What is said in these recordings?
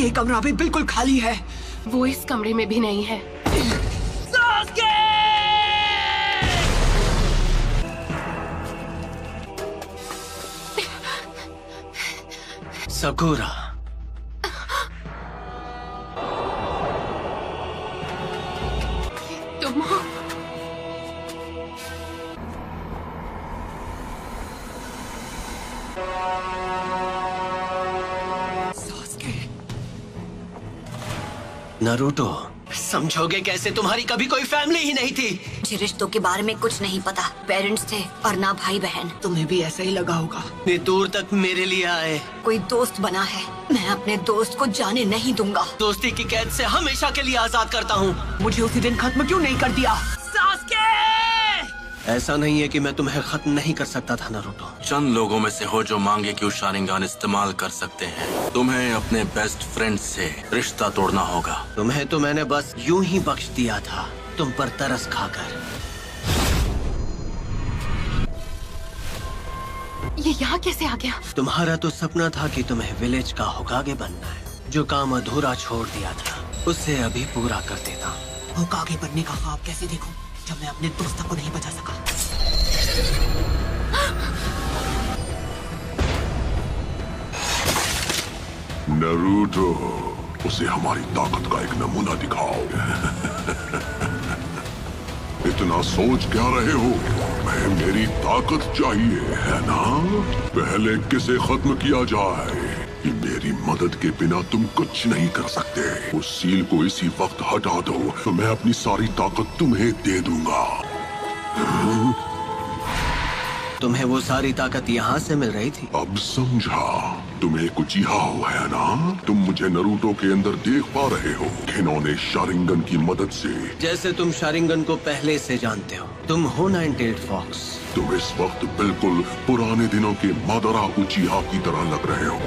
ये कमरा भी बिल्कुल खाली है। वो इस कमरे में भी नहीं है। सकुरा, तुम हो? नारुतो, समझोगे कैसे? तुम्हारी कभी कोई फैमिली ही नहीं थी। मुझे रिश्तों के बारे में कुछ नहीं पता। पेरेंट्स थे और ना भाई बहन। तुम्हें भी ऐसा ही लगा होगा। इतनी दूर तक मेरे लिए आए। कोई दोस्त बना है, मैं अपने दोस्त को जाने नहीं दूंगा। दोस्ती की कैद से हमेशा के लिए आजाद करता हूँ। मुझे उसी दिन खत्म क्यों नहीं कर दिया? ऐसा नहीं है कि मैं तुम्हें खत्म नहीं कर सकता था नारुतो। चंद लोगों में से हो जो मांगे कि वो शारिंगान इस्तेमाल कर सकते हैं। तुम्हें अपने बेस्ट फ्रेंड से रिश्ता तोड़ना होगा। तुम्हें तो मैंने बस यूं ही बख्श दिया था, तुम पर तरस खाकर। ये यहाँ कैसे आ गया? तुम्हारा तो सपना था कि तुम्हें विलेज का होकागे बनना है। जो काम अधूरा छोड़ दिया था उसे अभी पूरा कर देता। होकागे बनने का ख्वाब कैसे देखूं जब मैं अपने दोस्तों को नहीं बचा सका? नारुतो, उसे हमारी ताकत का एक नमूना दिखाओ। इतना सोच क्या रहे हो? मैं मेरी ताकत चाहिए है ना? पहले किसे खत्म किया जाए? कि मेरी मदद के बिना तुम कुछ नहीं कर सकते। उस सील को इसी वक्त हटा दो तो मैं अपनी सारी ताकत तुम्हें दे दूंगा। तुम्हें वो सारी ताकत यहाँ से मिल रही थी? अब समझा। तुम्हें कुछ यहाँ है ना? तुम मुझे नारुतो के अंदर देख पा रहे हो, घिनौने शारिंगन की मदद से। जैसे तुम शारिंगन को पहले से जानते हो। तुम हो नाइन-टेल्ड फॉक्स। तुम इस वक्त बिल्कुल पुराने दिनों के मादरा उचिहा की तरह लग रहे हो।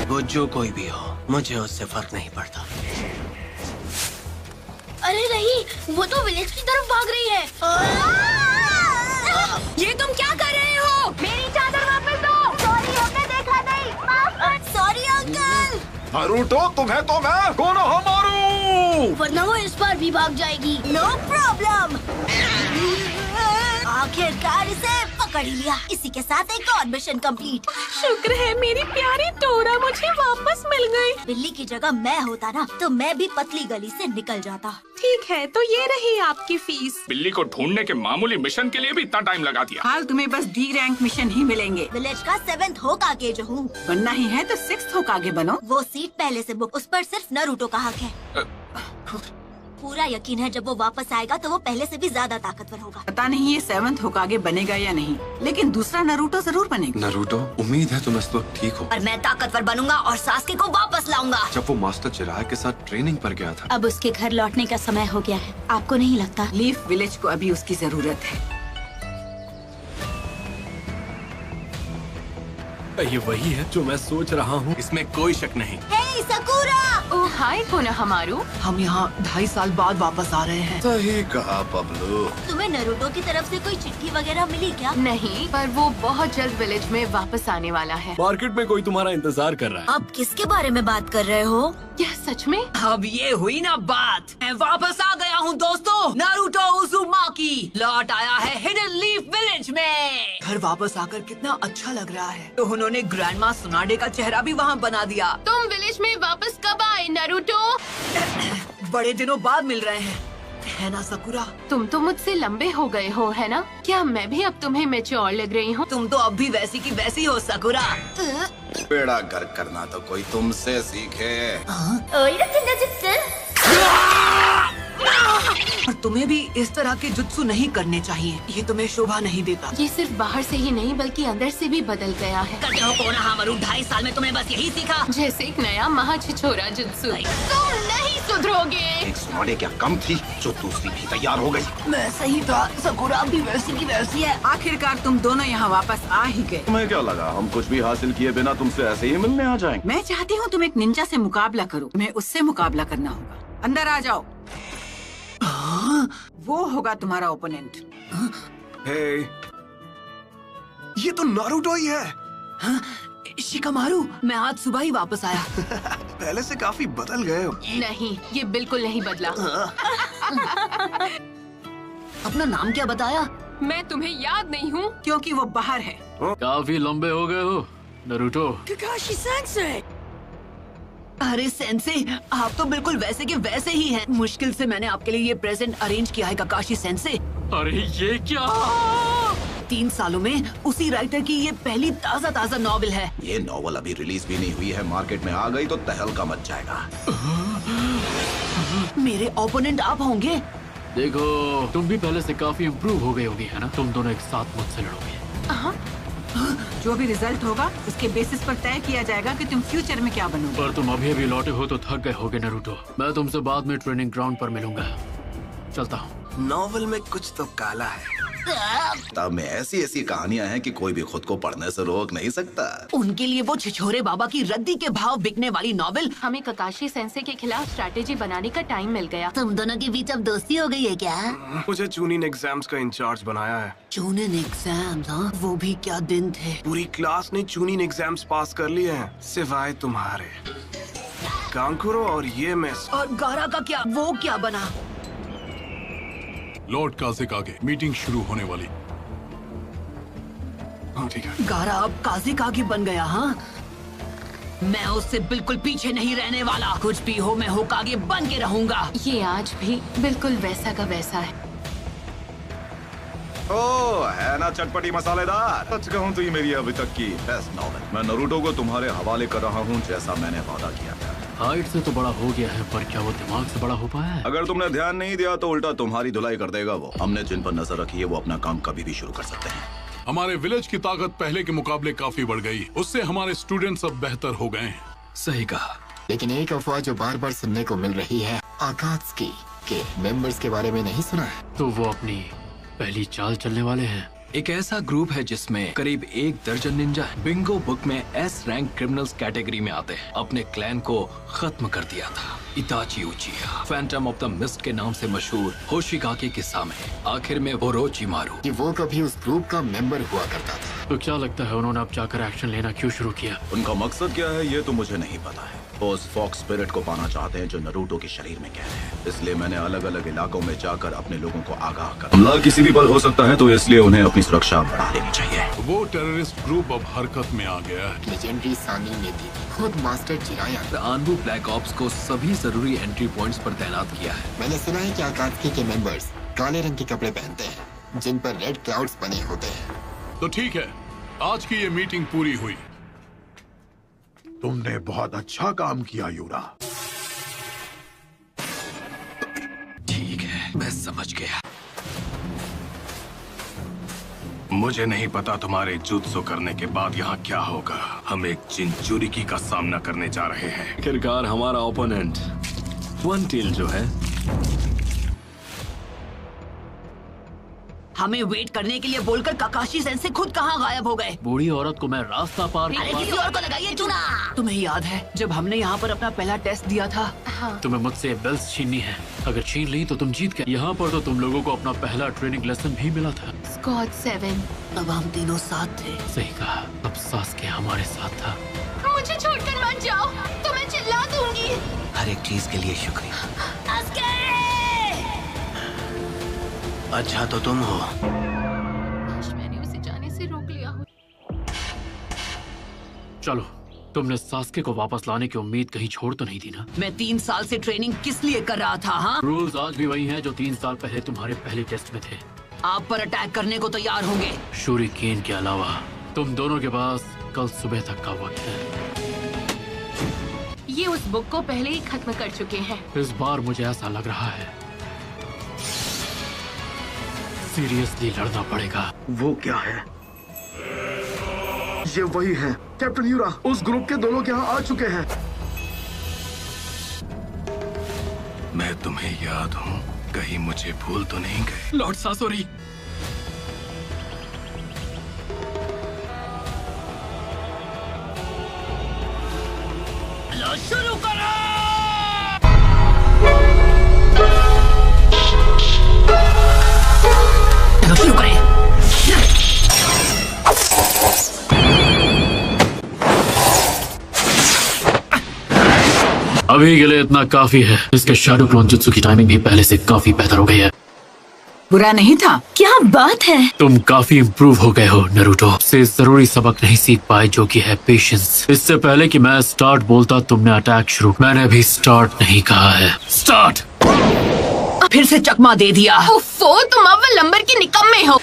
वो जो कोई भी हो, मुझे उससे फर्क नहीं पड़ता। अरे नहीं, वो तो विलेज की तरफ भाग रही है। ये तुम क्या कर रहे हो? मेरी चादर वापस दो। सॉरी, हमने देखा नहीं। Sorry uncle. नारुतो, तुम्हें तो मैं कोनोहा मारू। वरना वो इस बार भी भाग जाएगी। No problem. आखिरकार इसे पकड़ ही लिया। इसी के साथ एक और मिशन कंप्लीट। शुक्र है मेरी प्यारी टोरा मुझे वापस मिल गई। बिल्ली की जगह मैं होता ना तो मैं भी पतली गली से निकल जाता। ठीक है, तो ये रही आपकी फीस। बिल्ली को ढूंढने के मामूली मिशन के लिए भी इतना टाइम लगा दिया। हाल तुम्हें बस डी रैंक मिशन ही मिलेंगे। विलेज का 7th होकागे जो हूँ। बनना ही है तो 6th होकागे बनो। वो सीट पहले से बुक, उस पर सिर्फ नारुतो का हक है। पूरा यकीन है जब वो वापस आएगा तो वो पहले से भी ज्यादा ताकतवर होगा। पता नहीं ये 7th होकागे बनेगा या नहीं, लेकिन दूसरा नारुतो जरूर बनेगा। नारुतो, उम्मीद है तुम इस वक्त ठीक हो। और मैं ताकतवर बनूंगा और सास्के को वापस लाऊंगा। जब वो मास्टर चिराग के साथ ट्रेनिंग पर गया था। अब उसके घर लौटने का समय हो गया है। आपको नहीं लगता? लीफ विलेज को अभी उसकी जरूरत है। ये वही है जो मैं सोच रहा हूँ, इसमें कोई शक नहीं। हे सकुरा! ओह हाय कोनोहामारू। हम यहाँ 2.5 साल बाद वापस आ रहे हैं। सही कहा पब्लू। तुम्हें नारुतो की तरफ से कोई चिट्ठी वगैरह मिली क्या? नहीं, पर वो बहुत जल्द विलेज में वापस आने वाला है। मार्केट में कोई तुम्हारा इंतजार कर रहा है। अब किसके बारे में बात कर रहे हो? क्या सच में? अब ये हुई ना बात। मैं वापस आ गया हूँ दोस्तों। नारुतो उज़ुमाकी लौट आया है हिडन लीफ विलेज में। घर वापस आकर कितना अच्छा लग रहा है। तो उन्होंने ग्रैंडमा सुनाडे का चेहरा भी वहाँ बना दिया। तुम विलेज में वापस कब आए नारुतो? बड़े दिनों बाद मिल रहे हैं, है ना सकुरा? तुम तो मुझसे लंबे हो गए हो, है ना? क्या मैं भी अब तुम्हें मैच्योर लग रही हूँ? तुम तो अब भी वैसी की वैसी हो सकुरा। बेड़ा गर्क करना तो कोई तुमसे सीखे। और तुम्हें भी इस तरह के जुत्सु नहीं करने चाहिए। ये तुम्हें शोभा नहीं देता। ये सिर्फ बाहर से ही नहीं बल्कि अंदर से भी बदल गया है। करते हो कोनोहामारू, 2.5 साल में तुमने बस यही सीखा। जैसे एक नया महाछिछोरा जुत्सु। तुम नहीं सुधरोगे। एक सुनाडे क्या कम थी जो दूसरी भी तैयार हो गई। मैं सही था, सकुरा भी वैसी की वैसी है। आखिरकार तुम दोनों यहाँ वापस आ ही गए। तुम्हें क्या लगा हम कुछ भी हासिल किए बिना तुमसे ऐसे ही मिलने आ जाएंगे? मैं चाहती हूँ तुम एक निंजा से मुकाबला करो। तुम्हें उससे मुकाबला करना होगा। अंदर आ जाओ। वो होगा तुम्हारा ओपोनेंट। हे, ये तो नारुतो ही है। शिकामारू, मैं आज सुबह ही वापस आया। पहले से काफी बदल गए हो। नहीं, ये बिल्कुल नहीं बदला। अपना नाम क्या बताया? मैं तुम्हें याद नहीं हूँ क्योंकि वो बाहर है। काफी लंबे हो गए हो नारुतो। Kakashi sensei. अरे सेंसे, आप तो बिल्कुल वैसे के वैसे ही हैं। मुश्किल से मैंने आपके लिए ये प्रेजेंट अरेंज किया है काकाशी सेंसे। अरे ये क्या? 3 सालों में उसी राइटर की ये पहली ताज़ा नॉवेल है। ये नॉवल अभी रिलीज भी नहीं हुई है, मार्केट में आ गई तो तहलका मच जाएगा। मेरे ओपोनेंट आप होंगे। देखो, तुम भी पहले से काफी इम्प्रूव हो गई होगी, है ना? तुम दोनों एक साथ मुझसे लड़ोगे। जो भी रिजल्ट होगा उसके बेसिस पर तय किया जाएगा कि तुम फ्यूचर में क्या बनोगे। पर तुम अभी लौटे हो तो थक गए होगे नारुतो। मैं तुमसे बाद में ट्रेनिंग ग्राउंड पर मिलूंगा। चलता हूँ। नॉवल में कुछ तो काला है। किताब में ऐसी ऐसी कहानियां हैं कि कोई भी खुद को पढ़ने से रोक नहीं सकता। उनके लिए वो छिछोरे बाबा की रद्दी के भाव बिकने वाली नॉवेल। हमें काकाशी सेंसे के खिलाफ स्ट्रैटेजी बनाने का टाइम मिल गया। तुम दोनों के बीच अब दोस्ती हो गई है क्या? मुझे चूनिन एग्जाम्स का इंचार्ज बनाया है। चूनिन एग्जाम्स? हाँ, वो भी क्या दिन थे। पूरी क्लास ने चूनिन एग्जाम्स पास कर लिए हैं, सिवाय तुम्हारे। कांकुरो और ये मिस। और गारा का क्या? वो क्या बना? लॉर्ड काज़ेकागे, मीटिंग शुरू होने वाली। ठीक है। गारा अब काज़ेकागे बन गया। हाँ, मैं उससे बिल्कुल पीछे नहीं रहने वाला। कुछ भी हो, मैं होकागे बन के रहूंगा। ये आज भी बिल्कुल वैसा का वैसा है। ओ है ना चटपटी मसालेदार। सच कहूँ तो ये मेरी अभी तक की बेस्ट नॉवेल। मैं नारुतो को तुम्हारे हवाले कर रहा हूँ, जैसा मैंने वादा किया था। हाइट से तो बड़ा हो गया है, पर क्या वो दिमाग से बड़ा हो पाया है? अगर तुमने ध्यान नहीं दिया तो उल्टा तुम्हारी धुलाई कर देगा वो। हमने जिन पर नजर रखी है वो अपना काम कभी भी शुरू कर सकते हैं। हमारे विलेज की ताकत पहले के मुकाबले काफी बढ़ गई। उससे हमारे स्टूडेंट्स अब बेहतर हो गए हैं। सही कहा। लेकिन एक अफवाह जो बार बार सुनने को मिल रही है, आकात्सुकी के मेंबर्स के बारे में नहीं सुना है? तो वो अपनी पहली चाल चलने वाले हैं। एक ऐसा ग्रुप है जिसमें करीब 1 दर्जन निंजा है। बिंगो बुक में एस रैंक क्रिमिनल्स कैटेगरी में आते हैं। अपने क्लैन को खत्म कर दिया था इताची उचिहा, फैंटम ऑफ द मिस्ट के नाम से मशहूर होशिकागे के सामने। आखिर में ओरोचिमारू कि वो कभी उस ग्रुप का मेंबर हुआ करता था। तो क्या लगता है उन्होंने अब जाकर एक्शन लेना क्यों शुरू किया? उनका मकसद क्या है ये तो मुझे नहीं पता है। वो उस फॉक्स स्पिरिट को पाना चाहते हैं जो नारुतो के शरीर में कैद है। इसलिए मैंने अलग अलग इलाकों में जाकर अपने लोगों को आगाह कर। हमला किसी भी पल हो सकता है, तो इसलिए उन्हें अपनी सुरक्षा बढ़ा लेनी चाहिए। वो टेररिस्ट ग्रुप अब हरकत में आ गया है। लेजेंडरी सानी ने दी खुद मास्टर जिराया आनबू ब्लैक ऑप्स को सभी जरूरी एंट्री पॉइंट्स पर तैनात किया है। मैंने सुना है कि आकात्सुकी के मेंबर्स काले रंग के कपड़े पहनते हैं जिन पर रेड क्लाउड्स बने होते हैं। तो ठीक है, आज की ये मीटिंग पूरी हुई। तुमने बहुत अच्छा काम किया यूरा। ठीक है, मैं समझ गया। मुझे नहीं पता तुम्हारे जुत्सु करने के बाद यहाँ क्या होगा। हम एक चिंचुरिकी का सामना करने जा रहे हैं। आखिरकार हमारा ओपोनेंट वन टेल जो है। हमें वेट करने के लिए बोलकर काकाशी सेंसे खुद कहाँ गायब हो गए? बूढ़ी औरत को मैं रास्ता पार अरे किसी और को लगाइए चूना। तुम्हें याद है जब हमने यहाँ पर अपना पहला टेस्ट दिया था? हाँ। तुम्हें मुझसे बेल्स छीननी है। अगर छीन ली तो तुम जीत गए। यहाँ पर तो तुम लोगों को अपना पहला ट्रेनिंग लेसन भी मिला था। स्क्वाड 7। अब हम तीनों साथ थे। सही कहा। अब सास्के हमारे साथ था। मुझे छोड़कर मत जाओ, तो मैं चिल्ला दूंगी। हर एक चीज के लिए शुक्रिया। अच्छा तो तुम हो। मैंने उसे जाने से रोक लिया हो। चलो, तुमने सास्के को वापस लाने की उम्मीद कहीं छोड़ तो नहीं दी ना? मैं 3 साल से ट्रेनिंग किस लिए कर रहा था? हाँ, रूल्स आज भी वही हैं जो 3 साल पहले तुम्हारे पहले टेस्ट में थे। आप पर अटैक करने को तैयार होंगे। शूरिकेन के अलावा तुम दोनों के पास कल सुबह तक का वक्त है। ये उस बुक को पहले ही खत्म कर चुके हैं। इस बार मुझे ऐसा लग रहा है सीरियसली लड़ना पड़ेगा। वो क्या है? ये वही है कैप्टन यूरा। उस ग्रुप के 2 लोग यहाँ आ चुके हैं। मैं तुम्हें याद हूँ, कहीं मुझे भूल तो नहीं गए? लॉर्ड सासोरी, शुरू करो। शुरू करें। अभी के लिए इतना काफी है। इसके शैडो क्लोन जुत्सु की टाइमिंग भी पहले से काफी बेहतर हो गई है। बुरा नहीं था। क्या बात है। तुम काफी इम्प्रूव हो गए हो नरूटो। से जरूरी सबक नहीं सीख पाए जो कि है पेशेंस। इससे पहले कि मैं स्टार्ट बोलता तुमने अटैक शुरू। मैंने अभी स्टार्ट नहीं कहा है। स्टार्ट। फिर से चकमा दे दिया। उफ़ो, तुम अव्वल नंबर के निकम्मे हो।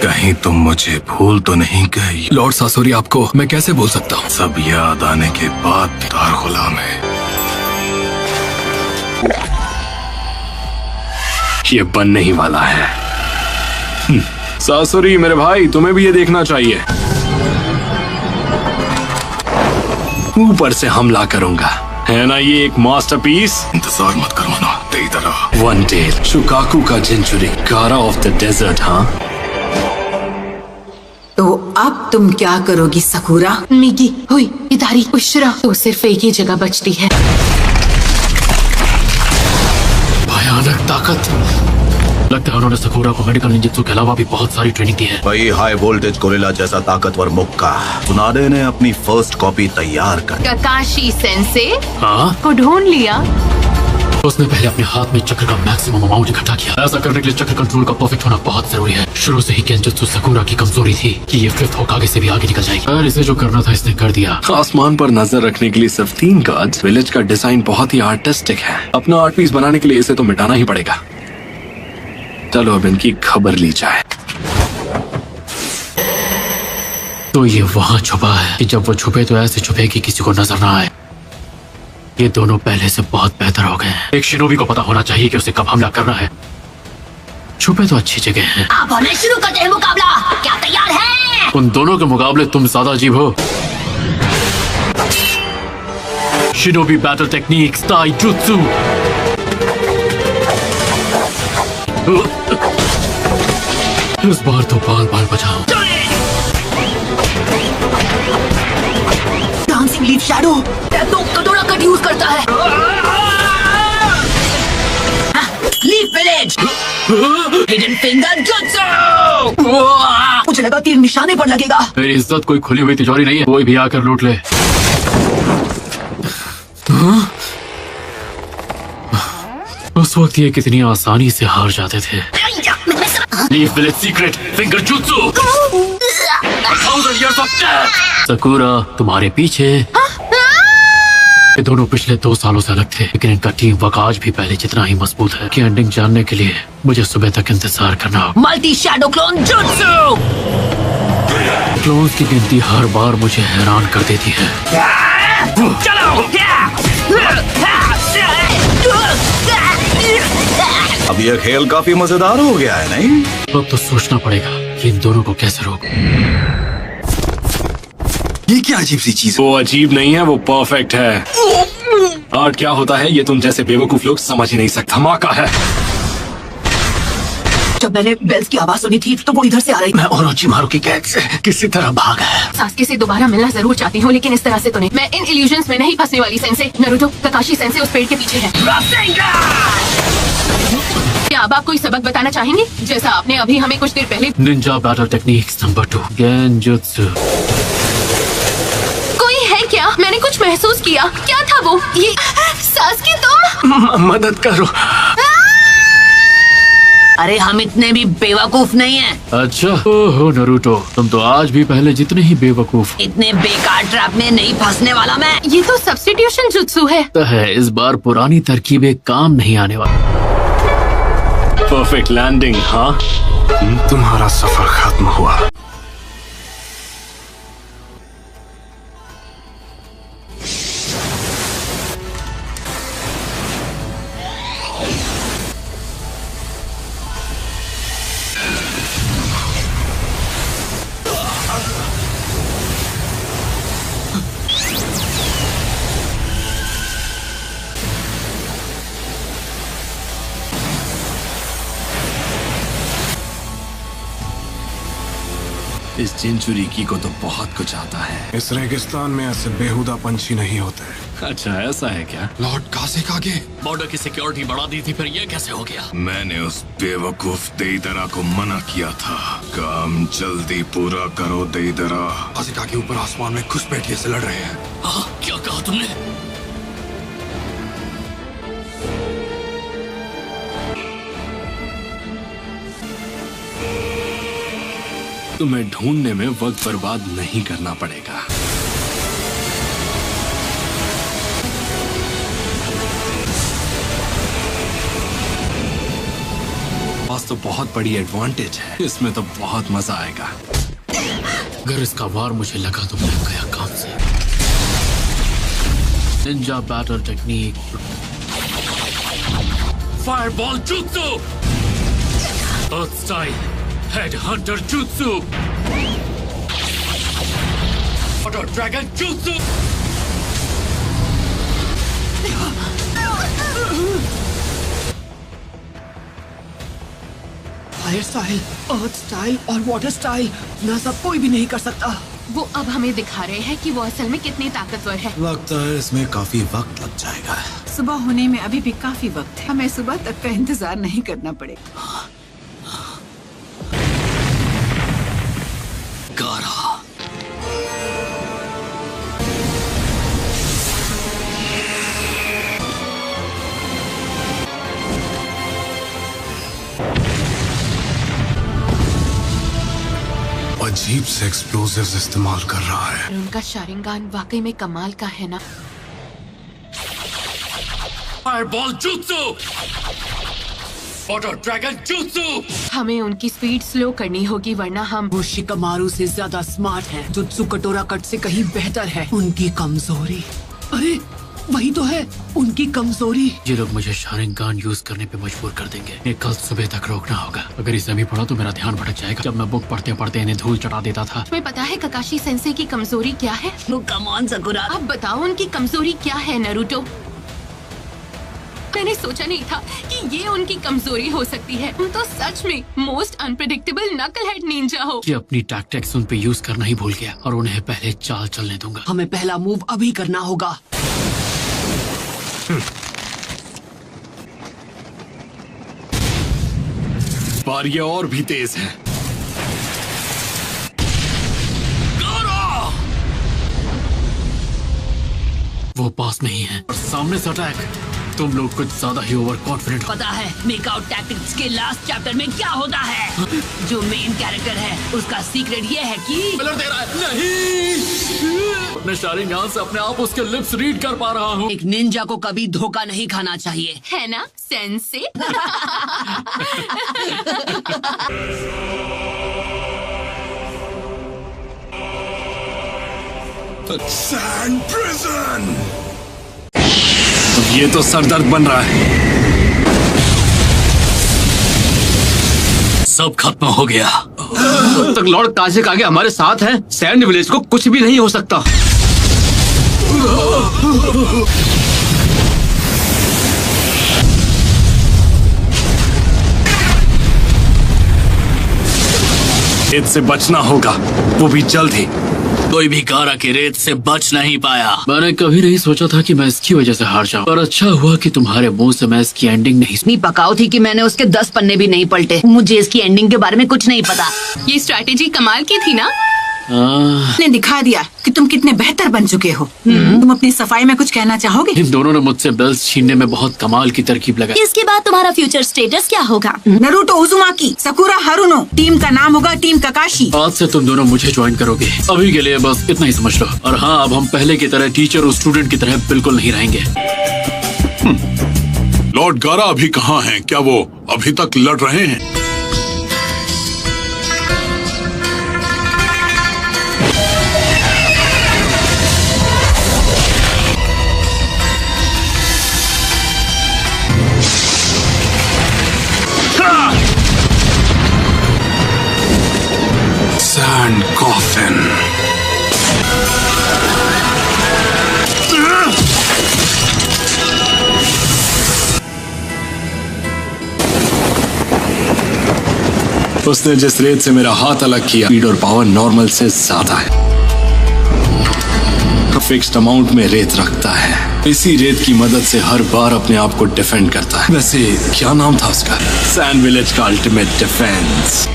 कहीं तुम मुझे भूल तो नहीं गई? लॉर्ड सासोरी, आपको मैं कैसे भूल सकता हूँ? सब याद आने के बाद दार गुलाम है। ये बनने ही वाला है। सासुरी मेरे भाई, तुम्हें भी ये देखना चाहिए। ऊपर से हमला करूंगा, है ना? ये एक मास्टरपीस। इंतजार मत करो ना, तेरी तरह। वन टेल शुकाकू का जिंचुरी, गारा ऑफ द डेजर्ट। हाँ, तो अब तुम क्या करोगी साकुरा? मिगी, हुई, इदारी, उशरा, तो सिर्फ एक ही जगह बचती है। भयानक ताकत। लगता है उन्होंने साकुरा को मेडिकल निंजुत्सु के अलावा भी बहुत सारी ट्रेनिंग दी है। वही हाई वोल्टेज गोरिल्ला जैसा ताकतवर मुक्का। सुनाडे ने अपनी फर्स्ट कॉपी तैयार कर। काकाशी सेंसे हाँ? को ढूंढ लिया। उसने पहले अपने हाथ में चक्र का मैक्सिमम अमाउंट इकट्ठा किया। ऐसा करने के लिए चक्र कंट्रोल का परफेक्ट होना बहुत जरूरी है। शुरू से ही गेंजुत्सु साकुरा की कमजोरी थी कि ये फिफ्थ होकागे से भी आगे निकल जाएगी। और इसे जो करना था इसने कर दिया। आसमान पर नजर रखने के लिए सिर्फ 3 गार्ड्स। विलेज का डिजाइन बहुत ही आर्टिस्टिक है। अपना आर्ट पीस बनाने के लिए इसे तो मिटाना ही पड़ेगा। चलो अब इनकी खबर ली जाए। तो ये वहाँ छुपा है कि जब वो छुपे तो ऐसे छुपे कि किसी को नजर ना आए। ये दोनों पहले से बहुत बेहतर हो गए हैं। एक शिनोबी को पता होना चाहिए कि उसे कब हमला करना है। छुपे तो अच्छी जगह हैं। आप होने शुरू करते हैं मुकाबला। क्या तैयार है? उन दोनों के मुकाबले तुम ज्यादा अजीब हो। शिनोबी बैटल टेक्निक्स ताइजुत्सु। इस बार तो बाल बाल बचाओ। डांसिंग लीफ शैडो तो कटोरा कट यूज करता है। Leaf village hidden finger jutsu. मुझे लगा तीर निशाने पर लगेगा। मेरी इज्जत कोई खुली हुई तिजोरी नहीं है, कोई भी आकर लूट ले। उस वक्त ये कितनी आसानी से हार जाते थे। Leaf village secret finger jutsu. साकुरा तुम्हारे पीछे। ये दोनों पिछले 2 सालों से अलग थे, लेकिन इनका टीम वर्क आज भी पहले जितना ही मजबूत है। कि एंडिंग जानने के लिए मुझे सुबह तक इंतजार करना होगा। Multi shadow clone jutsu. Clones की गिनती हर बार मुझे हैरान कर देती है। अब यह खेल काफी मजेदार हो गया है, नहीं? अब तो सोचना पड़ेगा कि इन दोनों को कैसे रोक। ये क्या अजीब सी चीज? वो अजीब नहीं है, वो परफेक्ट है। आर्ट क्या होता है ये तुम जैसे बेवकूफ लोग समझ ही नहीं सकते। धमाका है। जब मैंने बेल्स की आवाज सुनी थी तो वो इधर से आ रही। मैं ओरोचिमारू की कैद से किसी तरह भागा है। सास्के से दोबारा मिलना जरूर चाहती हूँ, लेकिन इस तरह से तो नहीं। मैं इन इल्यूजन्स में नहीं फंसने वाली। सेंसे नरूटो, काकाशी सेंसे उस पेड़ के पीछे है। क्या अब आप कोई सबक बताना चाहेंगे, जैसा आपने अभी हमें कुछ देर पहले? Ninja battle techniques number 2 genjutsu. कोई है क्या? मैंने कुछ महसूस किया। क्या था वो? ये सास्के तुम? मदद करो। अरे हम इतने भी बेवकूफ नहीं हैं। अच्छा, ओहो नरूटो, तुम तो आज भी पहले जितने ही बेवकूफ। इतने बेकार ट्रैप में नहीं फंसने वाला मैं। ये तो सब्स्टिट्यूशन जुत्सु है। इस बार पुरानी तरकीबें काम नहीं आने वाली। Perfect landing. हाँ, तुम्हारा सफर खत्म हुआ। इस जिंचुरिकी को तो बहुत कुछ आता है। इस रेगिस्तान में ऐसे बेहुदा पंछी नहीं होते। अच्छा ऐसा है क्या? लॉर्ड कासिक आगे बॉर्डर की सिक्योरिटी बढ़ा दी थी, फिर ये कैसे हो गया? मैंने उस बेवकूफ देईदरा को मना किया था। काम जल्दी पूरा करो देईदरा। कासिक आगे ऊपर आसमान में घुसपैठिए से लड़ रहे हैं। क्या कहा तुमने? तुम्हें ढूंढने में वक्त बर्बाद नहीं करना पड़ेगा। पास तो बहुत बड़ी एडवांटेज है, इसमें तो बहुत मजा आएगा। अगर इसका वार मुझे लगा तो मैं गया काम से। निंजा बैटल टेक्निक, फायरबॉल जुत्सु, अर्थ स्टाइल, हेड हंटर जुत्सु, वाटर ड्रैगन जुत्सु। फायर स्टाइल, अर्थ स्टाइल और वाटर स्टाइल, ना सब कोई भी नहीं कर सकता। वो अब हमें दिखा रहे हैं कि वो असल में कितने ताकतवर है। लगता है इसमें काफी वक्त लग जाएगा। सुबह होने में अभी भी काफी वक्त है, हमें सुबह तक का इंतजार नहीं करना पड़ेगा। गारा, अजीब से एक्सप्लोसिव्स इस्तेमाल कर रहा है। उनका शारिंगान वाकई में कमाल का है ना। Fireball jutsu, water dragon jutsu. हमें उनकी स्पीड स्लो करनी होगी वरना हम वो शिकामारू से ज्यादा स्मार्ट है। जुत्सु कटोरा कट से कहीं बेहतर है। उनकी कमजोरी, अरे वही तो है उनकी कमजोरी। ये लोग मुझे शारिंगान यूज करने पे मजबूर कर देंगे। ये कल सुबह तक रोकना होगा। अगर इसे अभी पढ़ा तो मेरा ध्यान भटक जाएगा। जब मैं बुक पढ़ते पढ़ते इन्हें धूल चटा देता था। तुम्हें पता है ककाशी सेंसे की कमजोरी क्या है? वो कम ऑन सकुरा, अब बताओ उनकी कमजोरी क्या है नरूटो? मैंने सोचा नहीं था कि ये उनकी कमजोरी हो सकती है। तुम तो सच में मोस्ट अनप्रेडिक्टेबल नकलहेड निंजा हो। ये अपनी टैक्टिक्स उन पे यूज करना ही भूल गया और उन्हें पहले चाल चलने दूंगा। हमें पहला मूव अभी करना होगा। पर ये और भी तेज है। वो पास नहीं है और सामने से अटैक। तुम लोग कुछ ज्यादा ही ओवर कॉन्फिडेंट हो। पता है मेकआउट टैक्टिक्स के लास्ट चैप्टर में क्या होता है? जो मेन कैरेक्टर है उसका सीक्रेट ये है कि दे रहा है। नहीं, अपने शारिंगान से अपने आप उसके लिप्स रीड कर पा रहा हूँ। एक निंजा को कभी धोखा नहीं खाना चाहिए, है ना सेंसे? Sand prison. ये तो सरदर्द बन रहा है। सब खत्म हो गया। जब तक लॉर्ड कासिक आगे हमारे साथ हैं, सैंड विलेज को कुछ भी नहीं हो सकता। रेत से बचना होगा, वो भी जल्द ही। कोई भी गारा की रेत से बच नहीं पाया। मैंने कभी नहीं सोचा था कि मैं इसकी वजह से हार जाऊं, पर अच्छा हुआ कि तुम्हारे मुंह से मैं इसकी एंडिंग नहीं इतनी पकाऊ थी कि मैंने उसके 10 पन्ने भी नहीं पलटे। मुझे इसकी एंडिंग के बारे में कुछ नहीं पता। ये स्ट्रैटेजी कमाल की थी ना? ने दिखा दिया कि तुम कितने बेहतर बन चुके हो। तुम अपनी सफाई में कुछ कहना चाहोगे? इन दोनों ने मुझसे बेल्स छीनने में बहुत कमाल की तरकीब लगाई। इसके बाद तुम्हारा फ्यूचर स्टेटस क्या होगा? Naruto Uzumaki, Sakura Haruno. Team का नाम होगा टीम ककाशी। आज से तुम दोनों मुझे ज्वाइन करोगे। अभी के लिए बस इतना ही समझ लो। और हाँ, अब हम पहले की तरह टीचर और स्टूडेंट की तरह बिल्कुल नहीं रहेंगे। लॉर्ड गारा अभी कहाँ हैं? क्या वो अभी तक लड़ रहे हैं? Sand coffin. उसने जिस रेत से मेरा हाथ अलग किया, स्पीड और पावर नॉर्मल से ज्यादा है। फिक्स्ड अमाउंट में रेत रखता है। इसी रेत की मदद से हर बार अपने आप को डिफेंड करता है। वैसे क्या नाम था उसका? सैंड विलेज का अल्टीमेट डिफेंस।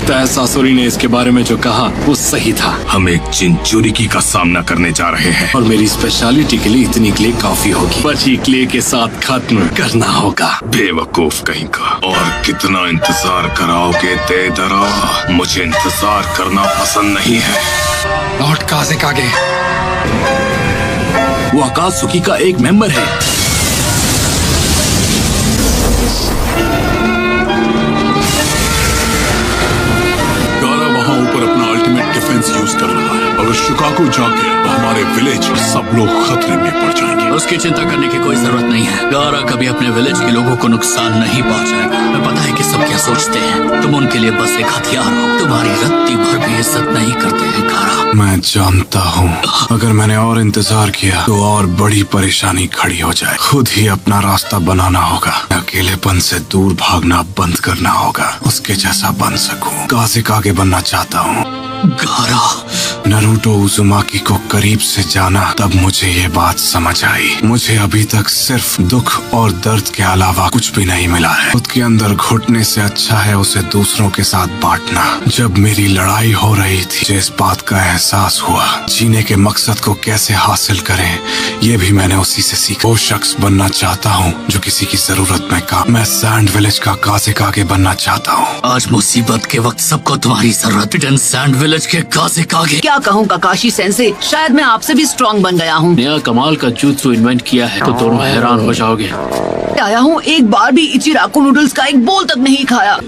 तहसासुरी ने इसके बारे में जो कहा वो सही था। हम एक चिंचुरिकी का सामना करने जा रहे हैं और मेरी स्पेशलिटी के लिए इतनी क्ले काफी होगी। बची क्ले के साथ खत्म करना होगा। बेवकूफ कहीं का। और कितना इंतजार कराओगे देदरा? मुझे इंतजार करना पसंद नहीं है। लॉर्ड काज़ेकागे वो अकात्सुकी का एक मेंबर है। ऊपर अपना अल्टीमेट डिफेंस यूज कर रहा है। अगर शिकागो जाग गया तो हमारे विलेज सब लोग खतरे में पड़ जाएंगे। उसकी चिंता करने की कोई जरूरत नहीं है। गारा कभी अपने विलेज के लोगों को नुकसान नहीं पहुंचाएगा। मैं पता है कि सब क्या सोचते हैं। तुम उनके लिए बस एक हथियार हो। तुम्हारी रत्ती भर भी इज्जत नहीं करते हैं गारा। मैं जानता हूँ अगर मैंने और इंतजार किया तो और बड़ी परेशानी खड़ी हो जाए। खुद ही अपना रास्ता बनाना होगा। अकेलेपन से दूर भागना बंद करना होगा। उसके जैसा बन सकूं। काज़ेकागे बनना चाहता हूँ। गारा नरूटो उज़ुमाकी को करीब से जाना तब मुझे ये बात समझ आई। मुझे अभी तक सिर्फ दुख और दर्द के अलावा कुछ भी नहीं मिला है। खुद के अंदर घुटने से अच्छा है उसे दूसरों के साथ बांटना। जब मेरी लड़ाई हो रही थी मुझे इस बात का एहसास हुआ। जीने के मकसद को कैसे हासिल करें ये भी मैंने उसी से सीखा। वो शख्स बनना चाहता हूँ जो किसी की जरूरत में काम। मैं सैंड विलेज का काज़ेकागे बनना चाहता हूँ। आज मुसीबत के वक्त सबको तुम्हारी जरूरत है। सैंड विलेज के काज़ेकागे। क्या कहूँ काकाशी सेंसे, शायद मैं आपसे भी स्ट्रॉन्ग बन गया हूँ। नया कमाल का jutsu इन्वेंट किया है तो दोनों हैरान हो जाओगे। आया हूँ, एक बार भी इचिराकु नूडल्स का एक बोल तक नहीं खाया।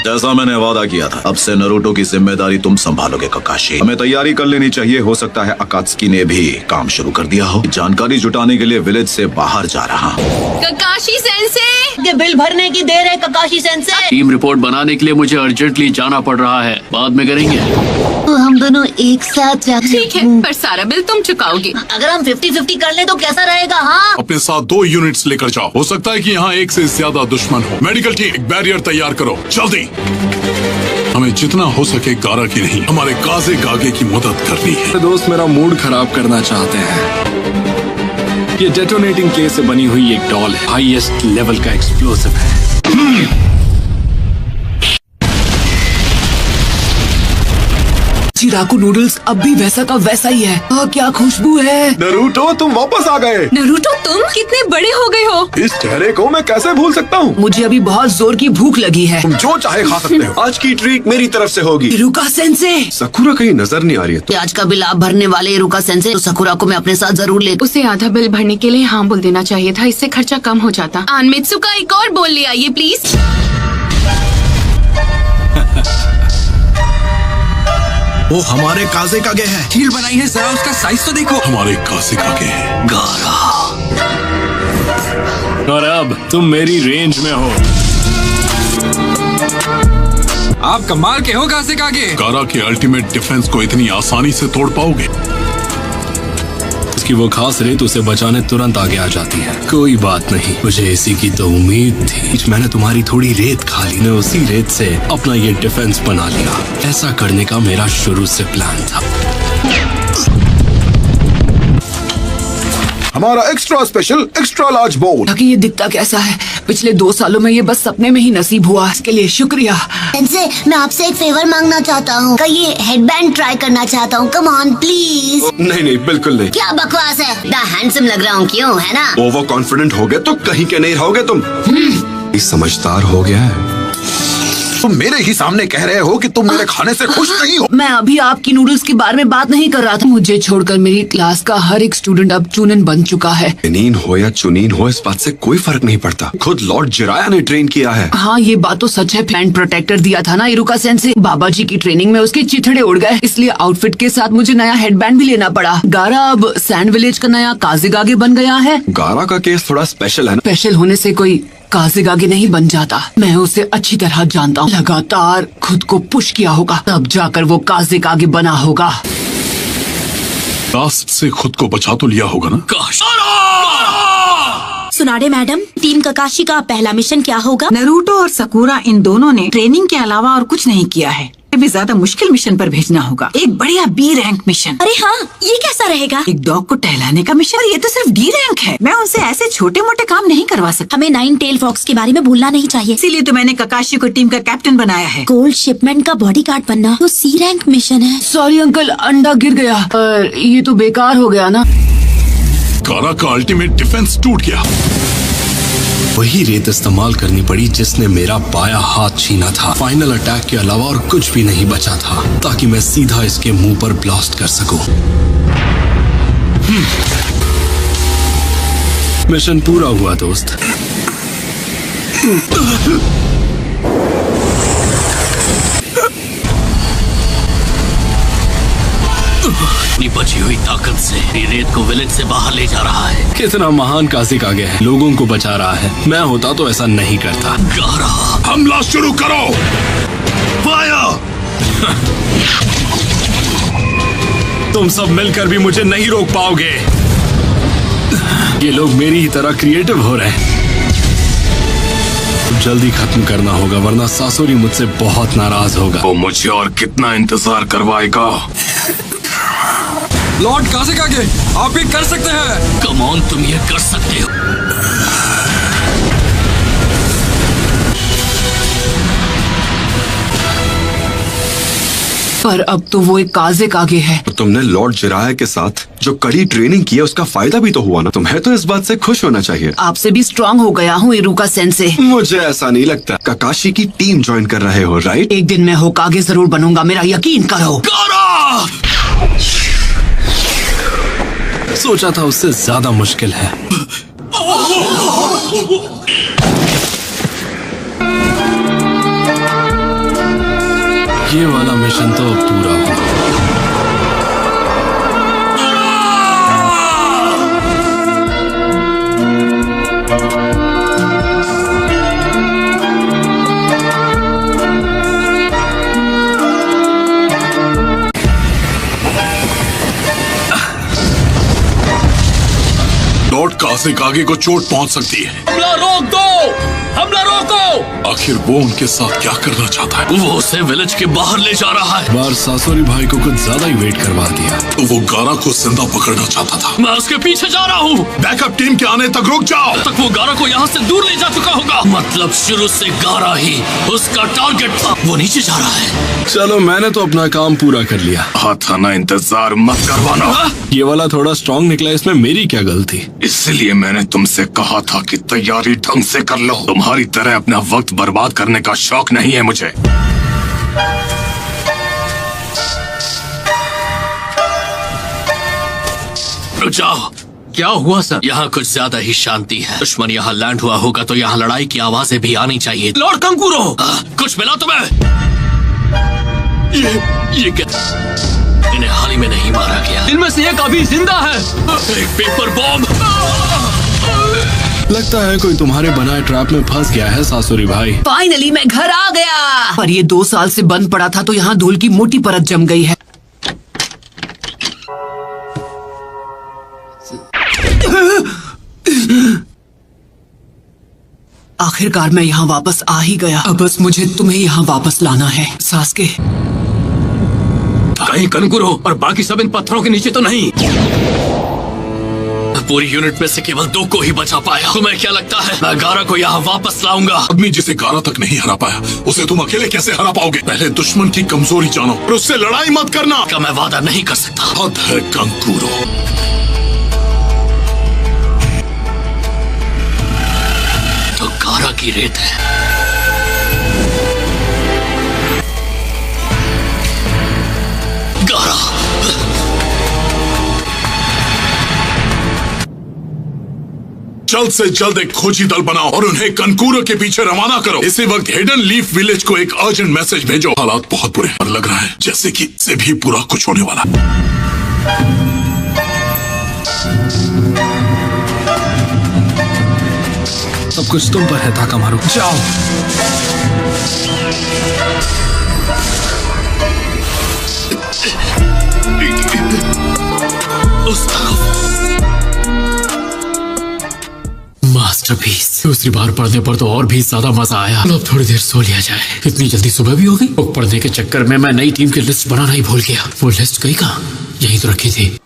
जैसा मैंने वादा किया था, अब से नरूटो की जिम्मेदारी तुम संभालोगे ककाशी। हमें तैयारी कर लेनी चाहिए। हो सकता है अकात्सुकी ने भी काम शुरू कर दिया हो। जानकारी जुटाने के लिए विलेज से बाहर जा रहा हूँ। ककाशी सेंसे, ये बिल भरने की देर है ककाशी सेंसे। टीम रिपोर्ट बनाने के लिए मुझे अर्जेंटली जाना पड़ रहा है। बाद में करेंगे। तो हम दोनों एक साथ जाते ठीक है, पर सारा बिल तुम चुकाओगे। अगर हम 50-50 कर ले तो कैसा रहेगा? हाँ, अपने साथ 2 यूनिट्स लेकर जाओ। हो सकता है कि यहाँ एक से ज्यादा दुश्मन हो। मेडिकल टीम एक बैरियर तैयार करो जल्दी। हमें जितना हो सके गारा की नहीं हमारे काज़ेकागे की मदद करनी है। दोस्त मेरा मूड खराब करना चाहते हैं। ये डेटोनेटिंग क्ले से बनी हुई एक डॉल है। हाईएस्ट लेवल का एक्सप्लोसिव है। चिराकू नूडल्स अब भी वैसा का वैसा ही है। क्या खुशबू है। नरूटो तुम वापस आ गए। नरूटो तुम कितने बड़े हो गए हो। इस चेहरे को मैं कैसे भूल सकता हूँ। मुझे अभी बहुत जोर की भूख लगी है। तुम जो चाहे खा सकते हो। आज की ट्रीट मेरी तरफ से होगी। इरुका सेंसे, सकुरा कहीं नजर नहीं आ रही है तो? आज का बिल आप भरने वाले इरुका सेंसे, तो सकुरा को मैं अपने साथ जरूर ले। उसे आधा बिल भरने के लिए हाँ बोल देना चाहिए था। इससे खर्चा कम हो जाता। आनमित्सु का एक और बोल ले आइए प्लीज। वो हमारे काज़ेकागे है। हील बनाई है, जरा उसका साइज तो देखो। हमारे काज़ेकागे है। गारा और अब तुम मेरी रेंज में हो। आप कमाल के हो काज़ेकागे। गारा के अल्टीमेट डिफेंस को इतनी आसानी से तोड़ पाओगे? इसकी वो खास रेत उसे बचाने तुरंत आगे आ जाती है। कोई बात नहीं, मुझे इसी की तो उम्मीद थी। मैंने तुम्हारी थोड़ी रेत खा ली। मैं उसी रेत से अपना ये डिफेंस बना लिया। ऐसा करने का मेरा शुरू से प्लान था। हमारा एक्स्ट्रा स्पेशल एक्स्ट्रा लार्ज बोल। ताकि ये दिखता कैसा है। पिछले 2 सालों में ये बस सपने में ही नसीब हुआ। इसके लिए शुक्रिया। सेंसे, मैं आपसे एक फेवर मांगना चाहता हूँ। का ये हेडबैंड ट्राई करना चाहता हूँ। Come on please. नहीं बिल्कुल नहीं। क्या बकवास है। द हैंडसम लग रहा हूँ क्यों, है ना? ओवर कॉन्फिडेंट हो गए तो कहीं के नहीं रहोगे तुम। समझदार हो गया है। तुम मेरे ही सामने कह रहे हो कि तुम मेरे खाने से खुश नहीं हो। मैं अभी आपकी नूडल्स के बारे में बात नहीं कर रहा था। मुझे छोड़कर मेरी क्लास का हर एक स्टूडेंट अब चुनिन बन चुका है। चुनीन हो या चुनीन हो, इस बात से कोई फर्क नहीं पड़ता। खुद लॉर्ड जिराया ने ट्रेन किया है। हाँ, ये बात तो सच है। हैंड प्रोटेक्टर दिया था ना इरुका सेंसे। बाबा जी की ट्रेनिंग में उसके चिथड़े उड़ गए, इसलिए आउटफिट के साथ मुझे नया हेडबैंड भी लेना पड़ा। गारा अब सैंड विलेज का नया काज़ेकागे बन गया है। गारा का केस थोड़ा स्पेशल है ना? स्पेशल होने से कोई काज़ेकागे नहीं बन जाता। मैं उसे अच्छी तरह जानता हूँ। लगातार खुद को पुश किया होगा, तब जाकर वो काज़ेकागे बना होगा। रास्प से खुद को बचा तो लिया होगा ना? सुनाडे मैडम, टीम ककाशी का पहला मिशन क्या होगा? नरूटो और सकुरा इन दोनों ने ट्रेनिंग के अलावा और कुछ नहीं किया है। भी ज्यादा मुश्किल मिशन पर भेजना होगा। एक बढ़िया बी रैंक मिशन। अरे हाँ, ये कैसा रहेगा? एक डॉग को टहलाने का मिशन। ये तो सिर्फ डी रैंक है। मैं उनसे ऐसे छोटे मोटे काम नहीं करवा सकता। हमें 9 टेल फॉक्स के बारे में भूलना नहीं चाहिए। इसीलिए तो मैंने ककाशी को टीम का कैप्टन बनाया है। गोल्ड शिपमेंट का बॉडीगार्ड बनना तो सी रैंक मिशन है। सॉरी अंकल, अंडा गिर गया। पर ये तो बेकार हो गया ना। गारा का अल्टीमेट डिफेंस टूट गया। वही रेत इस्तेमाल करनी पड़ी जिसने मेरा बायां हाथ छीना था। फाइनल अटैक के अलावा और कुछ भी नहीं बचा था ताकि मैं सीधा इसके मुंह पर ब्लास्ट कर सकूं। मिशन पूरा हुआ दोस्त। अपनी बची हुई ताकत से ये रेत को विलेज से बाहर ले जा रहा है। कितना महान काजिक आगे है, लोगों को बचा रहा है। मैं होता तो ऐसा नहीं करता। गारा, हमला शुरू करो। फायर! तुम सब मिलकर भी मुझे नहीं रोक पाओगे। ये लोग मेरी ही तरह क्रिएटिव हो रहे हैं। जल्दी खत्म करना होगा वरना सासुरी मुझसे बहुत नाराज होगा। वो मुझे और कितना इंतजार करवाएगा? लॉर्ड काजिक आगे, आप भी कर सकते हैं। कम ऑन, तुम ये कर सकते हो। पर अब तो वो एक काजिक आगे है। तो तुमने लॉर्ड जिराया के साथ जो कड़ी ट्रेनिंग की है उसका फायदा भी तो हुआ ना। तुम्हें तो इस बात से खुश होना चाहिए। आपसे भी स्ट्रांग हो गया हूँ इरुका सेंसे। मुझे ऐसा नहीं लगता। ककाशी की टीम ज्वाइन कर रहे हो, राइट? एक दिन मैं होकागे जरूर बनूंगा, मेरा यकीन करो। सोचा था उससे ज्यादा मुश्किल है। ये वाला मिशन तो अब पूरा हुआ। लॉर्ड काजिक आगे को चोट पहुंच सकती है। हमला रोक दो! हमला रोको! आखिर वो उनके साथ क्या करना चाहता है? वो उसे विलेज के बाहर ले जा रहा है। बार सासुरी भाई को कुछ ज्यादा ही वेट करवा दिया। तो वो गारा को जिंदा पकड़ना चाहता था। मैं उसके पीछे जा रहा हूँ। बैकअप टीम के आने तक रुक जाओ। तब तक वो गारा को यहाँ से दूर ले जा चुका होगा। मतलब शुरू से गारा ही उसका टारगेट था। वो नीचे जा रहा है। चलो, मैंने तो अपना काम पूरा कर लिया। था ना, इंतजार मत करवाना। ये वाला थोड़ा स्ट्रॉन्ग निकला, इसमें मेरी क्या गलती? इसलिए मैंने तुमसे कहा था कि तैयारी ढंग से कर लो। तुम्हारी तरह अपना वक्त बर्बाद करने का शौक नहीं है मुझे। रुक जाओ। क्या हुआ सर? यहाँ कुछ ज्यादा ही शांति है। दुश्मन यहाँ लैंड हुआ होगा तो यहाँ लड़ाई की आवाजें भी आनी चाहिए। लॉर्ड कंकूरो, कुछ मिला तुम्हें? ये क्या? इन्हें हाल ही में नहीं मारा गया। इनमें से एक अभी जिंदा है। एक पेपर बॉम्ब। लगता है कोई तुम्हारे बनाए ट्रैप में फंस गया है सासुरी भाई। फाइनली मैं घर आ गया। पर ये 2 साल से बंद पड़ा था तो यहाँ धूल की मोटी परत जम गई है। आखिरकार मैं यहाँ वापस आ ही गया। अब बस मुझे तुम्हें यहाँ वापस लाना है, सास्के। कहीं कंकुरो और बाकी सब इन पत्थरों के नीचे तो नहीं? पूरी यूनिट में से केवल 2 को ही बचा पाया। तुम्हें क्या लगता है मैं गारा को यहाँ वापस लाऊंगा? आदमी जिसे गारा तक नहीं हरा पाया उसे तुम अकेले कैसे हरा पाओगे? पहले दुश्मन की कमजोरी जानो और उससे लड़ाई मत करना। का मैं वादा नहीं कर सकता। हद है कंकुरो। तो गारा की रेत है। गारा, जल्द से जल्द एक खोजी दल बनाओ और उन्हें कंकूरो के पीछे रवाना करो। इसी वक्त हिडन लीफ विलेज को एक अर्जेंट मैसेज भेजो। हालात बहुत बुरे और लग रहा है जैसे कि इससे भी बुरा कुछ होने वाला। सब कुछ तुम पर है ताकामारू। जाओ। उस तरफ। मास्टरपीस। दूसरी बार पढ़ने पर तो और भी ज्यादा मजा आया। अब थोड़ी देर सो लिया जाए। इतनी जल्दी सुबह भी हो गई। बुक पढ़ने के चक्कर में मैं नई टीम की लिस्ट बनाना ही भूल गया। वो लिस्ट गई कहाँ? यहीं तो रखी थी।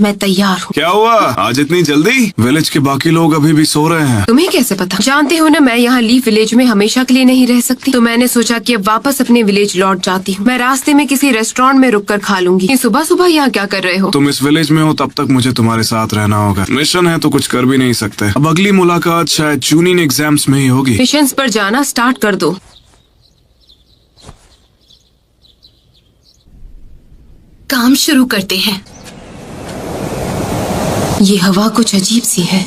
मैं तैयार हूँ। क्या हुआ आज इतनी जल्दी? विलेज के बाकी लोग अभी भी सो रहे हैं। तुम्हें कैसे पता? जानते हो ना, मैं यहाँ लीफ विलेज में हमेशा के लिए नहीं रह सकती, तो मैंने सोचा कि अब वापस अपने विलेज लौट जाती हूँ। मैं रास्ते में किसी रेस्टोरेंट में रुककर खा लूंगी। सुबह सुबह यहाँ क्या कर रहे हो? तुम इस विलेज में हो तब तक मुझे तुम्हारे साथ रहना होगा। मिशन है तो कुछ कर भी नहीं सकते। अब अगली मुलाकात शायद चूनिंग एग्जाम्स में ही होगी। मिशंस पर जाना स्टार्ट कर दो। काम शुरू करते हैं। ये हवा कुछ अजीब सी है।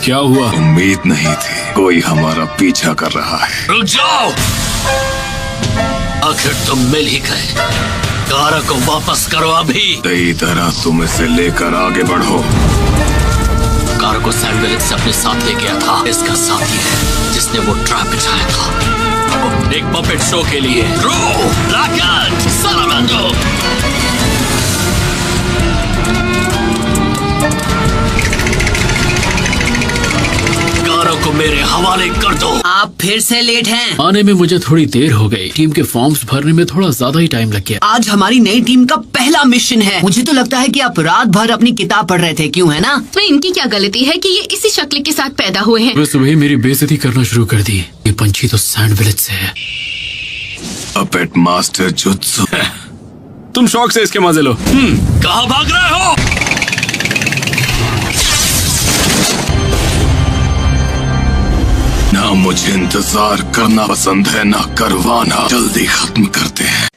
क्या हुआ? उम्मीद नहीं थी कोई हमारा पीछा कर रहा है। रुक जाओ, आखिर तुम मिल ही गए। कार को वापस करो अभी। सही तरह तुम इसे लेकर आगे बढ़ो। कार को सैंड विलेज से अपने साथ ले गया था। इसका साथी है जिसने वो ट्रैप बिछाया था एक पपेट शो के लिए। कारों को मेरे हवाले कर दो। आप फिर से लेट हैं। आने में मुझे थोड़ी देर हो गई। टीम के फॉर्म्स भरने में थोड़ा ज्यादा ही टाइम लग गया। आज हमारी नई टीम का पहला मिशन है। मुझे तो लगता है कि आप रात भर अपनी किताब पढ़ रहे थे, क्यों है ना? तो इनकी क्या गलती है कि ये इसी शक्ल के साथ पैदा हुए हैं? वे सुबह ही मेरी बेइज्जती करना शुरू कर दी। ये पंछी तो सैंड विलेज से है। Puppet master jutsu. तुम शौक से इसके मजे लो। कहाँ भाग रहे हो? ना मुझे इंतजार करना पसंद है ना करवाना। जल्दी खत्म करते हैं।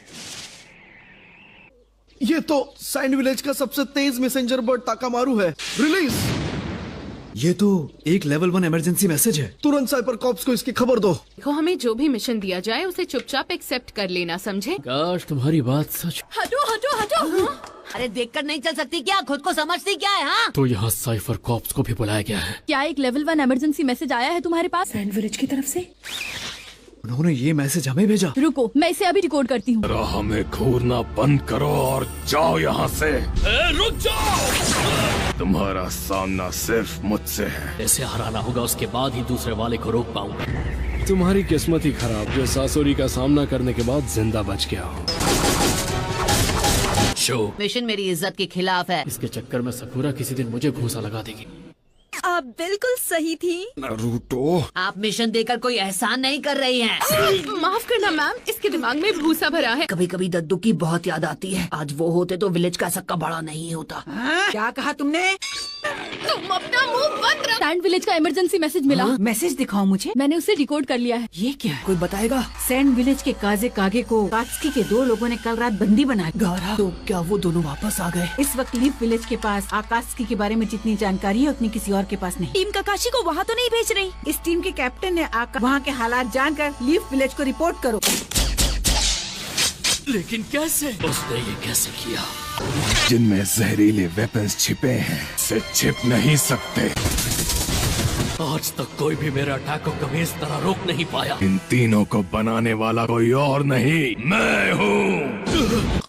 ये तो सैंड विलेज का सबसे तेज मैसेंजर बर्ड ताकामारू है। रिलीज। ये तो एक लेवल 1 इमरजेंसी मैसेज है। तुरंत साइपर कॉप्स को इसकी खबर दो। देखो, हमें जो भी मिशन दिया जाए उसे चुपचाप एक्सेप्ट कर लेना, समझे? काश तुम्हारी बात सच। हटो हटो हटो। अरे देखकर नहीं चल सकती क्या? खुद को समझती क्या है? हाँ, तो यहाँ साइफर कॉप्स को भी बुलाया गया है। क्या एक लेवल 1 इमरजेंसी मैसेज आया है तुम्हारे पास सैंड विलेज की तरफ से? उन्होंने ये मैसेज हमें भेजा। रुको, मैं इसे अभी रिकॉर्ड करती हूँ। हमें घूरना बंद करो और जाओ यहाँ से। रुक जाओ। तुम्हारा सामना सिर्फ मुझसे है। ऐसे हराना होगा, उसके बाद ही दूसरे वाले को रोक पाऊंगा। तुम्हारी किस्मत ही खराब जो सासुरी का सामना करने के बाद जिंदा बच गया हो। शो मिशन मेरी इज्जत के खिलाफ है। इसके चक्कर में सकुरा किसी दिन मुझे घूंसा लगा देगी। आप बिल्कुल सही थी। नारुतो, आप मिशन देकर कोई एहसान नहीं कर रही हैं। माफ करना मैम, इसके दिमाग में भूसा भरा है। कभी कभी दद्दू की बहुत याद आती है। आज वो होते तो विलेज का सक्का बड़ा नहीं होता। क्या कहा तुमने? तुम अपना मुंह बंद रखो। सैंड विलेज का इमरजेंसी मैसेज मिला। मैसेज दिखाओ मुझे। मैंने उसे रिकॉर्ड कर लिया है। ये क्या है? कोई बताएगा? सैंड विलेज के काजे कागे को कात्सुकी के 2 लोगों ने कल रात बंदी बनाया। गारा, तो क्या वो दोनों वापस आ गए? इस वक्त लीफ विलेज के पास आकात्सुकी के बारे में जितनी जानकारी है उतनी किसी और के पास नहीं। टीम काकाशी को वहाँ तो नहीं भेज रही। इस टीम के कैप्टन ने वहाँ के हालात जानकर लीफ विलेज को रिपोर्ट करो। लेकिन कैसे? उसने ये कैसे किया? जिनमें जहरीले वेपन्स छिपे हैं से छिप नहीं सकते। आज तक कोई भी मेरे अटैक को कभी इस तरह रोक नहीं पाया। इन तीनों को बनाने वाला कोई और नहीं, मैं हूँ।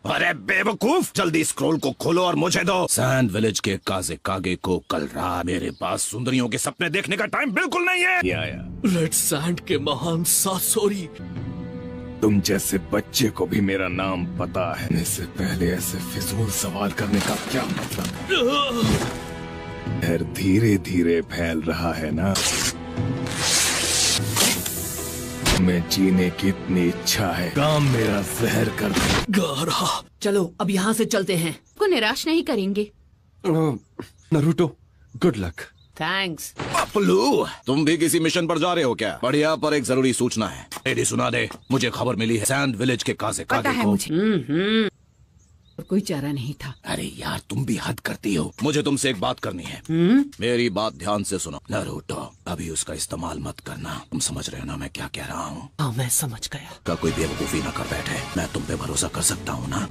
अरे बेवकूफ, जल्दी स्क्रॉल को खोलो और मुझे दो। सैंड विलेज के काजे कागे को कल रात मेरे पास सुंदरियों के सपने देखने का टाइम बिल्कुल नहीं है। रेड सैंड के महान सासोरी। तुम जैसे बच्चे को भी मेरा नाम पता है। इससे पहले ऐसे फिजूल सवाल करने का क्या मतलब? डर धीरे धीरे फैल रहा है ना। मैं जीने की इतनी इच्छा है, काम मेरा जहर कर दे। गारा, चलो अब यहाँ से चलते हैं। को निराश नहीं करेंगे। Naruto, good luck. Thanks. Paplu, तुम भी किसी मिशन पर जा रहे हो क्या? बढ़िया, पर एक जरूरी सूचना है। एडी सुना दे, मुझे खबर मिली है सैंड विलेज के काजे पता कागे है को। मुझे। कोई चारा नहीं था। अरे यार, तुम भी हद करती हो। मुझे तुमसे एक बात करनी है। मेरी बात ध्यान से सुनो। नारुतो, अभी उसका इस्तेमाल मत करना। तुम समझ रहे हो ना मैं क्या कह रहा हूँ? हाँ, मैं समझ गया। का कोई बेवकूफी ना कर बैठे। मैं तुम पे भरोसा कर सकता हूँ ना?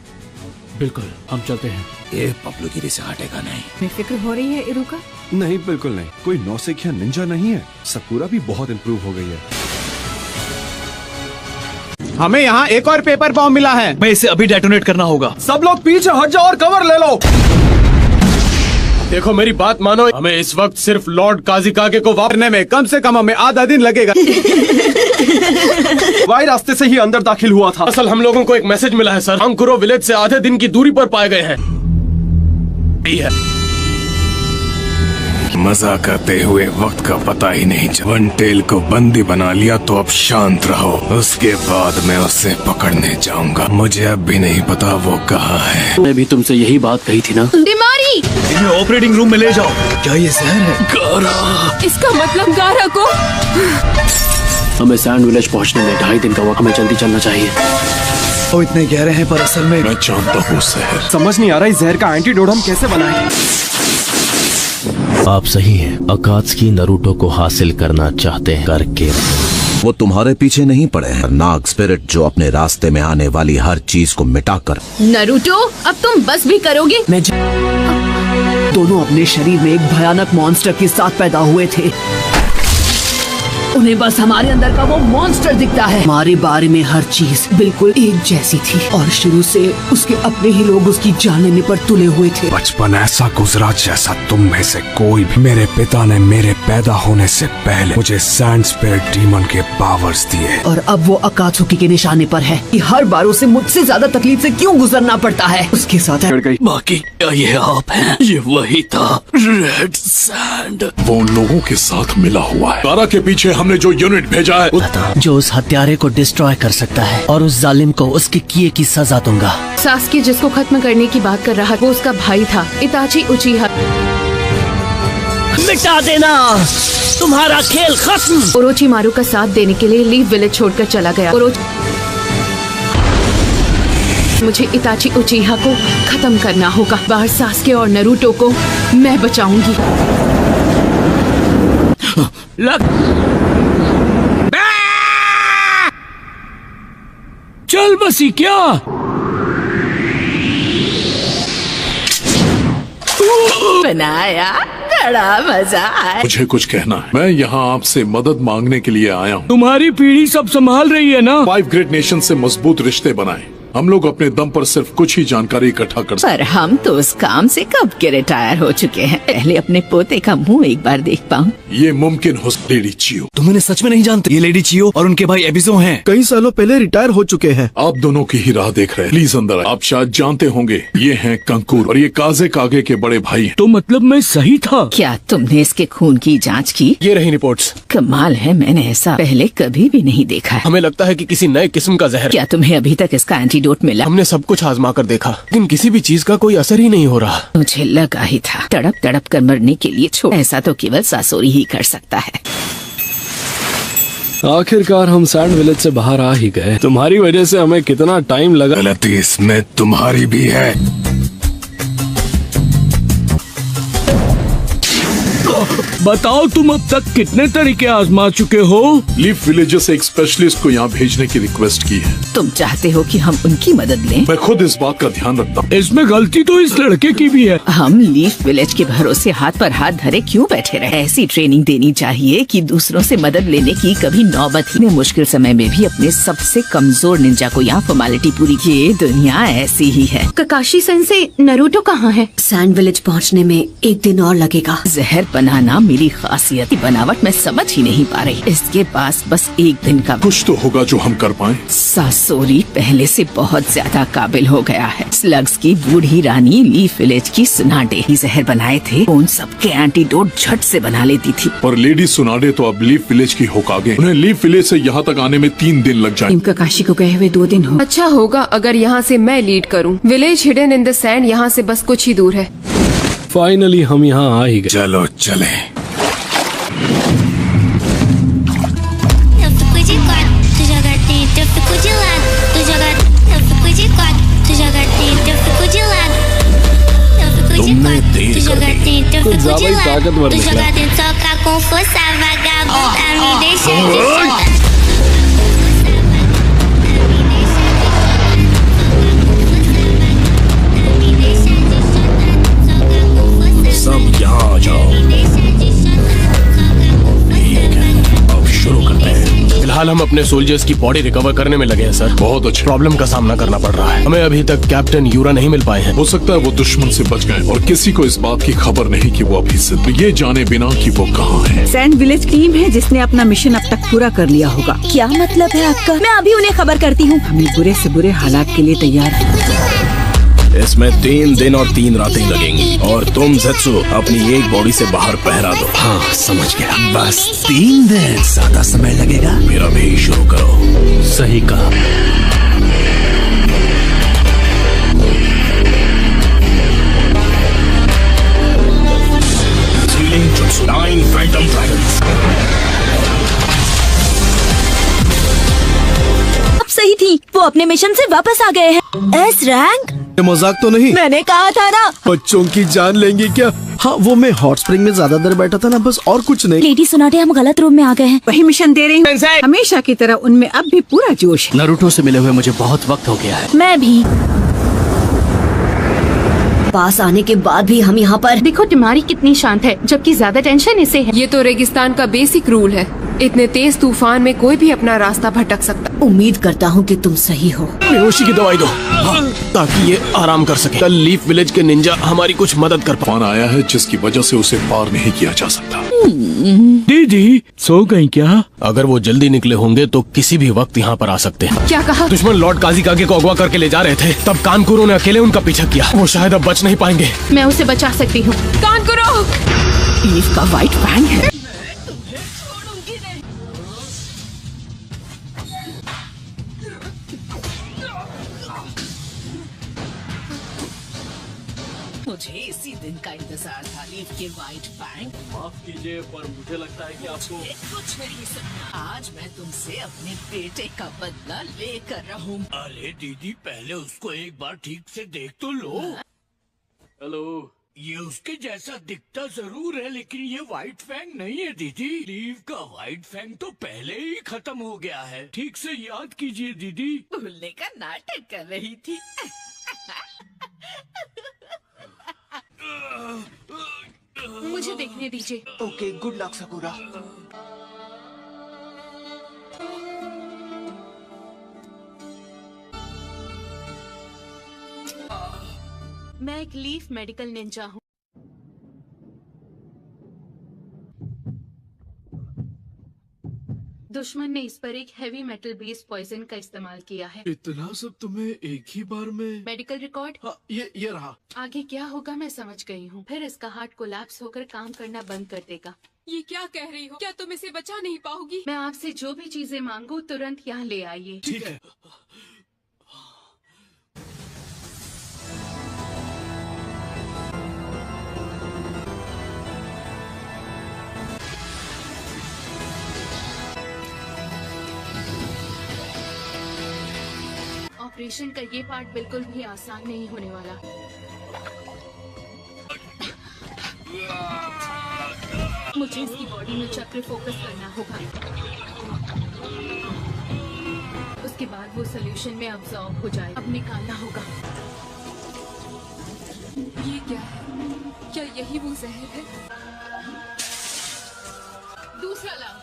बिल्कुल, हम चलते हैं। ये पपलूगिरी से हटेगा नहीं। बेफिक्र हो रही है इरुका? नहीं, बिल्कुल नहीं। कोई नौसिखिया निंजा नहीं है। सकूरा भी बहुत इम्प्रूव हो गई है। हमें यहाँ एक और पेपर बॉम्ब मिला है। मैं इसे अभी डेटोनेट करना होगा। सब लोग पीछे हट जाओ और कवर ले लो। देखो मेरी बात मानो, हमें इस वक्त सिर्फ लॉर्ड काजिकागे को वापरने में कम से कम हमें आधा दिन लगेगा। वाई रास्ते से ही अंदर दाखिल हुआ था। असल हम लोगों को एक मैसेज मिला है सर। अंकुरो विलेज से आधे दिन की दूरी पर पाए गए हैं। मजा करते हुए वक्त का पता ही नहीं चला। वन टेल को बंदी बना लिया तो अब शांत रहो। उसके बाद मैं उसे पकड़ने जाऊंगा। मुझे अब भी नहीं पता वो कहाँ है। मैं भी तुमसे यही बात कही थी ना। बीमारी इन्हें ऑपरेटिंग रूम में ले जाओ। क्या ये जहर है? गारा। इसका मतलब गारा को हमें सैंड विलेज पहुंचने में 2.5 दिन का वक्त। हमें जल्दी चलना चाहिए। वो इतने गहरे हैं पर असल में मैं जानता हूँ जहर। समझ नहीं आ रहा इस जहर का एंटीडोट हम कैसे बनाएं। आप सही हैं। अकात्सुकी नरूटो को हासिल करना चाहते हैं करके। वो तुम्हारे पीछे नहीं पड़े हैं। नाग स्पिरिट जो अपने रास्ते में आने वाली हर चीज को मिटाकर। नरूटो, अब तुम बस भी करोगे? दोनों अपने शरीर में एक भयानक मॉन्स्टर के साथ पैदा हुए थे। उन्हें बस हमारे अंदर का वो मॉन्स्टर दिखता है। हमारे बारे में हर चीज बिल्कुल एक जैसी थी और शुरू से उसके अपने ही लोग उसकी जान लेने पर तुले हुए थे। बचपन ऐसा गुजरा जैसा तुम में से कोई भी। मेरे पिता ने मेरे पैदा होने से पहले मुझे सैंड स्पिरिट डीमन के पावर्स दिए और अब वो अकात्सुकी के निशाने पर है कि हर बार उसे मुझसे ज्यादा तकलीफ से क्यों गुजरना पड़ता है। उसके साथ बाकी क्या ये आप हैं? ये वही था, रेड सैंड। वो उन लोगों के साथ मिला हुआ है। गारा के पीछे हमने जो यूनिट भेजा है, जो उस हत्यारे को डिस्ट्रॉय कर सकता है और उस जालिम को उसके किए की सजा दूंगा। सास्की जिसको खत्म करने की बात कर रहा वो उसका भाई था, इताची उचिहा। मिटा देना, तुम्हारा खेल खत्म। ओरोचिमारू का साथ देने के लिए लीफ विलेज छोड़कर चला गया। मुझे इताची उचिहा को खत्म करना होगा। बाहर सास्के और नरूटो को मैं बचाऊंगी। चल बसी क्या? बनाया, बड़ा मजा आया। मुझे कुछ कहना है। मैं यहाँ आपसे मदद मांगने के लिए आया हूँ। तुम्हारी पीढ़ी सब संभाल रही है ना? 5 ग्रेट नेशन से मजबूत रिश्ते बनाए। हम लोग अपने दम पर सिर्फ कुछ ही जानकारी इकट्ठा कर सकते। पर हम तो उस काम से कब के रिटायर हो चुके हैं। पहले अपने पोते का मुंह एक बार देख पाऊं। ये मुमकिन हो। लेडी चियो, तुम उन्हें सच में नहीं जानते? ये लेडी चियो और उनके भाई एबिजो हैं। कई सालों पहले रिटायर हो चुके हैं। आप दोनों की ही राह देख रहे हैं। प्लीज अंदर आए। आप शायद जानते होंगे ये हैं कंकूर और ये काजे कागे के बड़े भाई हैं। तो मतलब मैं सही था? क्या तुमने इसके खून की जाँच की? ये रही रिपोर्ट्स। कमाल है, मैंने ऐसा पहले कभी भी नहीं देखा है। हमें लगता है कि किसी नए किस्म का जहर। क्या तुम्हें अभी तक इसका एंटीडोट मिला? हमने सब कुछ आजमा कर देखा लेकिन किसी भी चीज का कोई असर ही नहीं हो रहा। मुझे लगा ही था। तड़प तड़प कर मरने के लिए छोड़, ऐसा तो केवल सासोरी ही कर सकता है। आखिरकार हम सैंड विलेज से बाहर आ ही गए। तुम्हारी वजह से हमें कितना टाइम लगा। गलती इसमें तुम्हारी भी है। बताओ तुम अब तक कितने तरीके आजमा चुके हो? लीफ विलेज से एक स्पेशलिस्ट को यहाँ भेजने की रिक्वेस्ट की है। तुम चाहते हो कि हम उनकी मदद लें? मैं खुद इस बात का ध्यान रखता हूँ। इसमें गलती तो इस लड़के की भी है। हम लीफ विलेज के भरोसे हाथ पर हाथ धरे क्यों बैठे रहे? ऐसी ट्रेनिंग देनी चाहिए कि दूसरों से मदद लेने की कभी नौबत ही। मुश्किल समय में भी अपने सबसे कमजोर निंजा को यहाँ फॉर्मेलिटी पूरी की। ये दुनिया ऐसी ही है। ककाशी सेंसे, नरूटो कहाँ है? सैंड विलेज पहुँचने में 1 दिन और लगेगा। जहर बनाना मेरी खासियत की बनावट मैं समझ ही नहीं पा रही। इसके पास बस 1 दिन का कुछ तो होगा जो हम कर पाए। सासोरी पहले से बहुत ज्यादा काबिल हो गया है। स्लग्स की बूढ़ी रानी लीफ विलेज की सुनाडे ही जहर बनाए थे। उन सबके एंटीडोट झट से बना लेती थी। पर लेडी सुनाडे तो अब लीफ विलेज की होकागे। उन्हें लीफ विलेज से यहाँ तक आने में 3 दिन लग जाए। ककाशी को गए हुए 2 दिन हो। अच्छा होगा अगर यहाँ से मैं लीड करूँ। Village hidden in the sand यहाँ से बस कुछ ही दूर है। फाइनली हम यहाँ आ ही गए। चलो चले। तुमने देर कर दी। कुछ ज्यादा ही ताकतवर निकला। तुम यहाँ आ जाओ। ठीक है, अब शुरू करते हैं। फिलहाल हम अपने सोल्जर्स की बॉडी रिकवर करने में लगे हैं सर। बहुत अच्छा। प्रॉब्लम का सामना करना पड़ रहा है। हमें अभी तक कैप्टन यूरा नहीं मिल पाए हैं। हो सकता है वो दुश्मन से बच गए और किसी को इस बात की खबर नहीं कि वो अभी जिंदा, ये जाने बिना कि वो कहाँ है। सैंड विलेज टीम है जिसने अपना मिशन अब तक पूरा कर लिया होगा। क्या मतलब है आपका? मैं अभी उन्हें खबर करती हूँ। हमें बुरे से बुरे हालात के लिए तैयार है। इसमें 3 दिन और 3 रातें लगेंगी और तुम ज़ेत्सु अपनी एक बॉडी से बाहर पहरा दो। हाँ समझ गया, बस 3 दिन, ज्यादा समय लगेगा। मेरा भी शुरू करो। सही कहा। सीलिंग जुट्सु 9 फैंटम ड्रैगन्स। अब सही थी, वो अपने मिशन से वापस आ गए हैं। S rank? मजाक तो नहीं? मैंने कहा था ना। बच्चों की जान लेंगे क्या? हाँ वो मैं हॉट स्प्रिंग में ज्यादा देर बैठा था ना, बस और कुछ नहीं। लेडी सुनाटे, हम गलत रूम में आ गए हैं। वही मिशन दे रही हूँ। हमेशा की तरह उनमें अब भी पूरा जोश है। नारुतो से मिले हुए मुझे बहुत वक्त हो गया है। मैं भी। पास आने के बाद भी हम यहाँ पर। देखो तुम्हारी कितनी शांत है, जबकि ज्यादा टेंशन इसे है। ये तो रेगिस्तान का बेसिक रूल है। इतने तेज तूफान में कोई भी अपना रास्ता भटक सकता। उम्मीद करता हूँ कि तुम सही हो। बेहोशी की दवाई दो। हाँ, ताकि ये आराम कर सके। कल लीफ विलेज के निंजा हमारी कुछ मदद कर तूफान आया है जिसकी वजह से उसे पार नहीं किया जा सकता। दीदी सो गई क्या? अगर वो जल्दी निकले होंगे तो किसी भी वक्त यहाँ पर आ सकते हैं। क्या कहा? दुश्मन लॉर्ड काजीकागे को अगवा करके ले जा रहे थे, तब कानकुरो ने अकेले उनका पीछा किया। वो शायद अब बच नहीं पाएंगे। मैं उसे बचा सकती हूँ। कानकुरो! लीफ का व्हाइट फैंग है। मुझे इसी दिन का इंतजार था। लीफ के व्हाइट फैंग। माफ कीजिए पर मुझे लगता है कि आपको कुछ नहीं सुनना। आज मैं तुमसे अपने बेटे का बदला लेकर रहूं। अरे दीदी पहले उसको एक बार ठीक से देख तो लो। हेलो, ये उसके जैसा दिखता जरूर है लेकिन ये व्हाइट फैंग नहीं है दीदी। लीफ का व्हाइट फैंग तो पहले ही खत्म हो गया है। ठीक से याद कीजिए दीदी। भूलने का नाटक कर रही थी। मुझे देखने दीजिए। Okay, good luck sakura. मैं एक लीफ मेडिकल निंजा हूँ। दुश्मन ने इस पर एक हेवी मेटल बेस्ड पॉइजन का इस्तेमाल किया है। इतना सब तुम्हें एक ही बार में? Medical record? हाँ, ये रहा। आगे क्या होगा मैं समझ गई हूँ। फिर इसका हार्ट कोलैप्स होकर काम करना बंद कर देगा। ये क्या कह रही हो? क्या तुम इसे बचा नहीं पाओगी? मैं आपसे जो भी चीजें मांगू तुरंत यहाँ ले आइए। ठीक है। ऑपरेशन का ये पार्ट बिल्कुल भी आसान नहीं होने वाला। मुझे इसकी बॉडी में चक्र फोकस करना होगा। उसके बाद वो सोल्यूशन में अब्सॉर्ब हो जाए। अब निकालना होगा। ये क्या है? क्या यही वो जहर है? दूसरा लाओ।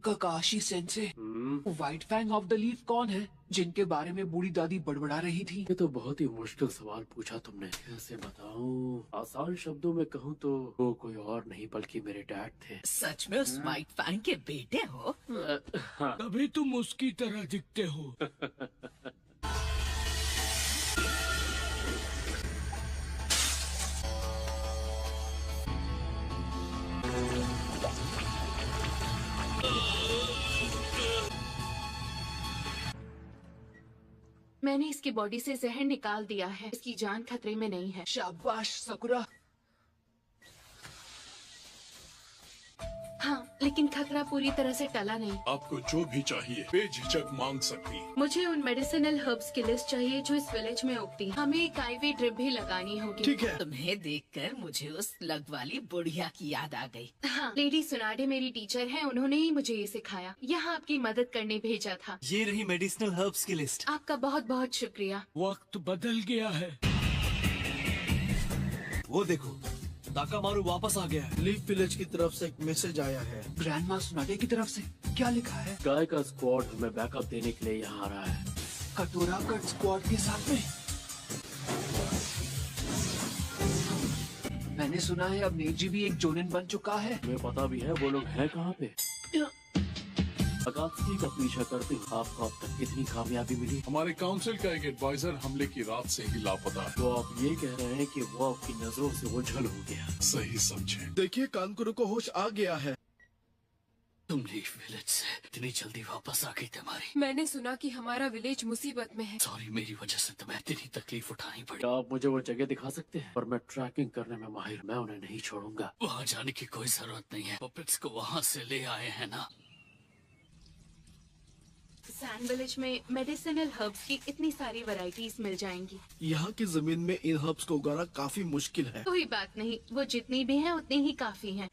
ककाशी सेंसे, white fang of the leaf कौन है जिनके बारे में बूढ़ी दादी बड़बड़ा रही थी? ये तो बहुत ही मुश्किल सवाल पूछा तुमने। कैसे बताऊं? आसान शब्दों में कहूँ तो वो कोई और नहीं बल्कि मेरे डैड थे। सच में उस व्हाइट फैंग के बेटे हो? तभी तुम उसकी तरह दिखते हो। मैंने इसकी बॉडी से जहर निकाल दिया है। इसकी जान खतरे में नहीं है। शाबाश सकुरा। हाँ, लेकिन खतरा पूरी तरह से टला नहीं। आपको जो भी चाहिए बेझिझक मांग सकती हैं। मुझे उन मेडिसिनल हर्ब्स की लिस्ट चाहिए जो इस विलेज में उगती हैं। हमें एक आईवी ड्रिप भी लगानी होगी। ठीक है। तुम्हें देखकर मुझे उस लग वाली बुढ़िया की याद आ गई। हाँ, लेडी सुनाडे मेरी टीचर हैं। उन्होंने ही मुझे ये सिखाया। यहाँ आपकी मदद करने भेजा था। ये रही मेडिसिनल हर्ब्स की लिस्ट। आपका बहुत बहुत शुक्रिया। वक्त बदल गया है। वो देखो, ताकामारू वापस आ गया है। लीफ विलेज की तरफ से एक मैसेज आया है। ग्रैंडमा सुनाटे की तरफ से क्या लिखा है? गाय का स्क्वाड हमें बैकअप देने के लिए यहाँ आ रहा है। कटोरा कट स्क्वाड के साथ में। मैंने सुना है अब नेजी भी एक जोनिन बन चुका है। तुम्हें पता भी है वो लोग हैं कहाँ पे? अकात्सुकी का पीछा करते हुए आपको अब तक कितनी कामयाबी मिली? हमारे काउंसिल का एक एडवाइजर हमले की रात से ही लापता है। तो आप ये कह रहे हैं कि वो आपकी नजरों से ओझल हो गया? सही समझे। देखिए कानकुरो को होश आ गया है। तुम लीफ विलेज से इतनी जल्दी वापस आ गई तुम्हारी। मैंने सुना कि हमारा विलेज मुसीबत में है। सॉरी, मेरी वजह से तुम्हें इतनी तकलीफ उठानी पड़ी। आप मुझे वो जगह दिखा सकते हैं? पर मैं ट्रैकिंग करने में माहिर, मैं उन्हें नहीं छोड़ूंगा। वहाँ जाने की कोई जरूरत नहीं है, पपेट्स को वहाँ से ले आए हैं ना। सैंड विलेज में मेडिसिनल हर्ब्स की इतनी सारी वैरायटीज मिल जाएंगी। यहाँ की जमीन में इन हर्ब्स को उगाना काफी मुश्किल है। कोई बात नहीं, वो जितनी भी हैं उतनी ही काफी हैं।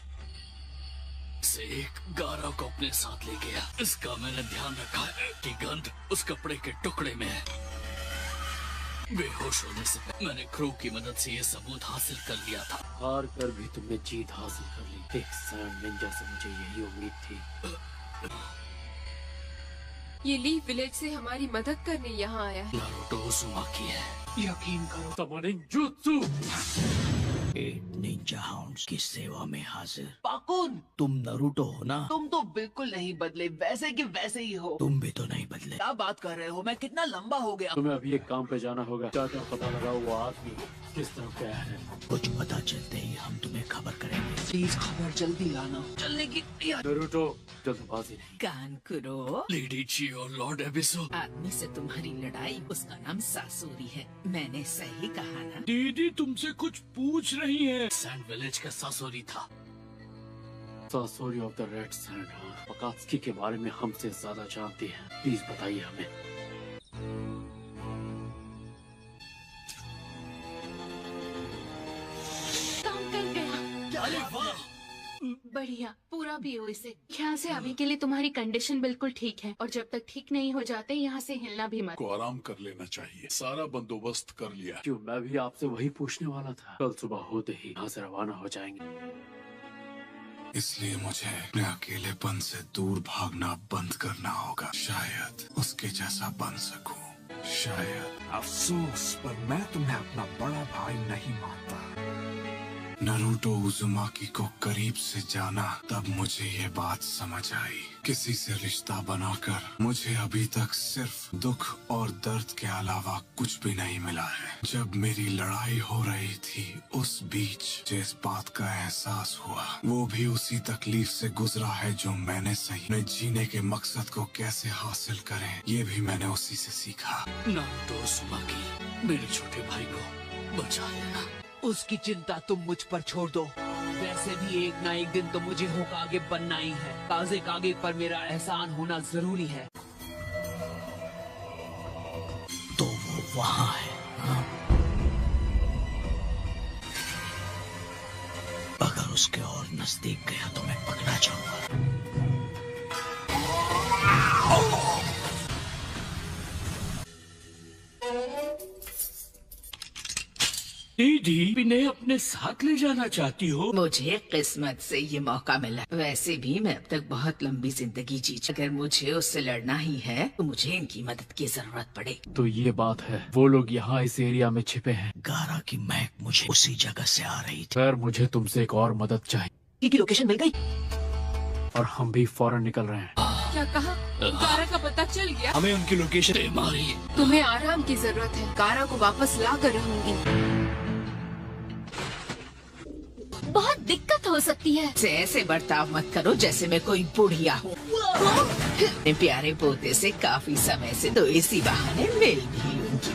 से एक गारा को अपने साथ ले गया। इसका मैंने ध्यान रखा है कि गंध उस कपड़े के टुकड़े में है। बेहोश होने से पहले मैंने क्रू की मदद से ये सबूत हासिल कर लिया था। हार कर भी तुमने जीत हासिल कर ली। एक सैंड निंजा से मुझे यही उम्मीद थी। ये लीफ विलेज से हमारी मदद करने यहाँ आया है। नारुतो उज़ुमाकी है। यकीन करो। Summoning jutsu. निंजा हाउंड्स की सेवा में हाजिर। पाकुन, तुम नरूटो हो ना? तुम तो बिल्कुल नहीं बदले, वैसे कि वैसे ही हो। तुम भी तो नहीं बदले। क्या बात कर रहे हो? मैं कितना लंबा हो गया। तुम्हें अभी एक काम पे जाना होगा। क्या पता लगा वो आदमी किस तरफ गया है? कुछ पता चलते ही हम तुम्हें खबर करेंगे। प्लीज खबर जल्दी लाना। चलने की नारुतो, जल्दबाजी नहीं। कानकुरो, लेडी ची और लॉर्ड एबिसो। आदमी से तुम्हारी लड़ाई, उसका नाम सासूरी है। मैंने सही कहा ना? दीदी तुमसे कुछ पूछ रही है। सैंड विलेज का सासूरी था। Sasori of the red sand. Akatsuki के बारे में हमसे ज्यादा जानती है। प्लीज बताइए हमें। काम कर गया। अरे वाह, बढ़िया, पूरा भी हो इसे। यहाँ से अभी के लिए तुम्हारी कंडीशन बिल्कुल ठीक है, और जब तक ठीक नहीं हो जाते यहाँ से हिलना भी मत। को आराम कर लेना चाहिए। सारा बंदोबस्त कर लिया। क्यों, मैं भी आपसे वही पूछने वाला था। कल सुबह होते ही यहाँ से रवाना हो जाएंगे। इसलिए मुझे अपने अकेलेपन से दूर भागना बंद करना होगा। शायद उसके जैसा बन सकूं। शायद। अफसोस, पर मैं तुम्हें अपना बड़ा भाई नहीं मानता। नारुतो उज़ुमाकी को करीब से जाना, तब मुझे ये बात समझ आई। किसी से रिश्ता बनाकर मुझे अभी तक सिर्फ दुख और दर्द के अलावा कुछ भी नहीं मिला है। जब मेरी लड़ाई हो रही थी, उस बीच जिस बात का एहसास हुआ, वो भी उसी तकलीफ से गुजरा है जो मैंने सही। अपने जीने के मकसद को कैसे हासिल करें, ये भी मैंने उसी से सीखा। नारुतो उज़ुमाकी, मेरे छोटे भाई को बचा लेना। उसकी चिंता तुम मुझ पर छोड़ दो। वैसे भी एक ना एक दिन तो मुझे होकागे बनना ही है। काज़े कागे पर मेरा एहसान होना जरूरी है। तो वो वहाँ है। हाँ? अगर उसके और नजदीक गया तो मैं पकड़ा जाऊंगा। दीदी, इन्हें अपने साथ ले जाना चाहती हो? मुझे किस्मत से ये मौका मिला। वैसे भी मैं अब तक बहुत लंबी जिंदगी जी। अगर मुझे उससे लड़ना ही है तो मुझे इनकी मदद की जरूरत पड़ेगी। तो ये बात है, वो लोग यहाँ इस एरिया में छिपे हैं। गारा की महक मुझे उसी जगह से आ रही थी। खैर, मुझे तुमसे एक और मदद चाहिए। की लोकेशन मिल गई और हम भी फौरन निकल रहे हैं। क्या कहा? गारा का पता चल गया? हमें उनकी लोकेशन मारी। तुम्हें आराम की जरूरत है। गारा को वापस ला कर रहूंगी। बहुत दिक्कत हो सकती है। ऐसे बर्ताव मत करो जैसे मैं कोई बुढ़िया हूँ। अपने प्यारे पोते से काफी समय से तो इसी बहाने मिल भी लूंगी।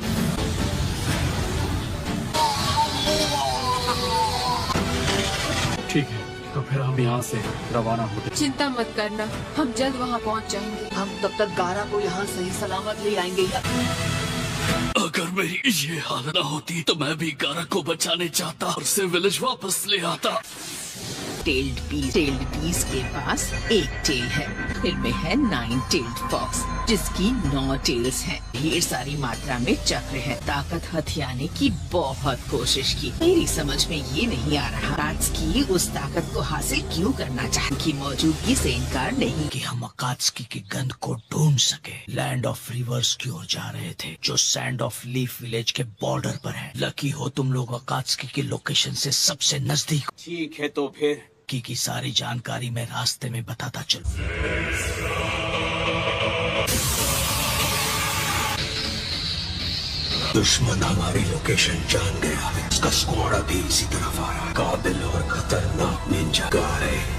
ठीक है, तो फिर हम यहाँ से रवाना होते। चिंता मत करना, हम जल्द वहाँ पहुँच जाएंगे। हम तब तक गारा को यहाँ सही सलामत ले आएंगे। अगर मेरी ये हालत न होती तो मैं भी गारा को बचाने चाहता और उसे विलेज वापस ले आता। Tailed piece. टेल्ड पीस के पास एक टेल है, इनमें है 9 टेल्ड फॉक्स जिसकी 9 टेल्स हैं। ढेर सारी मात्रा में चक्र है। ताकत हथियाने की बहुत कोशिश की, मेरी समझ में ये नहीं आ रहा अकात्सुकी उस ताकत को हासिल क्यों करना चाहती की मौजूदगी से इनकार नहीं। कि हम अकात्सुकी की गंध को ढूंढ सके। लैंड ऑफ रिवर्स की ओर जा रहे थे जो सैंड ऑफ लीफ विलेज के बॉर्डर पर है। लकी हो तुम लोग अकात्सुकी की लोकेशन से सबसे नजदीक। ठीक है तो फिर की सारी जानकारी मैं रास्ते में बताता चलूं। दुश्मन हमारी लोकेशन जान गया है। उसका स्क्वाड अभी इसी तरफ आ रहा है। काबिल और खतरनाक निंजा गाय।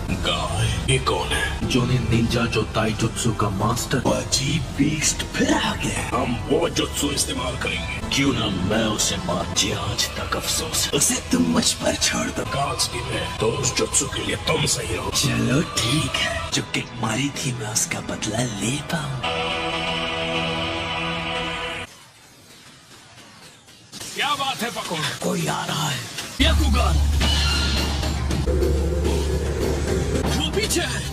ये कौन है? जोनिन निंजा जो ताइजुत्सु का मास्टर। अजीब बीस्ट फिर आ गया। हम वो जुत्सु इस्तेमाल करेंगे। क्यों ना मैं उसे मार। आज तक अफसोस है। उसे तुम मुझ पर छोड़ दो। अकात्सुकी में तो उस जुत्सु के लिए तुम सही हो। चलो ठीक है, जो किक मारी थी मैं उसका बदला ले पाऊँ। क्या बात है पकोड़? कोई आ रहा है। याकुगान वो पीछे है।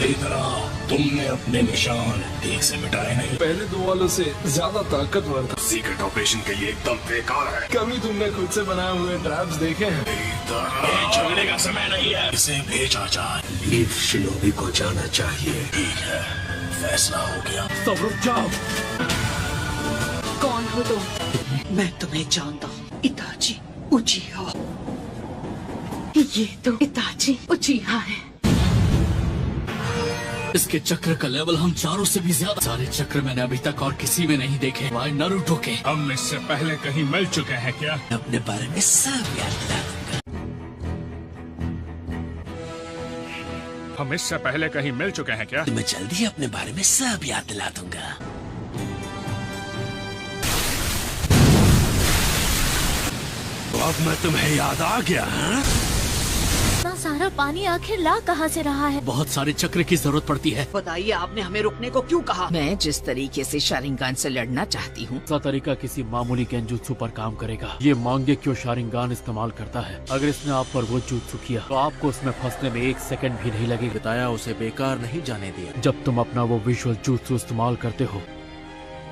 इधर आओ। तुमने अपने निशान ठीक से मिटाए नहीं। पहले दो वालों से ज्यादा ताकतवर था। सीक्रेट ऑपरेशन के लिए एकदम बेकार है। कभी तुमने खुद से बनाए हुए ट्रैप्स देखे हैं? झगड़े का समय नहीं है। इसे भेजा जाए। लीफ शिनोबी को जाना चाहिए। ठीक है, फैसला हो गया। सब रुक जाओ। कौन हो तुम? मैं तुम्हें जानता हूँ, इताची उचिहा। ये तो इताची उचिहा है। इसके चक्र का लेवल हम चारों से भी ज्यादा। सारे चक्र मैंने अभी तक और किसी में नहीं देखे, वाई नारुतो के। हम इससे पहले कहीं मिल चुके हैं क्या? अपने बारे में सब याद दिला दूंगा। हम इससे पहले कहीं मिल चुके हैं क्या? मैं जल्दी अपने बारे में सब याद दिला दूंगा। तो अब मैं तुम्हें याद आ गया। हाँ? इतना सारा पानी आखिर ला कहाँ से रहा है? बहुत सारे चक्र की जरूरत पड़ती है। बताइए आपने हमें रुकने को क्यों कहा? मैं जिस तरीके से शारिंगान से लड़ना चाहती हूँ उसका तरीका किसी मामूली गेंजुत्सु पर काम करेगा। ये मांगेक्यो शारिंगान इस्तेमाल करता है। अगर इसने आप पर वो जुत्सु किया तो आपको उसमें फंसने में 1 सेकंड भी नहीं लगेगा। बताया उसे बेकार नहीं जाने दिया। जब तुम अपना वो विजुअल जुत्सु इस्तेमाल करते हो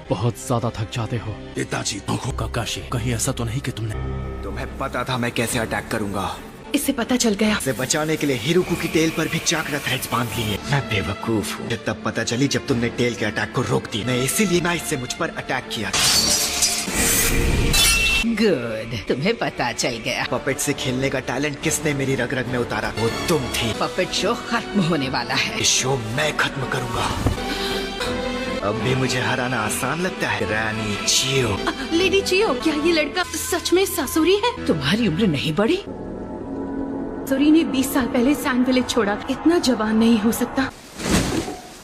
बहुत ज्यादा थक जाते हो। इताची काकाशी, कहीं ऐसा तो नहीं कि तुम्हें पता था मैं कैसे अटैक करूंगा। इसे पता चल गया। इसे बचाने के लिए हिरुकु की टेल पर भी चाकरा थ्रेड्स बांध लिए। मैं बेवकूफ हूँ। मुझे तब पता चली जब तुमने टेल के अटैक को रोक दिया। मैं इसीलिए नाइस से मुझ पर अटैक किया। गुड, तुम्हें पता चल गया। पपेट से खेलने का टैलेंट किसने मेरी रग रग में उतारा? वो तुम थी। पपेट शो खत्म होने वाला है। इस शो मैं खत्म करूंगा। अब भी मुझे हराना आसान लगता है। रानी चियो। लेडी चियो, क्या ये लड़का सच में सासुरी है? तुम्हारी उम्र नहीं बढ़ी? सासुरी ने 20 साल पहले सैंड विलेज छोड़ा। इतना जवान नहीं हो सकता।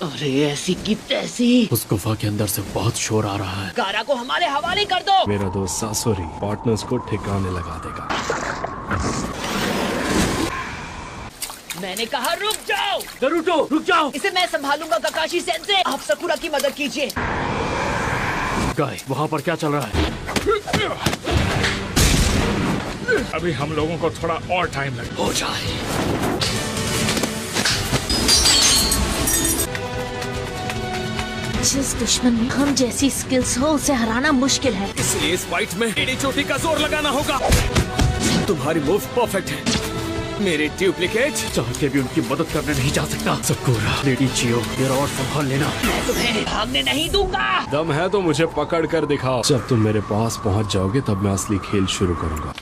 अरे ऐसी की तैसी। उस गुफा के अंदर से बहुत शोर आ रहा है। कारा को हमारे हवाले कर दो। मेरा दोस्त सासुरी पार्टनर्स को ठिकाने लगा देगा। मैंने कहा रुक जाओ। नारुतो रुक जाओ। इसे मैं संभालूंगा काकाशी सेंसे। आप सकुरा की मदद कीजिए। गाय, वहाँ पर क्या चल रहा है? अभी हम लोगों को थोड़ा और टाइम लगेगा। हो जाए। जिस दुश्मन में हम जैसी स्किल्स हो उसे हराना मुश्किल है। इसलिए इस फाइट में एडी चोटी का जोर लगाना होगा। तुम्हारी मूव परफेक्ट है। मेरे डुप्लीकेट चाह के भी उनकी मदद करने नहीं जा सकता। सकुरा, लेडी चियो, जरा और संभाल लेना। मैं तुम्हें भागने नहीं दूंगा। दम है तो मुझे पकड़ कर दिखाओ। जब तुम मेरे पास पहुंच जाओगे तब मैं असली खेल शुरू करूंगा।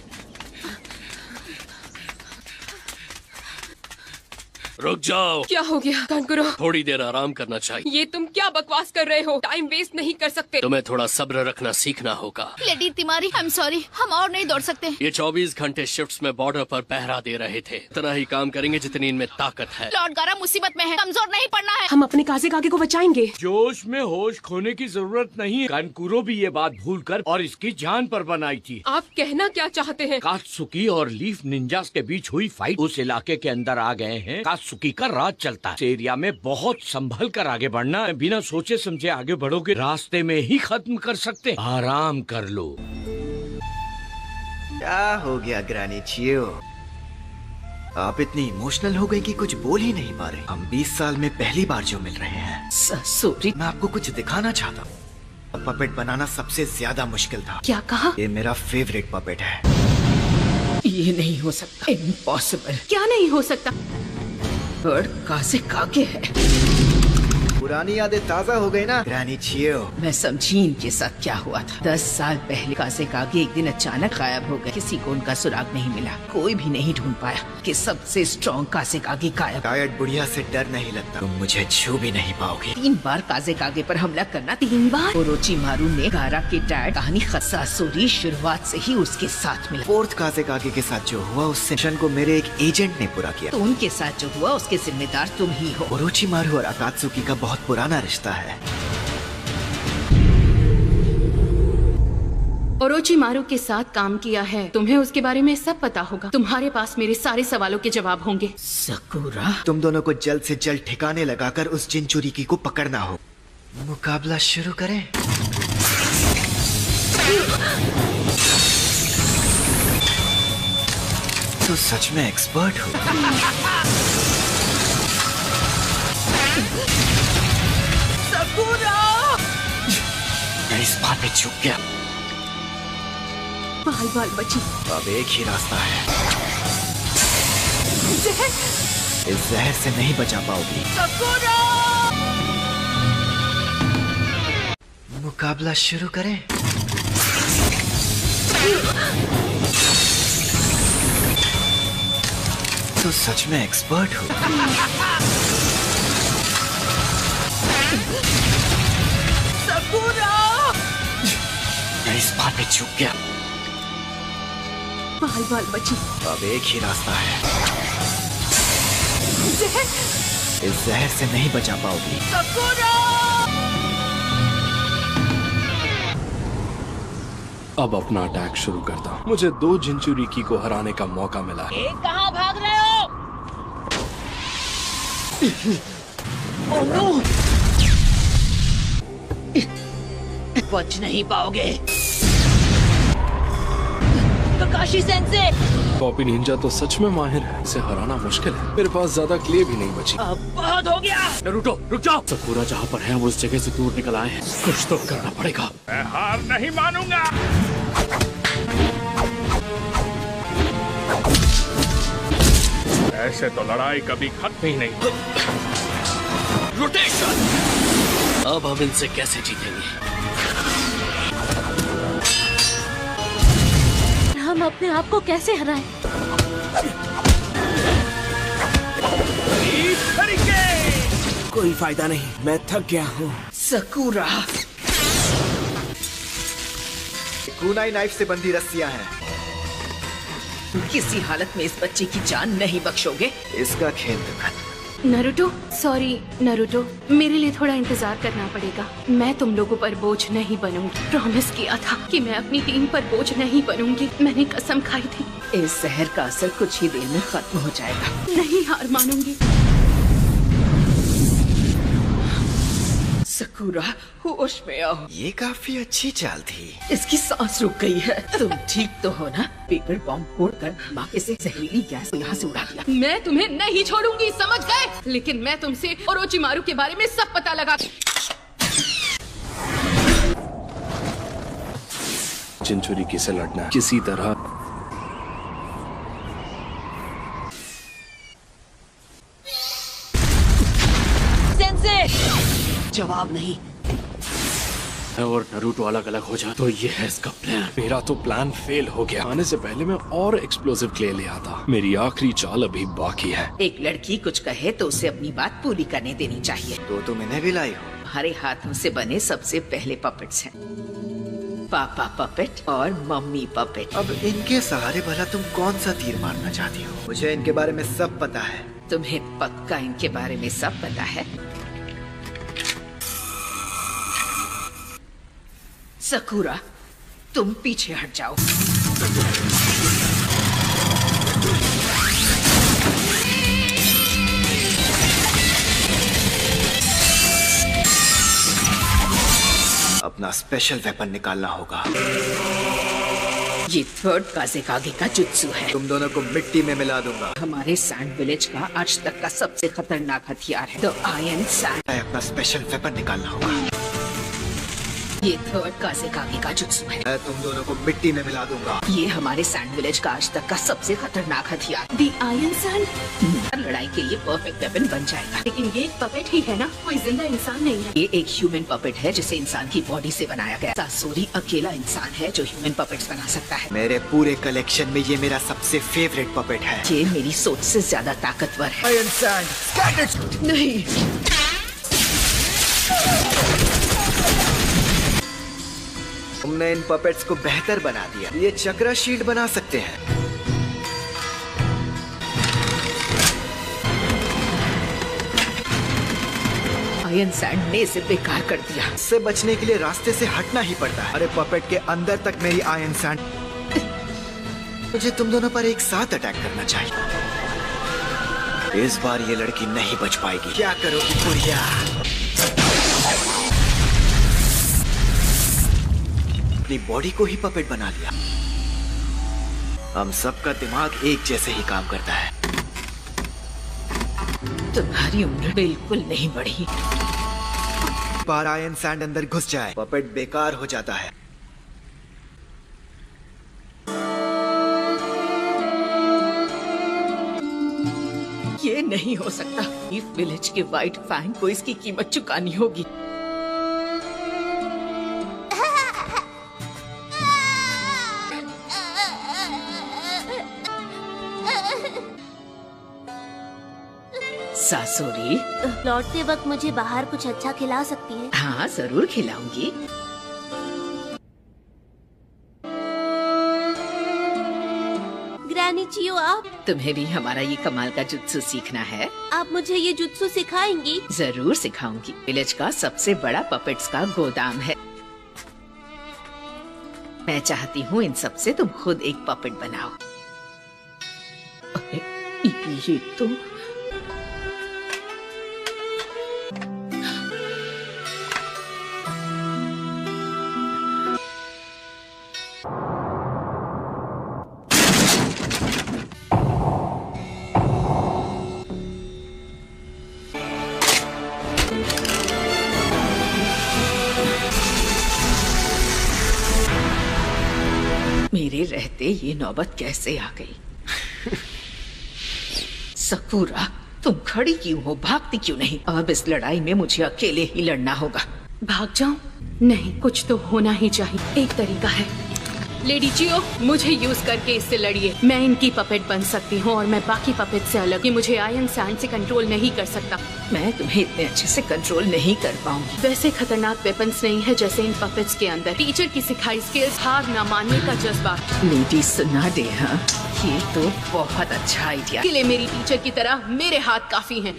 रुक जाओ। क्या हो गया कानकुरो? थोड़ी देर आराम करना चाहिए। ये तुम क्या बकवास कर रहे हो? टाइम वेस्ट नहीं कर सकते। तुम्हें थोड़ा सब्र रखना सीखना होगा। लेडी तिमारी, आई एम सॉरी, हम और नहीं दौड़ सकते। ये 24 घंटे शिफ्ट्स में बॉर्डर पर पहरा दे रहे थे। इतना ही काम करेंगे जितनी इनमें ताकत है। लॉर्ड गारा मुसीबत में है, कमजोर नहीं पड़ना है। हम अपने काजे कागे को बचाएंगे। जोश में होश खोने की जरूरत नहीं है। कानकुरो भी ये बात भूलकर और इसकी जान पर बनाई थी। आप कहना क्या चाहते हैं? कात्सुकी और लीफ निंजास के बीच हुई फाइट उस इलाके के अंदर आ गए हैं। अकात्सुकी का राज चलता है। इस एरिया में बहुत संभल कर आगे बढ़ना है, बिना सोचे समझे आगे बढ़ोगे रास्ते में ही खत्म कर सकते। आराम कर लो। क्या हो गया ग्रैनी चियो? आप इतनी इमोशनल हो गई कि कुछ बोल ही नहीं पा रहे। हम 20 साल में पहली बार जो मिल रहे हैं। सॉरी, मैं आपको कुछ दिखाना चाहता हूँ। पपेट बनाना सबसे ज्यादा मुश्किल था। क्या कहा? ये मेरा फेवरेट पपेट है। ये नहीं हो सकता, इम्पॉसिबल। क्या नहीं हो सकता? बर्ड काज़ेकागे है। पुरानी यादें ताजा हो गई ना ग्रैनी चियो? मैं समझी इनके साथ क्या हुआ था। 10 साल पहले काज़ेकागे एक दिन अचानक गायब हो गए। किसी को उनका सुराग नहीं मिला। कोई भी नहीं ढूंढ पाया कि सबसे स्ट्रॉन्ग काज़ेकागे गायब। शायद बुढ़िया से डर नहीं लगता। तुम मुझे छू भी नहीं पाओगे। 3 बार काज़ेकागे पर हमला करना, 3 बार। ओरोचिमारू ने गारा के डैड कहानी सासुरी शुरुआत से ही उसके साथ मिला। 4th काज़ेकागे के साथ जो हुआ उससे मिशन को मेरे एक एजेंट ने पूरा किया। तो उनके साथ जो हुआ उसके जिम्मेदार तुम ही हो। ओरोचिमारू और अकात्सुकी का बहुत पुराना रिश्ता है। ओरोचिमारू के साथ काम किया है, तुम्हें उसके बारे में सब पता होगा। तुम्हारे पास मेरे सारे सवालों के जवाब होंगे। सकुरा, तुम दोनों को जल्द से जल्द ठिकाने लगाकर उस जिनचुरिकी को पकड़ना हो। मुकाबला शुरू करें। तो सच में एक्सपर्ट हो। मैं इस बात पे चूक गया। बाल बाल बची। अब एक ही रास्ता है। इस जहर से नहीं बचा पाओगी। मुकाबला शुरू करें। तो सच में एक्सपर्ट हो। मैं इस बात पे चूक गया। बाल बाल बची। अब एक ही रास्ता है। इस जहर से नहीं बचा पाओगी। अब अपना अटैक शुरू करता हूँ। मुझे 2 जिनचुरिकी को हराने का मौका मिला है। कहाँ भाग रहे हो? Oh no! बच नहीं पाओगे। काकाशी सेंसे! कॉपी निंजा तो सच में माहिर है। इसे हराना मुश्किल है। मेरे पास ज्यादा क्ले भी नहीं बची। अब बहुत हो गया। नारुतो, रुक जाओ। सकुरा जहाँ पर है वो उस जगह से दूर निकल आए हैं। कुछ तो करना पड़ेगा। मैं हार नहीं मानूंगा। ऐसे तो लड़ाई कभी खत्म ही नहीं। रोटेशन। अब हम इनसे कैसे जीतेंगे? हम अपने आप को कैसे हराएं? कोई फायदा नहीं, मैं थक गया हूँ। सकुरा, कुनाई नाइफ से बंधी रस्सियां हैं। किसी हालत में इस बच्चे की जान नहीं बख्शोगे। इसका खेल तो खत्म। नारुतो, सॉरी नारुतो, मेरे लिए थोड़ा इंतजार करना पड़ेगा। मैं तुम लोगों पर बोझ नहीं बनूंगी। प्रॉमिस किया था कि मैं अपनी टीम पर बोझ नहीं बनूंगी। मैंने कसम खाई थी। इस जहर का असर कुछ ही देर में खत्म हो जाएगा। नहीं हार मानूंगी। सकुरा, होश में आओ। ये काफी अच्छी चाल थी। इसकी सांस रुक गई है। तुम ठीक तो हो ना? पेपर बॉम्ब फोड़कर बाकी से जहरीली गैस को यहाँ से उड़ा दिया। मैं तुम्हें नहीं छोड़ूंगी, समझ गए? लेकिन मैं तुमसे ओरोचिमारू के बारे में सब पता लगा। जिनचुरिकी से लड़ना किसी तरह। जवाब नहीं। और नारुतो अलग अलग हो जाए तो ये है इसका प्लान। मेरा तो प्लान फेल हो गया। आने से पहले मैं और एक्सप्लोसिव क्ले ले आता। मेरी आखिरी चाल अभी बाकी है। एक लड़की कुछ कहे तो उसे अपनी बात पूरी करने देनी चाहिए। तो तुम इन्हें भी लाई हो? हमारे हाथों से बने सबसे पहले पपेट्स हैं। पापा पपेट और मम्मी पपेट। अब इनके सहारे भला तुम कौन सा तीर मारना चाहती हो? मुझे इनके बारे में सब पता है। तुम्हें पक्का इनके बारे में सब पता है? सकुरा, तुम पीछे हट जाओ। अपना स्पेशल वेपन निकालना होगा। ये थर्ड काज़ेकागे का जुत्सु है। तुम दोनों को मिट्टी में मिला दूंगा। हमारे सैंड विलेज का आज तक का सबसे खतरनाक हथियार है द आयरन सैंड। अपना स्पेशल वेपन निकालना होगा। ये थर्ड काज़ेकागे का जुत्सु है। मैं तुम दोनों को मिट्टी में मिला दूंगा। ये हमारे सैंड विलेज का आज तक का सबसे खतरनाक हथियार द आयरन सैंड। लड़ाई के लिए परफेक्ट वेपन बन जाएगा। लेकिन ये एक पपेट ही है ना, कोई जिंदा इंसान नहीं है। ये एक ह्यूमन पपेट है जिसे इंसान की बॉडी से बनाया गया। सासोरी अकेला इंसान है जो ह्यूमन पपेट्स बना सकता है। मेरे पूरे कलेक्शन में ये मेरा सबसे फेवरेट पपेट है। ये मेरी सोच से ज्यादा ताकतवर है। आयरन सैंड नहीं, तुमने इन पपेट्स को बेहतर बना दिया। ये चक्रा शील्ड बना सकते हैं। आयरन सैंड ने इसे बेकार कर दिया। इससे बचने के लिए रास्ते से हटना ही पड़ता है। अरे पपेट के अंदर तक मेरी आयरन सैंड। मुझे तुम दोनों पर एक साथ अटैक करना चाहिए। इस बार ये लड़की नहीं बच पाएगी। क्या करोगी बुढ़िया? अपनी बॉडी को ही पपेट बना लिया। हम सबका दिमाग एक जैसे ही काम करता है। तुम्हारी उम्र बिल्कुल नहीं बढ़ी। बार आयरन सैंड अंदर घुस जाए, पपेट बेकार हो जाता है। ये नहीं हो सकता। लीफ विलेज के व्हाइट फैंग को इसकी कीमत चुकानी होगी। सासोरी, लौटते वक्त मुझे बाहर कुछ अच्छा खिला सकती है? हाँ जरूर खिलाऊंगी। ग्रैनी चियो, आप? तुम्हें भी हमारा ये कमाल का जुत्सु सीखना है? आप मुझे ये जुत्सु सिखाएंगी? जरूर सिखाऊंगी। विलेज का सबसे बड़ा पपेट्स का गोदाम है। मैं चाहती हूँ इन सब से तुम खुद एक पपेट बनाओ। अरे ये तो मेरे रहते ये नौबत कैसे आ गई? सकुरा, तुम खड़ी क्यों हो? भागती क्यों नहीं? अब इस लड़ाई में मुझे अकेले ही लड़ना होगा। भाग जाऊं? नहीं, कुछ तो होना ही चाहिए। एक तरीका है। लेडी चियो, मुझे यूज करके इससे लड़िए। मैं इनकी पपेट बन सकती हूँ और मैं बाकी पपेट से अलग। ये मुझे आयरन सैंड से कंट्रोल नहीं कर सकता। मैं तुम्हें इतने अच्छे से कंट्रोल नहीं कर पाऊंगी। वैसे खतरनाक वेपन्स नहीं है जैसे इन पपेट्स के अंदर। टीचर की सिखाई स्किल्स, हार न मानने का जज्बा। लेडी सुना दे, हाँ ये तो बहुत अच्छा आइडिया। किले मेरी टीचर की तरह मेरे हाथ काफी हैं।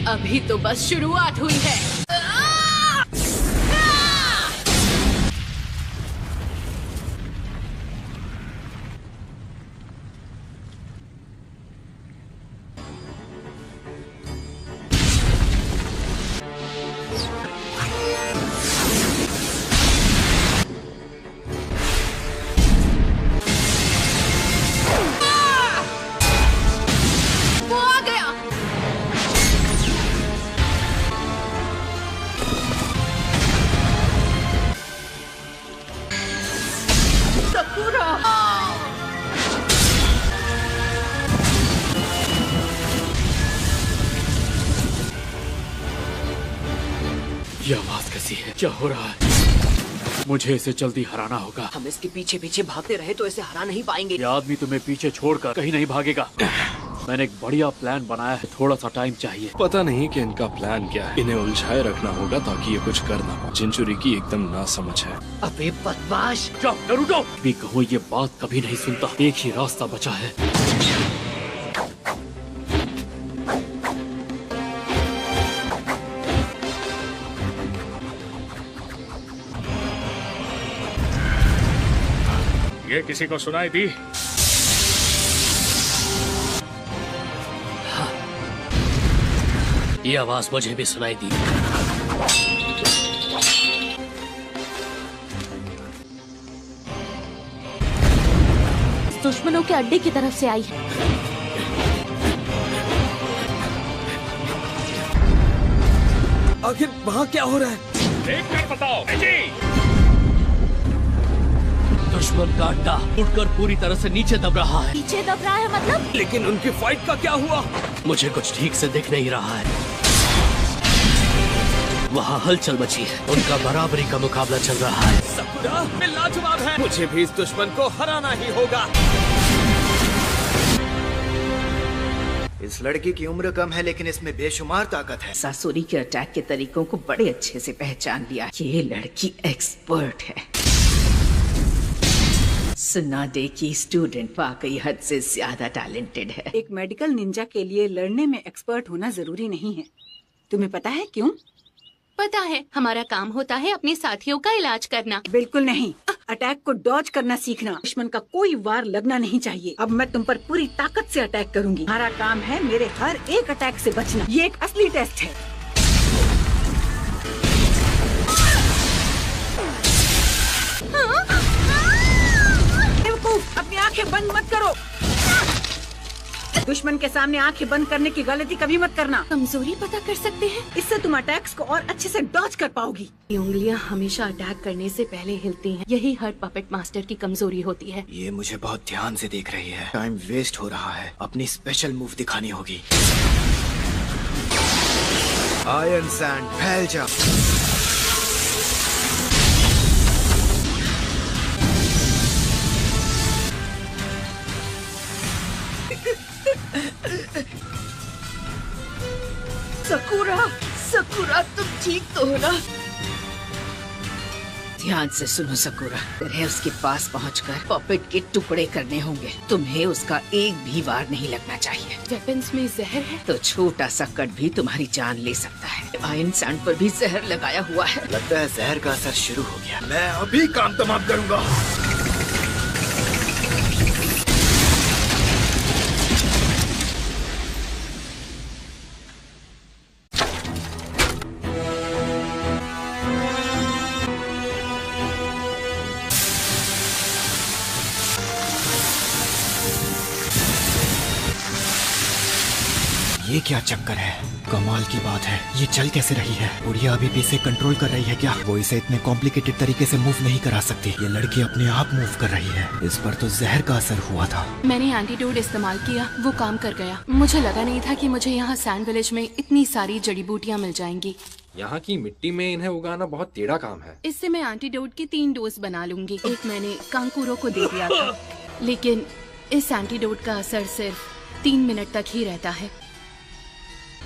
अभी तो बस शुरुआत हुई है। वो आ गया। ये आवाज कैसी है? क्या हो रहा है? मुझे इसे जल्दी हराना होगा। हम इसके पीछे पीछे भागते रहे तो इसे हरा नहीं पाएंगे। ये आदमी तुम्हें पीछे छोड़कर कहीं नहीं भागेगा। मैंने एक बढ़िया प्लान बनाया है, थोड़ा सा टाइम चाहिए। पता नहीं कि इनका प्लान क्या है। इन्हें उलझाए रखना होगा ताकि ये कुछ कर ना पाए। जिंचुरी की एकदम नासमझ है। अबे बदमाश, जाओ नरूटो। भी कहो ये बात कभी नहीं सुनता। एक ही रास्ता बचा है। ये किसी को सुनाई दी? हाँ। ये आवाज मुझे भी सुनाई दी। दुश्मनों के अड्डे की तरफ से आई है। आखिर वहाँ क्या हो रहा है? देख कर बताओ। दुश्मन का अड्डा उड़कर पूरी तरह से नीचे दब रहा है। पीछे दब रहा है मतलब? लेकिन उनकी फाइट का क्या हुआ? मुझे कुछ ठीक से दिख नहीं रहा है। वहाँ हलचल मची है। उनका बराबरी का मुकाबला चल रहा है। सकुरा में लाजवाब है। मुझे भी इस दुश्मन को हराना ही होगा। इस लड़की की उम्र कम है लेकिन इसमें बेशुमार ताकत है। सासुरी के अटैक के तरीकों को बड़े अच्छे से पहचान लिया। ये लड़की एक्सपर्ट है। सुना दे की स्टूडेंट वाकई हद से ज्यादा टैलेंटेड है। एक मेडिकल निंजा के लिए लड़ने में एक्सपर्ट होना जरूरी नहीं है। तुम्हें पता है क्यों? पता है, हमारा काम होता है अपने साथियों का इलाज करना। बिल्कुल नहीं, अटैक को डॉज करना सीखना। दुश्मन का कोई वार लगना नहीं चाहिए। अब मैं तुम पर पूरी ताकत से अटैक करूंगी। हमारा काम है मेरे हर एक अटैक से बचना। ये एक असली टेस्ट है। अपनी आंखें बंद मत करो। दुश्मन के सामने आंखें बंद करने की गलती कभी मत करना। कमजोरी पता कर सकते हैं। इससे तुम अटैक्स को और अच्छे से डॉज कर पाओगी। ये उंगलियां हमेशा अटैक करने से पहले हिलती हैं। यही हर पपेट मास्टर की कमजोरी होती है। ये मुझे बहुत ध्यान से देख रही है। टाइम वेस्ट हो रहा है। अपनी स्पेशल मूव दिखानी होगी। आयरन सैंड फैल जा। सकुरा तुम ठीक तो हो ना? ध्यान से सुनो सकुरा, तुम्हें उसके पास पहुंचकर पपेट के टुकड़े करने होंगे। तुम्हें उसका एक भी वार नहीं लगना चाहिए। वेपन्स में जहर है तो छोटा सा कट भी तुम्हारी जान ले सकता है। आयरन सैंड पर भी जहर लगाया हुआ है। लगता है जहर का असर शुरू हो गया। मैं अभी काम तमाम करूंगा। ये क्या चक्कर है? कमाल की बात है, ये चल कैसे रही है? बुढ़िया अभी भी इसे कंट्रोल कर रही है क्या? वो इसे इतने कॉम्प्लिकेटेड तरीके से मूव नहीं करा सकती। ये लड़की अपने आप मूव कर रही है। इस पर तो जहर का असर हुआ था। मैंने एंटीडोट इस्तेमाल किया, वो काम कर गया। मुझे लगा नहीं था कि मुझे यहाँ सैंड विलेज में इतनी सारी जड़ी बूटियाँ मिल जाएंगी। यहाँ की मिट्टी में इन्हें उगाना बहुत टेढ़ा काम है। इससे मैं एंटीडोट की 3 डोज बना लूंगी। एक मैंने कांकुरों को दे दिया था, लेकिन इस एंटीडोट का असर सिर्फ 3 मिनट तक ही रहता है।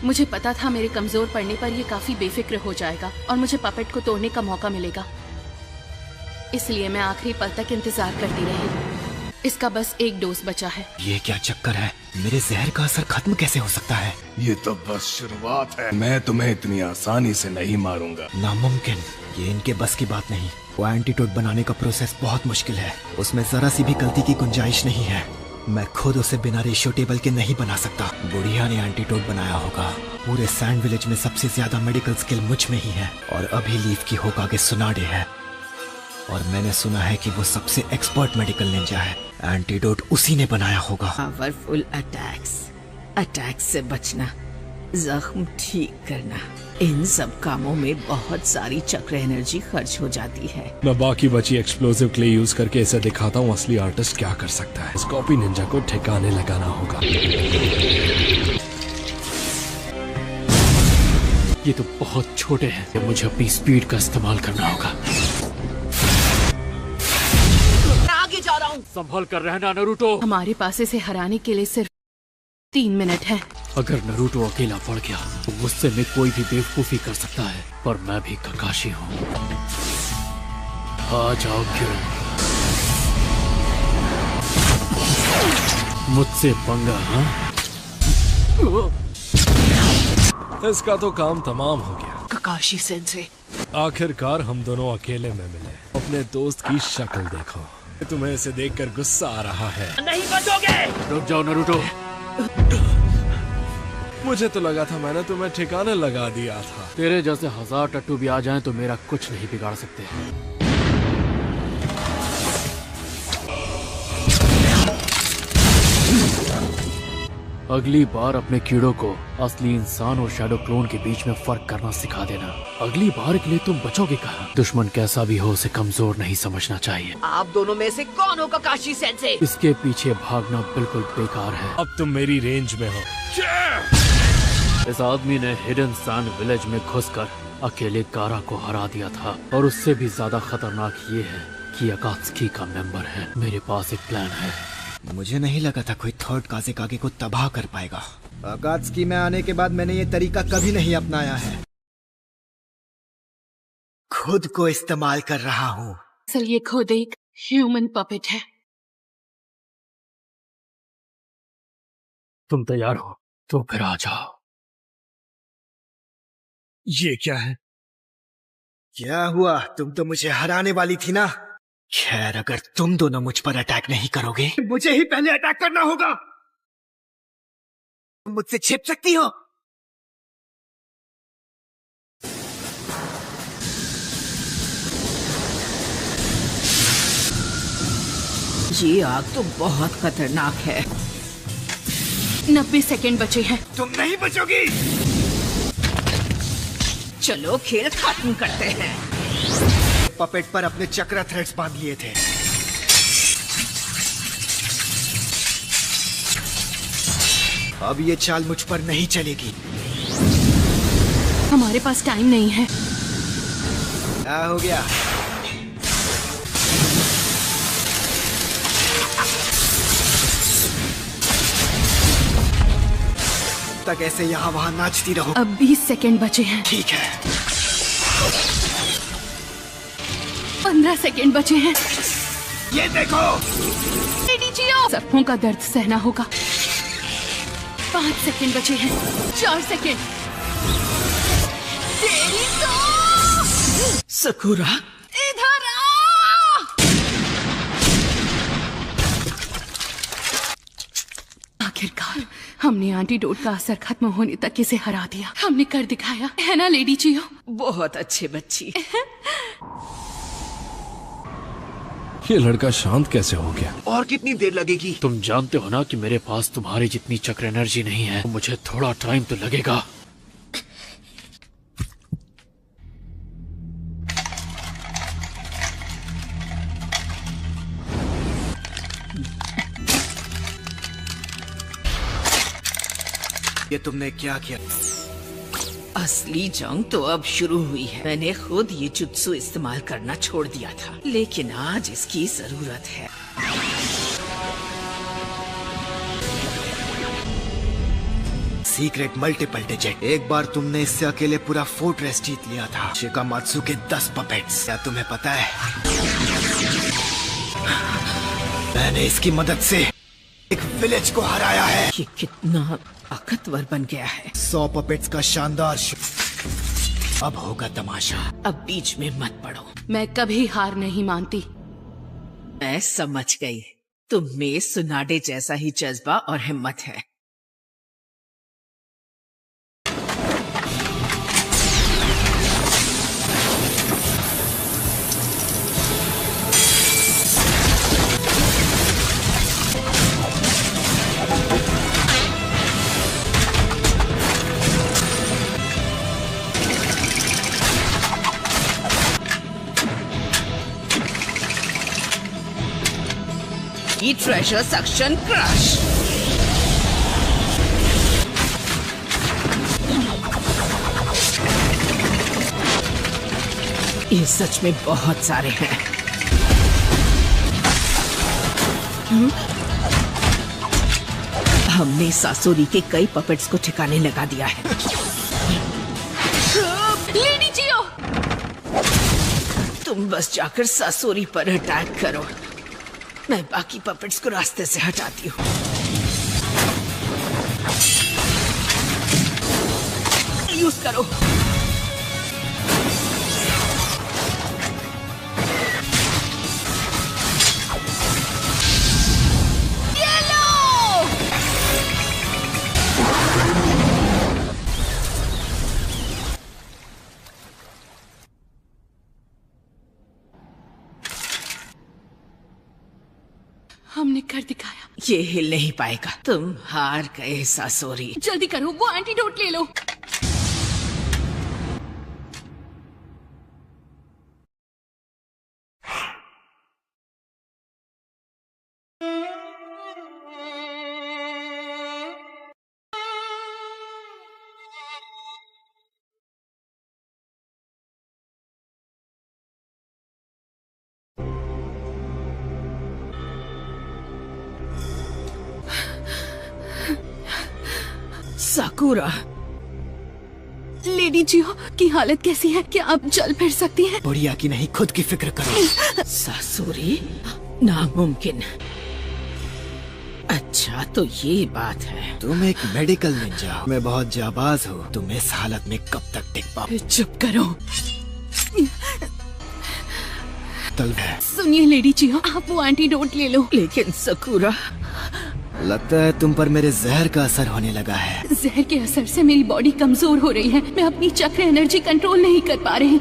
मुझे पता था मेरे कमजोर पड़ने पर ये काफी बेफिक्र हो जाएगा और मुझे पपेट को तोड़ने का मौका मिलेगा। इसलिए मैं आखिरी पल तक इंतजार करती रही। इसका बस 1 डोज बचा है। ये क्या चक्कर है? मेरे जहर का असर खत्म कैसे हो सकता है? ये तो बस शुरुआत है। मैं तुम्हें इतनी आसानी से नहीं मारूंगा। नामुमकिन, ये इनके बस की बात नहीं। वो एंटीडोट बनाने का प्रोसेस बहुत मुश्किल है। उसमें जरा सी भी गलती की गुंजाइश नहीं है। मैं खुद उसे बिना रेशियो टेबल के नहीं बना सकता। बुढ़िया ने एंटीडोट बनाया होगा। पूरे सैंड विलेज में सबसे ज्यादा मेडिकल स्किल मुझ में ही है और अभी लीफ की होकागे सुनाडे है। और मैंने सुना है कि वो सबसे एक्सपर्ट मेडिकल निंजा है। एंटीडोट उसी ने बनाया होगा। पावरफुल अटैक्स से बचना, जख्म ठीक करना, इन सब कामों में बहुत सारी चक्र एनर्जी खर्च हो जाती है। मैं बाकी बची एक्सप्लोसिव क्ले यूज करके इसे दिखाता हूँ असली आर्टिस्ट क्या कर सकता है। इस कॉपी निंजा को ठिकाने लगाना होगा। ये तो बहुत छोटे हैं। मुझे अपनी स्पीड का इस्तेमाल करना होगा। मैं आगे जा रहा हूँ। संभल कर रहना नरूटो। हमारे पास इसे हराने के लिए सिर्फ 3 मिनट है। अगर नरूटो अकेला पड़ गया तो गुस्से में कोई भी बेवकूफी कर सकता है, पर मैं भी ककाशी हूँ। आ जाओ किरण, मुझसे पंगा। हाँ, इसका तो काम तमाम हो गया। ककाशी सेंसे, आखिरकार हम दोनों अकेले में मिले। अपने दोस्त की शक्ल देखो। तुम्हें इसे देखकर गुस्सा आ रहा है। नहीं बचोगे। रुक जाओ नरूटो। मुझे तो लगा था मैंने तुम्हें ठिकाने लगा दिया था। तेरे जैसे 1000 टट्टू भी आ जाएं तो मेरा कुछ नहीं बिगाड़ सकते। अगली बार अपने कीड़ों को असली इंसान और शैडो क्लोन के बीच में फर्क करना सिखा देना। अगली बार के लिए तुम बचोगे कहाँ? दुश्मन कैसा भी हो उसे कमजोर नहीं समझना चाहिए। आप दोनों में से कौन हो काकाशी सेंसे? इसके पीछे भागना बिल्कुल बेकार है। अब तुम मेरी रेंज में हो। इस आदमी ने हिडन सैंड विलेज में घुसकर अकेले कारा को हरा दिया था और उससे भी ज्यादा खतरनाक ये है कि अकात्सुकी का मेंबर है। मेरे पास एक प्लान है। मुझे नहीं लगा था कोई थर्ड काज़ेकागे को तबाह कर पाएगा। अकात्सुकी में आने के बाद मैंने ये तरीका कभी नहीं अपनाया है। खुद को इस्तेमाल कर रहा हूँ। असल ये खुद एक ह्यूमन पपेट है। तुम तैयार हो तो फिर आ जाओ। ये क्या है? क्या हुआ? तुम तो मुझे हराने वाली थी ना। खैर, अगर तुम दोनों मुझ पर अटैक नहीं करोगे, मुझे ही पहले अटैक करना होगा। तुम मुझसे छिप सकती हो। ये आग तो बहुत खतरनाक है। 90 सेकंड बचे हैं। तुम नहीं बचोगी। चलो खेल खत्म करते हैं। पपेट पर अपने चक्र थ्रेड्स बांध लिए थे। अब ये चाल मुझ पर नहीं चलेगी। हमारे पास टाइम नहीं है। क्या हो गया? तक ऐसे यहाँ वहाँ नाचती रहो। अब 20 सेकंड बचे हैं। ठीक है। 15 सेकंड बचे हैं। ये देखो। सबकों का दर्द सहना होगा। 5 सेकंड बचे हैं। 4 सेकंड। तेरी तो सकुरा इधर आ। आखिरकार हमने एंटीडोट का असर खत्म होने तक इसे हरा दिया। हमने कर दिखाया, है ना लेडी चियो? बहुत अच्छे बच्ची। ये लड़का शांत कैसे हो गया? और कितनी देर लगेगी? तुम जानते हो ना कि मेरे पास तुम्हारी जितनी चक्र एनर्जी नहीं है। मुझे थोड़ा टाइम तो लगेगा। ये तुमने क्या किया? असली जंग तो अब शुरू हुई है। मैंने खुद ये जुत्सु इस्तेमाल करना छोड़ दिया था, लेकिन आज इसकी जरूरत है। Secret multiple digit. एक बार तुमने इससे अकेले पूरा फोर्ट्रेस जीत लिया था। शिकामात्सु के 10 पपेट्स। क्या तुम्हें पता है, मैंने इसकी मदद से एक विलेज को हराया है। ये कितना ताकतवर बन गया है। 100 पपेट्स का शानदार अब होगा तमाशा। अब बीच में मत पड़ो। मैं कभी हार नहीं मानती। मैं समझ गई, तुम में सुनाडे जैसा ही जज्बा और हिम्मत है। Treasure suction crush. ये सच में बहुत सारे हैं। हमने सासोरी के कई पपेट्स को ठिकाने लगा दिया है। लेडी जियो, तुम बस जाकर सासोरी पर अटैक करो। मैं बाकी पपेट्स को रास्ते से हटाती हूँ। यूज करो। हमने कर दिखाया। ये हिल नहीं पाएगा। तुम हार गए सासोरी। जल्दी करो, वो एंटीडोट ले लो। साकुरा, लेडी जियो की हालत कैसी है? क्या आप चल फिर सकती हैं? बुढ़िया की नहीं, खुद की फिक्र करो। सासुरी, नामुमकिन। अच्छा तो ये बात है। तुम एक मेडिकल निंजा हो, मैं बहुत जाबाज हूँ। तुम इस हालत में कब तक टिक पाओ? चुप करो। तलवार। सुनिए लेडी जियो, आप वो एंटीडोट ले लो। लेकिन साकुरा, लगता है तुम पर मेरे जहर का असर होने लगा है। जहर के असर से मेरी बॉडी कमजोर हो रही है। मैं अपनी चक्र एनर्जी कंट्रोल नहीं कर पा रही।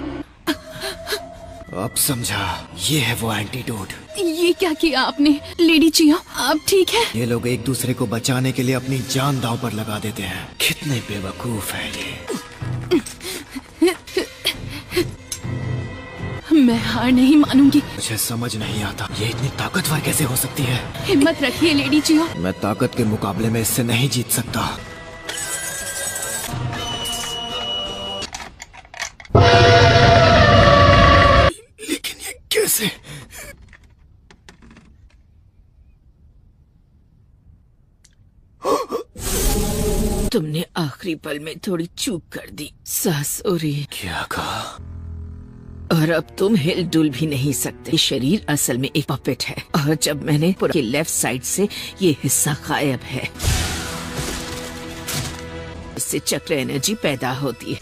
अब समझा, ये है वो एंटीडोट। ये क्या किया आपने? लेडी जियो, आप ठीक है? ये लोग एक दूसरे को बचाने के लिए अपनी जान दांव पर लगा देते हैं। कितने बेवकूफ है ये। मैं हार नहीं मानूंगी। मुझे समझ नहीं आता, ये इतनी ताकतवर कैसे हो सकती है। हिम्मत रखिए लेडी जियो। मैं ताकत के मुकाबले में इससे नहीं जीत सकता। लेकिन ये कैसे? तुमने आखिरी पल में थोड़ी चूक कर दी सासुरी। क्या कहा? और अब तुम हिल डुल भी नहीं सकते। शरीर असल में एक पपेट है, और जब मैंने पूरे लेफ्ट साइड से ये हिस्सा गायब है, इससे चक्र एनर्जी पैदा होती है।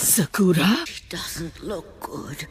साकुरा, doesn't look good.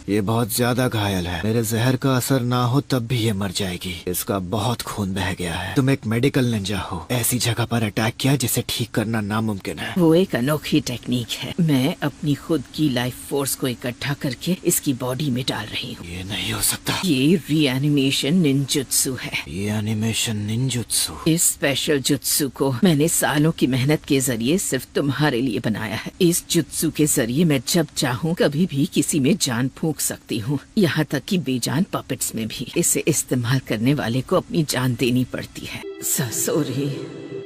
ये बहुत ज्यादा घायल है। मेरे जहर का असर ना हो तब भी ये मर जाएगी। इसका बहुत खून बह गया है। तुम एक मेडिकल निंजा हो, ऐसी जगह पर अटैक किया जिसे ठीक करना नामुमकिन है। वो एक अनोखी टेक्निक है। मैं अपनी खुद की लाइफ फोर्स को इकट्ठा करके इसकी बॉडी में डाल रही हूँ। ये नहीं हो सकता। ये रीएनिमेशन निंजुत्सु है। Reanimation ninjutsu? इस स्पेशल जुत्सु को मैंने सालों की मेहनत के जरिए सिर्फ तुम्हारे लिए बनाया है। इस जुत्सु के जरिए मैं जब चाहूँ कभी भी किसी में जान फूंक सकती हूँ, यहाँ तक कि बेजान पपेट्स में भी। इसे इस्तेमाल करने वाले को अपनी जान देनी पड़ती है। सासोरी,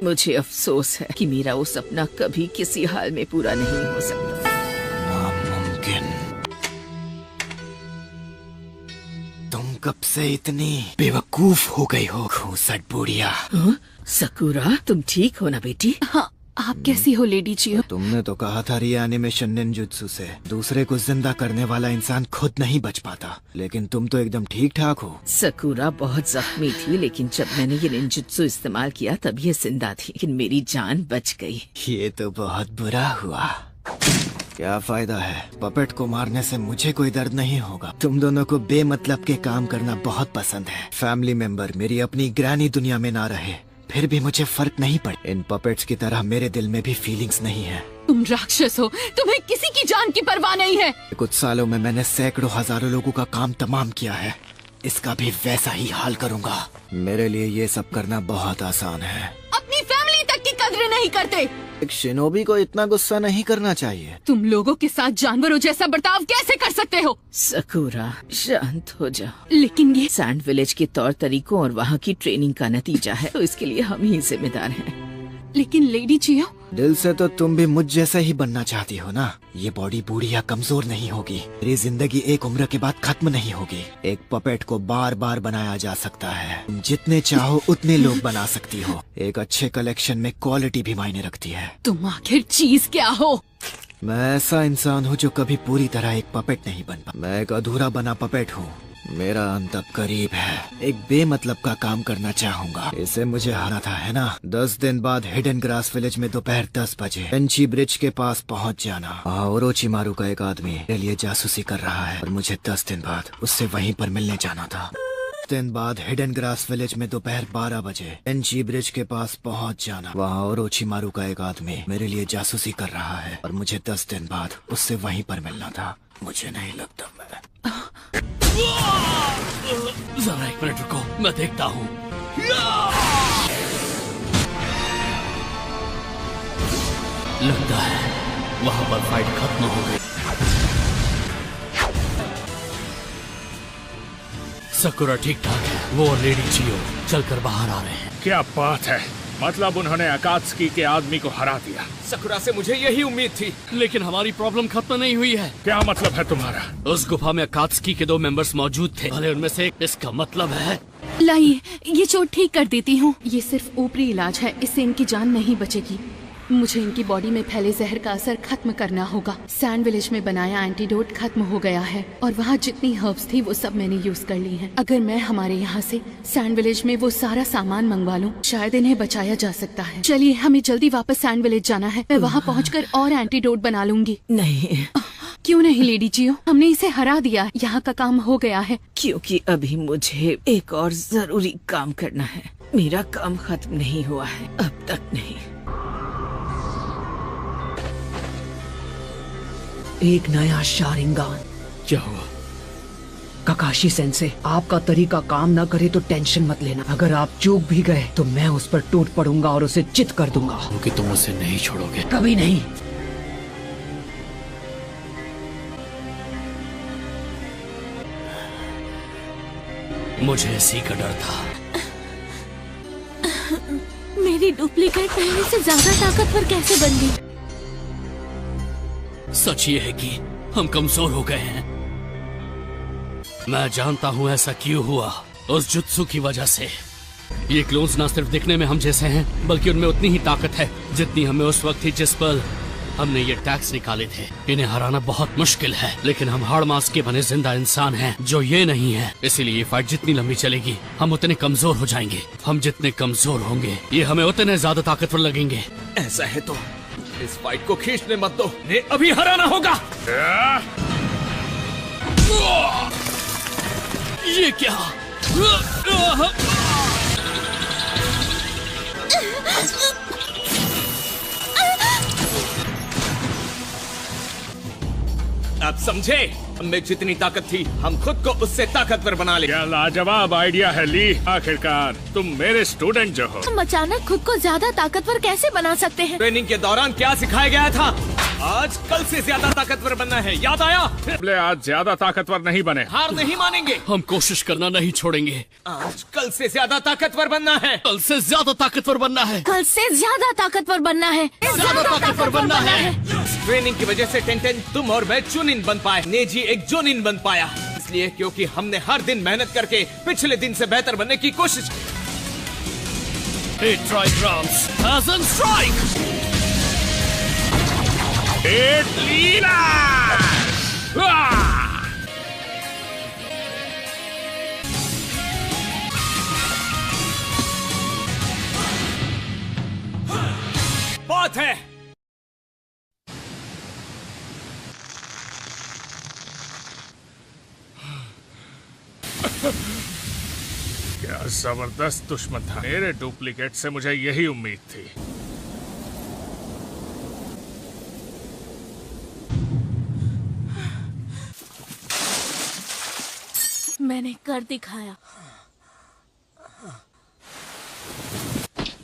मुझे अफसोस है कि मेरा वो सपना कभी किसी हाल में पूरा नहीं हो सकता। नामुमकिन। तुम कब से इतनी बेवकूफ हो गई हो, खूंसट बुढ़िया। साकुरा, तुम ठीक हो ना बेटी? हाँ, आप कैसी हो लेडी जियो? तुमने तो कहा था रीएनिमेशन निंजुत्सु से दूसरे को जिंदा करने वाला इंसान खुद नहीं बच पाता, लेकिन तुम तो एकदम ठीक ठाक हो। साकुरा बहुत जख्मी थी, लेकिन जब मैंने ये निंजुत्सु इस्तेमाल किया तब ये जिंदा थी, लेकिन मेरी जान बच गई। ये तो बहुत बुरा हुआ। क्या फायदा है, पपेट को मारने से मुझे कोई दर्द नहीं होगा। तुम दोनों को बेमतलब के काम करना बहुत पसंद है। फैमिली मेंबर मेरी अपनी ग्रैनी दुनिया में ना रहे फिर भी मुझे फर्क नहीं पड़े। इन पपेट्स की तरह मेरे दिल में भी फीलिंग्स नहीं है। तुम राक्षस हो, तुम्हें किसी की जान की परवाह नहीं है। कुछ सालों में मैंने सैकड़ों हजारों लोगों का काम तमाम किया है, इसका भी वैसा ही हाल करूंगा। मेरे लिए ये सब करना बहुत आसान है। अपनी फैमिली तक की कद्र नहीं करते। एक शिनोबी को इतना गुस्सा नहीं करना चाहिए। तुम लोगों के साथ जानवरों जैसा बर्ताव कैसे कर सकते हो? साकुरा, शांत हो जाओ। लेकिन ये सैंड विलेज के तौर तरीकों और वहाँ की ट्रेनिंग का नतीजा है, तो इसके लिए हम ही जिम्मेदार हैं। लेकिन लेडी जियो, दिल से तो तुम भी मुझ जैसा ही बनना चाहती हो ना। ये बॉडी बूढ़ी या कमजोर नहीं होगी। मेरी जिंदगी एक उम्र के बाद खत्म नहीं होगी। एक पपेट को बार बार बनाया जा सकता है। तुम जितने चाहो उतने लोग बना सकती हो। एक अच्छे कलेक्शन में क्वालिटी भी मायने रखती है। तुम आखिर चीज क्या हो? मैं ऐसा इंसान हूँ जो कभी पूरी तरह एक पपेट नहीं बन पाया। मैं एक अधूरा बना पपेट हूँ। मेरा अंत अब करीब है। एक बेमतलब का काम करना चाहूंगा। इसे मुझे हारा था, है ना? 10 दिन बाद हिडन ग्रास विलेज में दोपहर 10 बजे पेंची ब्रिज के पास पहुंच जाना। ओरोचिमारू का एक आदमी मेरे लिए जासूसी कर रहा है और मुझे 10 दिन बाद उससे वहीं पर मिलने जाना था। 10 दिन बाद हिडन ग्रास विलेज में दोपहर 12 बजे पेंची ब्रिज के पास पहुंच जाना। वहाँ ओरोचिमारू का एक आदमी मेरे लिए जासूसी कर रहा है और मुझे 10 दिन बाद उससे वहीं पर मिलना था। मुझे नहीं लगता मैं जरा एक मिनट रुको, मैं देखता हूँ। लगता है वहां पर फाइट खत्म हो गई। सकुरा ठीक ठाक है, वो और लेडी चियो चलकर बाहर आ रहे हैं। क्या बात है, मतलब उन्होंने अकात्सुकी के आदमी को हरा दिया। सकुरा से मुझे यही उम्मीद थी। लेकिन हमारी प्रॉब्लम खत्म नहीं हुई है। क्या मतलब है तुम्हारा? उस गुफा में अकात्सुकी के 2 मेंबर्स मौजूद थे, भले उनमें से एक। इसका मतलब है लाइए, ये चोट ठीक कर देती हूँ। ये सिर्फ ऊपरी इलाज है, इससे इनकी जान नहीं बचेगी। मुझे इनकी बॉडी में फैले जहर का असर खत्म करना होगा। सैंड विलेज में बनाया एंटीडोट खत्म हो गया है और वहाँ जितनी हर्ब्स थी वो सब मैंने यूज कर ली हैं। अगर मैं हमारे यहाँ से सैंड विलेज में वो सारा सामान मंगवा लूँ, शायद इन्हें बचाया जा सकता है। चलिए, हमें जल्दी वापस सैंड विलेज जाना है। मैं वहाँ पहुँचकर और एंटीडोट बना लूंगी। नहीं, क्यों नहीं लेडी जियो, हमने इसे हरा दिया। यहाँ का काम हो गया है। क्योंकि अभी मुझे एक और जरूरी काम करना है। मेरा काम खत्म नहीं हुआ है, अब तक नहीं। एक नया शारिंगान। क्या हुआ? ककाशी सेंसे, आपका तरीका काम ना करे तो टेंशन मत लेना। अगर आप चूक भी गए तो मैं उस पर टूट पड़ूंगा और उसे चित कर दूंगा। क्योंकि तुम उसे नहीं छोड़ोगे। कभी नहीं। मुझे इसी का डर था। मेरी डुप्लीकेट पहले से ज्यादा ताकतवर कैसे बन गई? सच ये है कि हम कमजोर हो गए हैं। मैं जानता हूँ ऐसा क्यों हुआ, उस जुत्सु की वजह से। ये क्लोन्स ना सिर्फ दिखने में हम जैसे हैं, बल्कि उनमें उतनी ही ताकत है जितनी हमें उस वक्त थी जिस पल हमने ये टैक्स निकाले थे। इन्हें हराना बहुत मुश्किल है, लेकिन हम हाड़ मांस के बने जिंदा इंसान हैं जो ये नहीं है। इसीलिए ये फाइट जितनी लंबी चलेगी, हम उतने कमजोर हो जाएंगे। हम जितने कमजोर होंगे, ये हमें उतने ज्यादा ताकतवर लगेंगे। ऐसा है तो इस फाइट को खींचने मत दो, ने अभी हराना होगा। ये क्या? आप समझे? हमें जितनी ताकत थी, हम खुद को उससे ताकतवर बना ले। क्या लाजवाब आइडिया है ली। आखिरकार तुम मेरे स्टूडेंट जो हो। हम अचानक खुद को ज्यादा ताकतवर कैसे बना सकते हैं? ट्रेनिंग के दौरान क्या सिखाया गया था? आज कल से ज्यादा ताकतवर बनना है, याद आया? आज ज्यादा ताकतवर नहीं बने। हार नहीं मानेंगे। हम कोशिश करना नहीं छोड़ेंगे। आज कल से ज्यादा ताकतवर बनना है। कल से ज्यादा ताकतवर बनना है। कल से ज्यादा ताकतवर बनना है। ज्यादा ताकतवर बनना है। ट्रेनिंग की वजह से टेंटेन, तुम और मैं चुनिन बन पाए। नेजी एक जोनिन बन पाया, इसलिए क्योंकि हमने हर दिन मेहनत करके पिछले दिन से बेहतर बनने की कोशिश की। बहुत है। क्या जबरदस्त दुश्मन था। मेरे डुप्लीकेट से मुझे यही उम्मीद थी। मैंने कर दिखाया।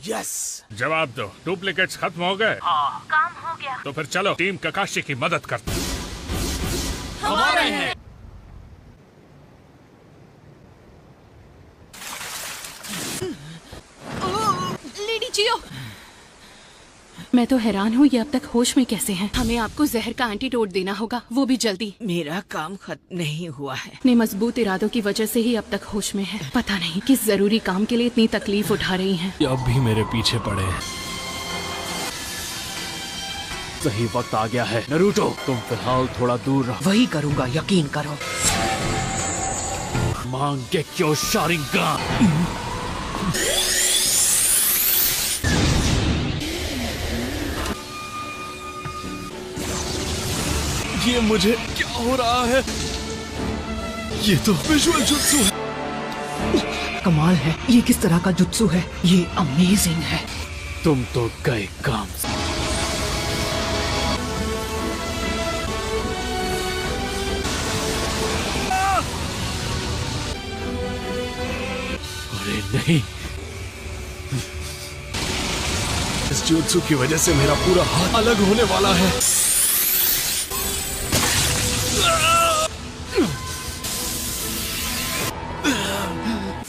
यस। जवाब दो, डुप्लीकेट्स खत्म हो गए? हाँ, काम हो गया। तो फिर चलो टीम ककाशी की मदद करते हैं। हमारे हैं। लेडी जियो, मैं तो हैरान हूँ ये अब तक होश में कैसे हैं। हमें आपको जहर का एंटीडोट देना होगा, वो भी जल्दी। मेरा काम खत्म नहीं हुआ है। अपने मजबूत इरादों की वजह से ही अब तक होश में है। पता नहीं किस जरूरी काम के लिए इतनी तकलीफ उठा रही हैं। ये अब भी मेरे पीछे पड़े हैं। सही वक्त आ गया है। नरूटो, तुम फिलहाल थोड़ा दूर रहो। वही करूंगा, यकीन करो। मांग के क्यों शारिंगान। ये मुझे क्या हो रहा है? ये तो विजुअल जुत्सु है। कमाल है, ये किस तरह का जुत्सु है? ये अमेजिंग है। तुम तो गए काम से। नहीं, इस जुत्सु की वजह से मेरा पूरा हाथ अलग होने वाला है।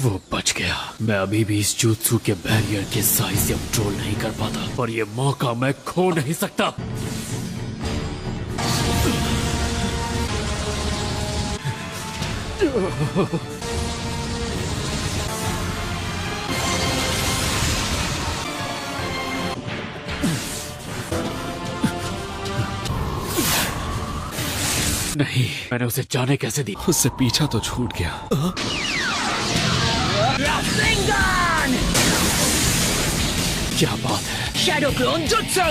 वो बच गया। मैं अभी भी इस जुत्सु के बैरियर के साइज से कंट्रोल नहीं कर पाता, पर ये मौका मैं खो नहीं सकता। नहीं, मैंने उसे जाने कैसे दी? उससे पीछा तो छूट गया। क्या बात है? Shadow clone jutsu.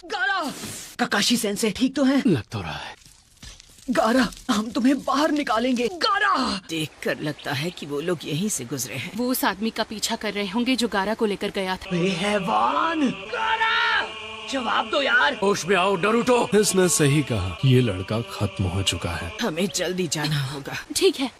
गारा, काकाशी सेंसे ठीक तो हैं? लग तो रहा है। गारा, हम तुम्हें बाहर निकालेंगे। गारा, देखकर लगता है कि वो लोग यहीं से गुजरे हैं। वो उस आदमी का पीछा कर रहे होंगे जो गारा को लेकर गया था। हैवान, गारा, जवाब दो यार। होश में आओ नरूटो। इसने सही कहा, ये लड़का खत्म हो चुका है। हमें जल्दी जाना होगा। ठीक है।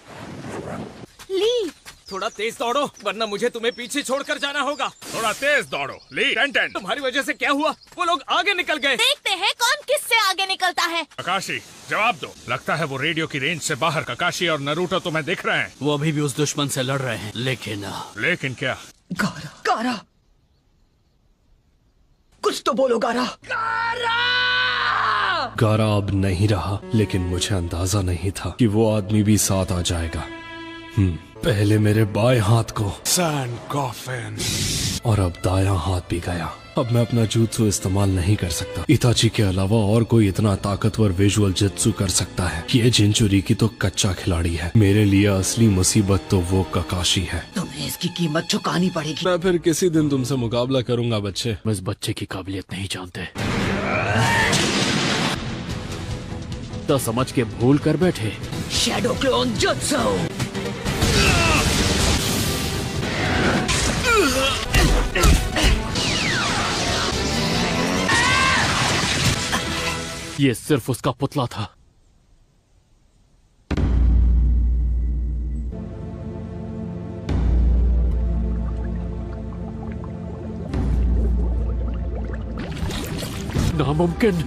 ली, थोड़ा तेज दौड़ो, वरना मुझे तुम्हें पीछे छोड़कर जाना होगा। थोड़ा तेज दौड़ो। ली, टेंटेन। तुम्हारी वजह से क्या हुआ? वो लोग आगे निकल गए। देखते हैं कौन किससे आगे निकलता है। ककाशी, जवाब दो। लगता है वो रेडियो की रेंज से बाहर। ककाशी और नरूटो तुम्हें दिख रहे हैं। वो अभी भी उस दुश्मन से लड़ रहे हैं, लेकिन क्या? गारा, गारा, कुछ तो बोलो गारा। गारा अब नहीं रहा, लेकिन मुझे अंदाजा नहीं था कि वो आदमी भी साथ आ जाएगा। पहले मेरे बाएं हाथ को सैंड कॉफिन, और अब दायां हाथ भी गया। अब मैं अपना जुत्सु इस्तेमाल नहीं कर सकता। इताची के अलावा और कोई इतना ताकतवर विजुअल जुत्सु कर सकता है। ये जिंचुरिकी तो कच्चा खिलाड़ी है। मेरे लिए असली मुसीबत तो वो ककाशी है। तुम्हें इसकी कीमत चुकानी पड़ेगी। मैं फिर किसी दिन तुमसे मुकाबला करूंगा बच्चे। मैं इस बच्चे की काबिलियत नहीं जानते। तो समझ के भूल कर बैठे। Shadow clone jutsu. ये सिर्फ उसका पुतला था। नामुमकिन।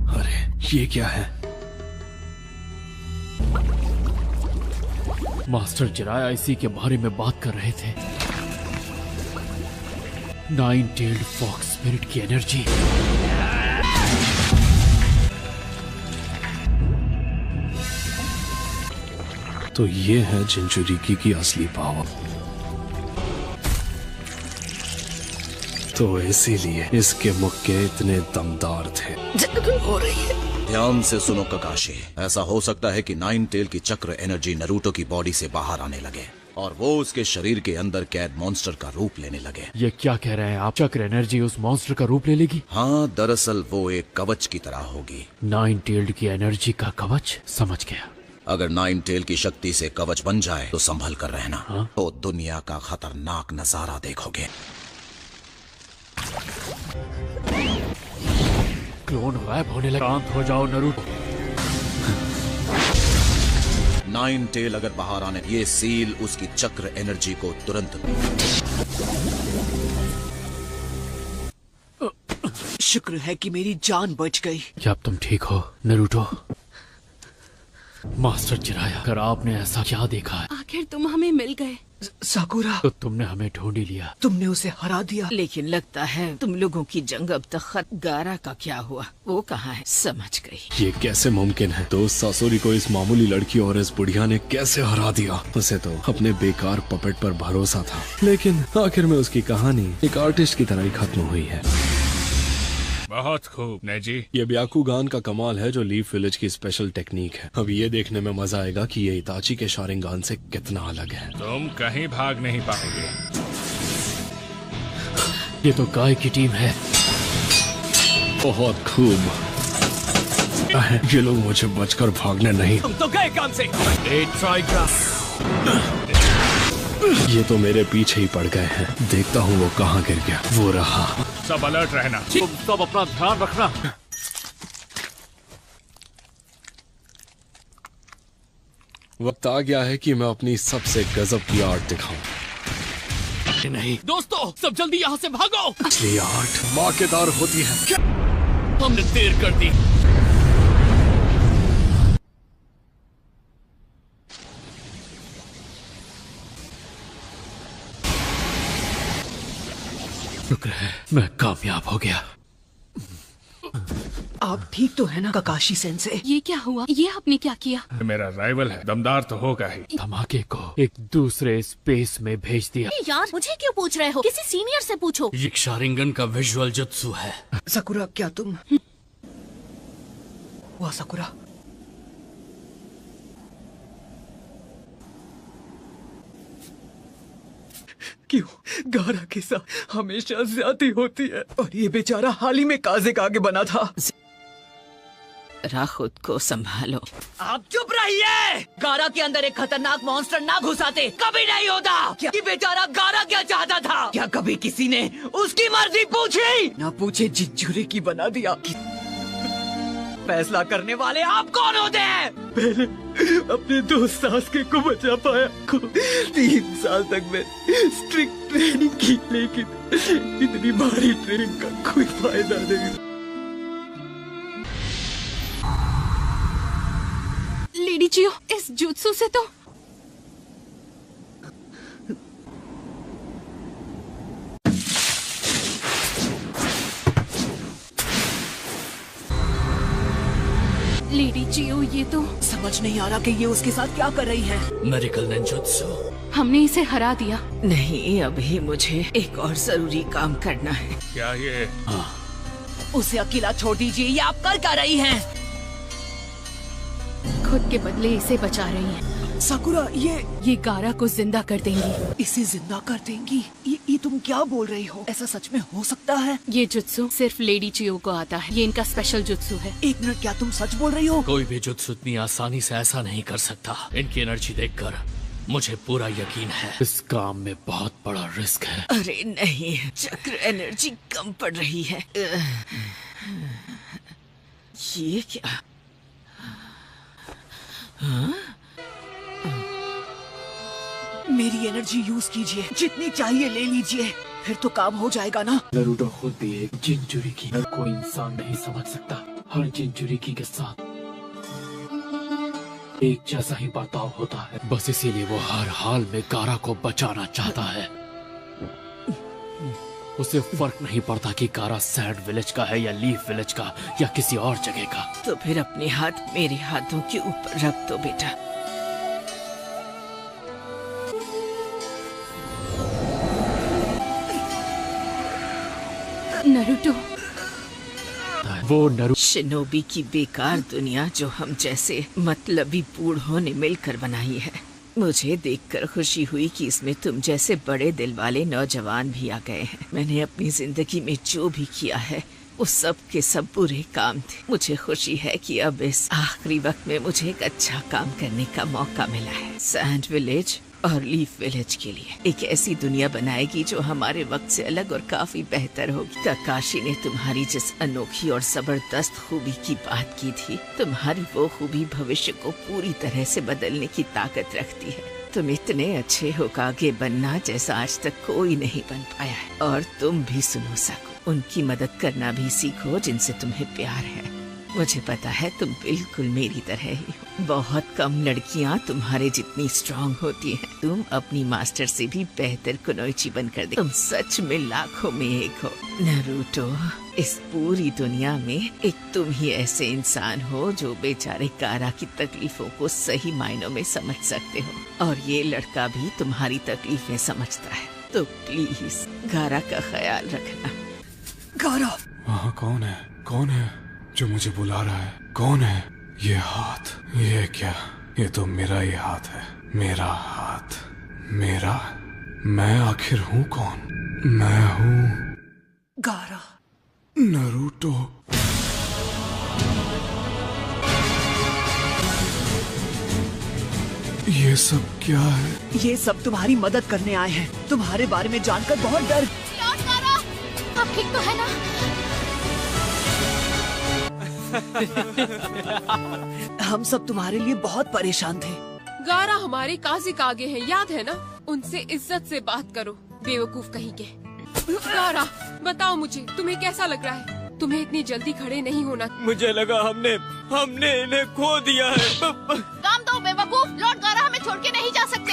अरे ये क्या है? मास्टर जिराया इसी के बारे में बात कर रहे थे। 9-tailed फॉक्स स्पिरिट की एनर्जी। तो ये है जिंचुरिकी की असली पावर। तो इसीलिए इसके मुक्के इतने दमदार थे। हो रही है। ध्यान से सुनो ककाशी, ऐसा हो सकता है कि 9-tail की चक्र एनर्जी नरूटो की बॉडी से बाहर आने लगे और वो उसके शरीर के अंदर कैद मॉन्स्टर का रूप लेने लगे। ये क्या कह रहे हैं आप? चक्र एनर्जी उस मॉन्स्टर का रूप ले लेगी? हाँ, दरअसल वो एक कवच की तरह होगी। 9-tailed की एनर्जी का कवच? समझ गया। अगर 9-tail की शक्ति से कवच बन जाए तो संभल कर रहना। तो दुनिया का खतरनाक नजारा देखोगे। क्लोन गायब होने लगा। शांत हो जाओ नरूटो। 9-tail अगर बाहर आने, ये सील उसकी चक्र एनर्जी को तुरंत। शुक्र है कि मेरी जान बच गई। क्या अब तुम ठीक हो नरूटो? मास्टर जिराया, अगर आपने ऐसा क्या देखा है? आखिर तुम हमें मिल गए। साकुरा, तो तुमने हमें ढूंढ ही लिया। तुमने उसे हरा दिया। लेकिन लगता है तुम लोगों की जंग अब तक खत्म। गारा का क्या हुआ? वो कहाँ है? समझ गई। ये कैसे मुमकिन है? दोस्त सासुरी को इस मामूली लड़की और इस बुढ़िया ने कैसे हरा दिया? उसे तो अपने बेकार पपेट पर भरोसा था, लेकिन आखिर में उसकी कहानी एक आर्टिस्ट की तरह ही खत्म हुई है। बहुत खूब नेजी। ये ब्याकुगान का कमाल है जो लीफ विलेज की स्पेशल टेक्निक है। अब ये देखने में मजा आएगा कि ये इताची के शारिंगान से कितना अलग है। तुम कहीं भाग नहीं पाओगे। ये तो गाय की टीम है। बहुत खूब। ये लोग मुझे बचकर भागने नहीं। तुम तो गए काम से। ये तो मेरे पीछे ही पड़ गए हैं। देखता हूँ वो कहाँ गिर गया। वो रहा। सब अलर्ट रहना। तुम सब अपना ध्यान रखना। वक्त आ गया है कि मैं अपनी सबसे गजब की आर्ट दिखाऊं। नहीं दोस्तों, सब जल्दी यहाँ से भागो। असली आर्ट धमाकेदार होती है। क्या? हमने देर कर दी। शुक्र है मैं कामयाब हो गया। आप ठीक तो है ना ककाशी सेंसे? ये क्या हुआ? ये आपने क्या किया? मेरा राइवल है, दमदार तो होगा ही। धमाके को एक दूसरे स्पेस में भेज दिया। यार मुझे क्यों पूछ रहे हो? किसी सीनियर से पूछो। ये शारिंगन का विजुअल जुत्सु है। सकुरा क्या तुम? वाह सकुरा। क्यों गारा के साथ हमेशा ज्यादती होती है और ये बेचारा हाल ही में काजे का आगे बना था। जरा खुद को संभालो। आप चुप रहिए। गारा के अंदर एक खतरनाक मॉन्स्टर ना घुसाते कभी नहीं होता। क्या कि बेचारा गारा क्या चाहता था? क्या कभी किसी ने उसकी मर्जी पूछी? ना पूछे जिज्जूरे की बना दिया। फैसला करने वाले आप कौन होते हैं? पहले अपने दोस्त सास्के को बचा पाया को 3 साल तक मैं स्ट्रिक्ट ट्रेनिंग की, लेकिन इतनी भारी ट्रेनिंग का कोई फायदा नहीं। लेडी चियो, इस जुत्सु से तो लेडी चियो, ये तो समझ नहीं आ रहा कि ये उसके साथ क्या कर रही है। Medical ninjutsu. हमने इसे हरा दिया। नहीं, अभी मुझे एक और जरूरी काम करना है। क्या ये? उसे अकेला छोड़ दीजिए। ये आप कर क्या रही हैं? खुद के बदले इसे बचा रही हैं। साकुरा, ये गारा को जिंदा कर देंगी। इसे जिंदा कर देंगी? ये तुम क्या बोल रही हो? ऐसा सच में हो सकता है? ये जुत्सु सिर्फ लेडी चियो को आता है। ये इनका स्पेशल जुत्सु है। 1 मिनट, क्या तुम सच बोल रही हो? कोई भी जुत्सु इतनी आसानी से ऐसा नहीं कर सकता। इनकी एनर्जी देखकर मुझे पूरा यकीन है इस काम में बहुत बड़ा रिस्क है। अरे नहीं, चक्र एनर्जी कम पड़ रही है। ये क्या? हाँ? मेरी एनर्जी यूज कीजिए, जितनी चाहिए ले लीजिए, फिर तो काम हो जाएगा ना। नरूटो खुद भी एक जिंजुरिकी। हर कोई इंसान नहीं समझ सकता। हर जिंजुरिकी के साथ एक जैसा ही बर्ताव होता है। बस इसीलिए वो हर हाल में गारा को बचाना चाहता है। उसे फर्क नहीं पड़ता कि गारा सैंड विलेज का है या लीफ विलेज का या किसी और जगह का। तो फिर अपने हाथ मेरे हाथों के ऊपर रख दो बेटा। नरूटो, वो शिनोबी की बेकार दुनिया जो हम जैसे मतलबी बूढ़ों ने मिलकर बनाई है। मुझे देखकर खुशी हुई कि इसमें तुम जैसे बड़े दिल वाले नौजवान भी आ गए हैं। मैंने अपनी जिंदगी में जो भी किया है वो सब के सब बुरे काम थे। मुझे खुशी है कि अब इस आखिरी वक्त में मुझे एक अच्छा काम करने का मौका मिला है। सैंड विलेज और लीफ विलेज के लिए एक ऐसी दुनिया बनाएगी जो हमारे वक्त से अलग और काफी बेहतर होगी। काकाशी ने तुम्हारी जिस अनोखी और जबरदस्त खूबी की बात की थी, तुम्हारी वो खूबी भविष्य को पूरी तरह से बदलने की ताकत रखती है। तुम इतने अच्छे हो कागे बनना जैसा आज तक कोई नहीं बन पाया है। और तुम भी सुनो सको, उनकी मदद करना भी सीखो जिनसे तुम्हें प्यार है। मुझे पता है तुम बिल्कुल मेरी तरह ही हो। बहुत कम लड़कियां तुम्हारे जितनी स्ट्रांग होती हैं। तुम अपनी मास्टर से भी बेहतर कुनोइची बनकर दे। तुम सच में लाखों में एक हो नारुतो। इस पूरी दुनिया में एक तुम ही ऐसे इंसान हो जो बेचारे गारा की तकलीफों को सही मायनों में समझ सकते हो। और ये लड़का भी तुम्हारी तकलीफें समझता है। तो प्लीज गारा का ख्याल रखना। गारा, वहाँ कौन है? कौन है जो मुझे बुला रहा है? कौन है? ये हाथ, ये क्या? ये तो मेरा ही हाथ है। मेरा हाथ, मेरा? मैं आखिर हूँ कौन? मैं हूँ गारा। नारुतो। ये सब क्या है? ये सब तुम्हारी मदद करने आए हैं। तुम्हारे बारे में जानकर बहुत डर। आप ठीक तो है ना? हम सब तुम्हारे लिए बहुत परेशान थे। गारा हमारे काजी का आगे है, याद है ना? उनसे इज्जत से बात करो, बेवकूफ कहीं के। गारा, बताओ मुझे, तुम्हें कैसा लग रहा है? तुम्हें इतनी जल्दी खड़े नहीं होना। मुझे लगा हमने इन्हें खो दिया है। काम दो बेवकूफ, लॉर्ड गारा हमें छोड़ के नहीं जा सकते।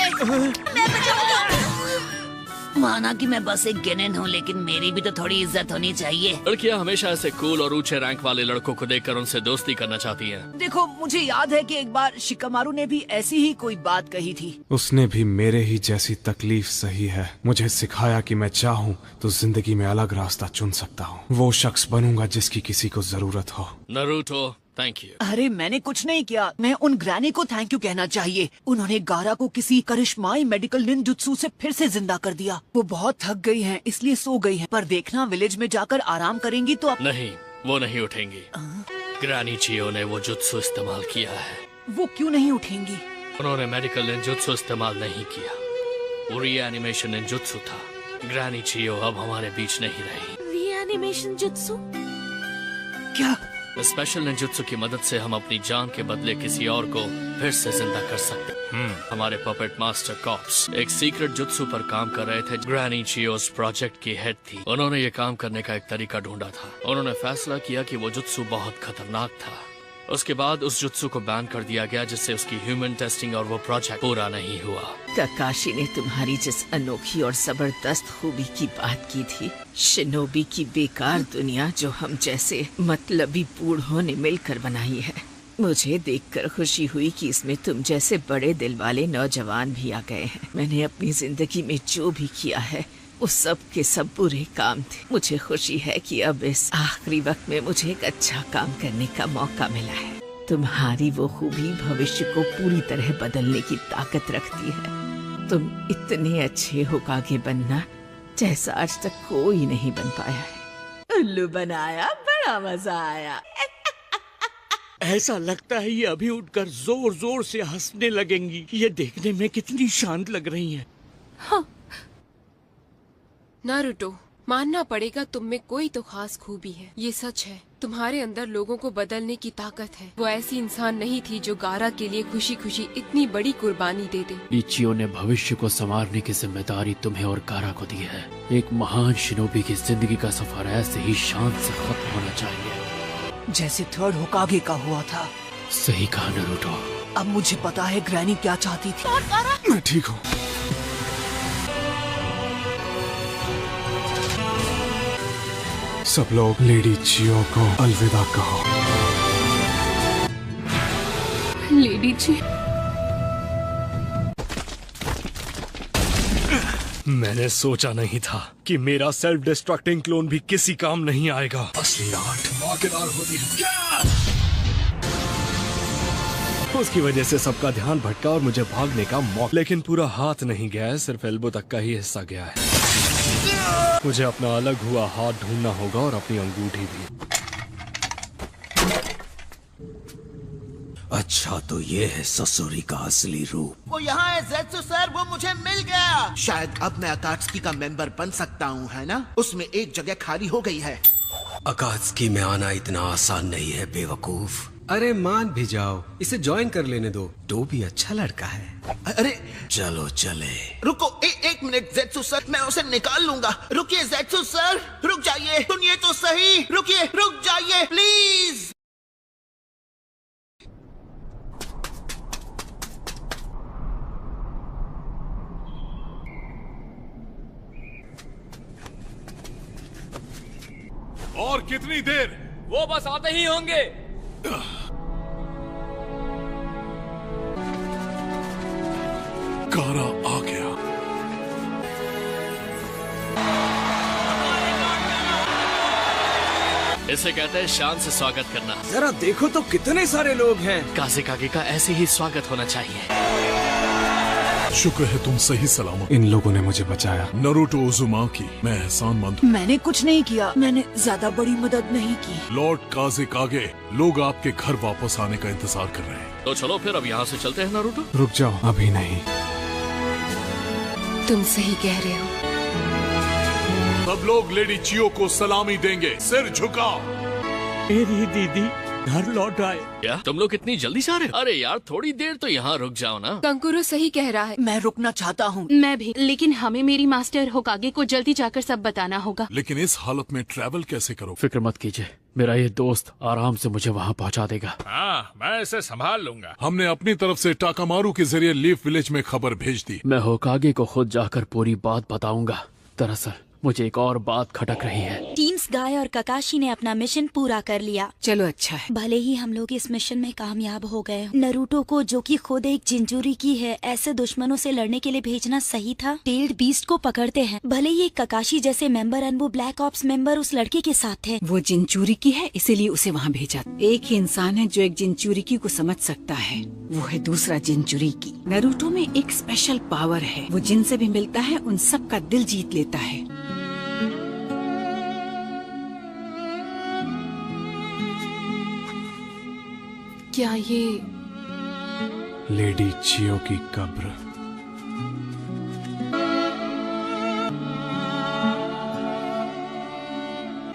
माना कि मैं बस एक गेनेन हूँ, लेकिन मेरी भी तो थोड़ी इज्जत होनी चाहिए। लड़कियाँ हमेशा ऐसे कूल और ऊंचे रैंक वाले लड़कों को देखकर उनसे दोस्ती करना चाहती हैं। देखो, मुझे याद है कि एक बार शिकामारू ने भी ऐसी ही कोई बात कही थी। उसने भी मेरे ही जैसी तकलीफ सही है। मुझे सिखाया कि मैं चाहूँ तो जिंदगी में अलग रास्ता चुन सकता हूँ। वो शख्स बनूंगा जिसकी किसी को जरूरत हो। Naruto, thank you. अरे मैंने कुछ नहीं किया। मैं उन ग्रैनी को थैंक यू कहना चाहिए। उन्होंने गारा को किसी करिश्माई मेडिकल निंजुत्सु से फिर से जिंदा कर दिया। वो बहुत थक गई हैं, इसलिए सो गई हैं। पर देखना, विलेज में जाकर आराम करेंगी तो नहीं, वो नहीं उठेंगी। ग्रैनी चियो ने वो जुत्सु इस्तेमाल किया है। वो क्यों नहीं उठेंगी? उन्होंने मेडिकल निंजुत्सु इस्तेमाल नहीं किया। वो रीएनिमेशन निंजुत्सु था। ग्रैनी चियो अब हमारे बीच नहीं रही। Reanimation jutsu? क्या? स्पेशल निंजुत्सु की मदद से हम अपनी जान के बदले किसी और को फिर से जिंदा कर सकते हैं। हमारे पपेट मास्टर कॉप्स एक सीक्रेट जुत्सु पर काम कर रहे थे। ग्रैनी चियोस प्रोजेक्ट की हेड थी। उन्होंने ये काम करने का एक तरीका ढूंढा था। उन्होंने फैसला किया कि वो जुत्सु बहुत खतरनाक था। उसके बाद उस जुत्सु को बैन कर दिया गया, जिससे उसकी ह्यूमन टेस्टिंग और वो प्रोजेक्ट पूरा नहीं हुआ। काकाशी ने तुम्हारी जिस अनोखी और जबरदस्त खूबी की बात की थी, शिनोबी की बेकार दुनिया जो हम जैसे मतलबी बूढ़ों ने मिलकर बनाई है, मुझे देखकर खुशी हुई कि इसमें तुम जैसे बड़े दिल वाले नौजवान भी आ गए हैं। मैंने अपनी जिंदगी में जो भी किया है वो सब के सब बुरे काम थे। मुझे खुशी है कि अब इस आखिरी वक्त में मुझे एक अच्छा काम करने का मौका मिला है। तुम्हारी वो खूबी भविष्य को पूरी तरह बदलने की ताकत रखती है। तुम इतने अच्छे होकागे बनना जैसा आज तक कोई नहीं बन पाया है। उल्लू बनाया, बड़ा मजा आया। ऐसा लगता है ये अभी उठकर जोर जोर से हंसने लगेंगी। ये देखने में कितनी शांत लग रही हैं। हाँ। नारुतो, मानना पड़ेगा तुम में कोई तो खास खूबी है। ये सच है, तुम्हारे अंदर लोगों को बदलने की ताकत है। वो ऐसी इंसान नहीं थी जो गारा के लिए खुशी खुशी इतनी बड़ी कुर्बानी दे दे। इचियो ने भविष्य को संवारने की जिम्मेदारी तुम्हें और गारा को दी है। एक महान शिनोबी की जिंदगी का सफर ऐसे ही शांत से खत्म होना चाहिए, जैसे थर्ड होकागे का हुआ था। सही कहा नारुतो। अब मुझे पता है ग्रैनी क्या चाहती थी। मैं ठीक हूँ। सब लोग लेडी चियो को अलविदा कहो। लेडी जी, मैंने सोचा नहीं था कि मेरा सेल्फ डिस्ट्रक्टिंग क्लोन भी किसी काम नहीं आएगा। असली आर्ट धमाकेदार होती है। उसकी वजह से सबका ध्यान भटका और मुझे भागने का मौका, लेकिन पूरा हाथ नहीं गया है, सिर्फ एल्बो तक का ही हिस्सा गया है। मुझे अपना अलग हुआ हाथ ढूंढना होगा और अपनी अंगूठी भी। अच्छा, तो ये है ससुरी का असली रूप। वो यहाँ है ज़ेत्सु सर, वो मुझे मिल गया। शायद अब मैं अकात्सुकी का मेंबर बन सकता हूँ, है ना? उसमें एक जगह खाली हो गई है। अकात्सुकी में आना इतना आसान नहीं है बेवकूफ। अरे मान भी जाओ, इसे ज्वाइन कर लेने दो। तो भी अच्छा लड़का है। अरे चलो चले। रुको, एक मिनट ज़ेत्सु सर, मैं उसे निकाल लूंगा। रुकिए ज़ेत्सु सर, रुक जाइए। सुनिए तो सही, रुकिए, रुक जाइए प्लीज। और कितनी देर? वो बस आते ही होंगे। गारा आ गया। इसे कहते हैं शान से स्वागत करना। जरा देखो तो कितने सारे लोग हैं। काज़ेकागे का ऐसे ही स्वागत होना चाहिए। शुक्र है तुम सही सलामत। इन लोगों ने मुझे बचाया। नरूटो उज़ुमाकी, मैं एहसानमंद हूँ। मैंने कुछ नहीं किया, मैंने ज्यादा बड़ी मदद नहीं की। लॉर्ड काज़ेकागे, लोग आपके घर वापस आने का इंतजार कर रहे हैं। तो चलो फिर अब यहाँ से चलते हैं नारुतो। रुक जाओ, अभी नहीं। तुम सही कह रहे हो। सब लोग लेडी चियो को सलामी देंगे, सिर झुकाओ। मेरी दीदी घर लौट आए। क्या तुम लोग इतनी जल्दी से आ रहे हो? अरे यार थोड़ी देर तो यहाँ रुक जाओ ना। कंकुरो सही कह रहा है। मैं रुकना चाहता हूँ। मैं भी, लेकिन हमें मेरी मास्टर होकागे को जल्दी जाकर सब बताना होगा। लेकिन इस हालत में ट्रैवल कैसे करो? फिक्र मत कीजिए, मेरा ये दोस्त आराम से मुझे वहाँ पहुँचा देगा। हाँ, मैं इसे संभाल लूंगा। हमने अपनी तरफ से टाकामारू के जरिए लीफ विलेज में खबर भेज दी। मैं होकागे को खुद जाकर पूरी बात बताऊंगा। दरअसल मुझे एक और बात खटक रही है। टीम्स गाय और ककाशी ने अपना मिशन पूरा कर लिया। चलो अच्छा है। भले ही हम लोग इस मिशन में कामयाब हो गए, नरूटो को जो कि खुद एक जिंजूरी की है, ऐसे दुश्मनों से लड़ने के लिए भेजना सही था। टेल्ड बीस्ट को पकड़ते हैं। भले ही एक ककाशी जैसे मेंबर और वो ब्लैक ऑप्स मेंबर उस लड़के के साथ थे। वो जिंचूरी की है, इसीलिए उसे वहाँ भेजा। एक ही इंसान है जो एक जिंचूरी की को समझ सकता है, वो है दूसरा जिंचूरी की। नरूटो में एक स्पेशल पावर है, वो जिनसे भी मिलता है उन सब का दिल जीत लेता है। क्या ये लेडी चियो की कब्र?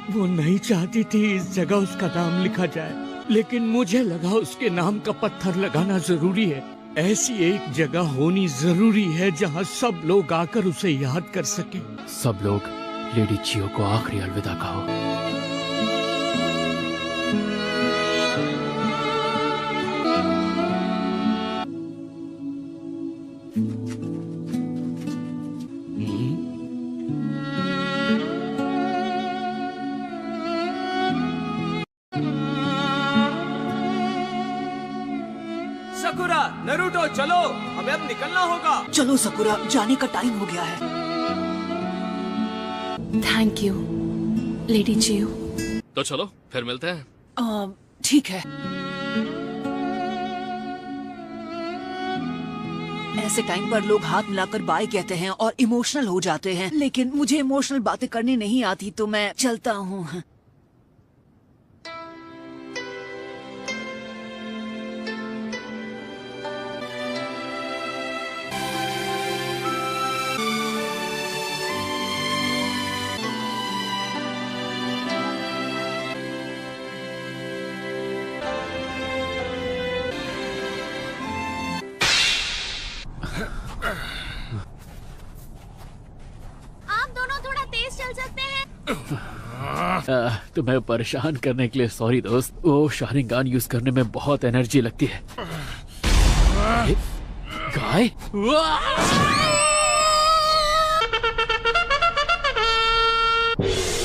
वो नहीं चाहती थी इस जगह उसका नाम लिखा जाए, लेकिन मुझे लगा उसके नाम का पत्थर लगाना जरूरी है। ऐसी एक जगह होनी जरूरी है जहाँ सब लोग आकर उसे याद कर सके। सब लोग लेडी चियो को आखिरी अलविदा कहो। सकुरा, नरूटो चलो, हमें अब निकलना होगा। चलो सकुरा, जाने का टाइम हो गया है। Thank you lady Chiyo. तो चलो फिर मिलते हैं। ठीक है। ऐसे टाइम पर लोग हाथ मिलाकर बाय कहते हैं और इमोशनल हो जाते हैं, लेकिन मुझे इमोशनल बातें करनी नहीं आती, तो मैं चलता हूँ। तुम्हें परेशान करने के लिए सॉरी दोस्त। वो शारिंगान यूज करने में बहुत एनर्जी लगती है। गाय?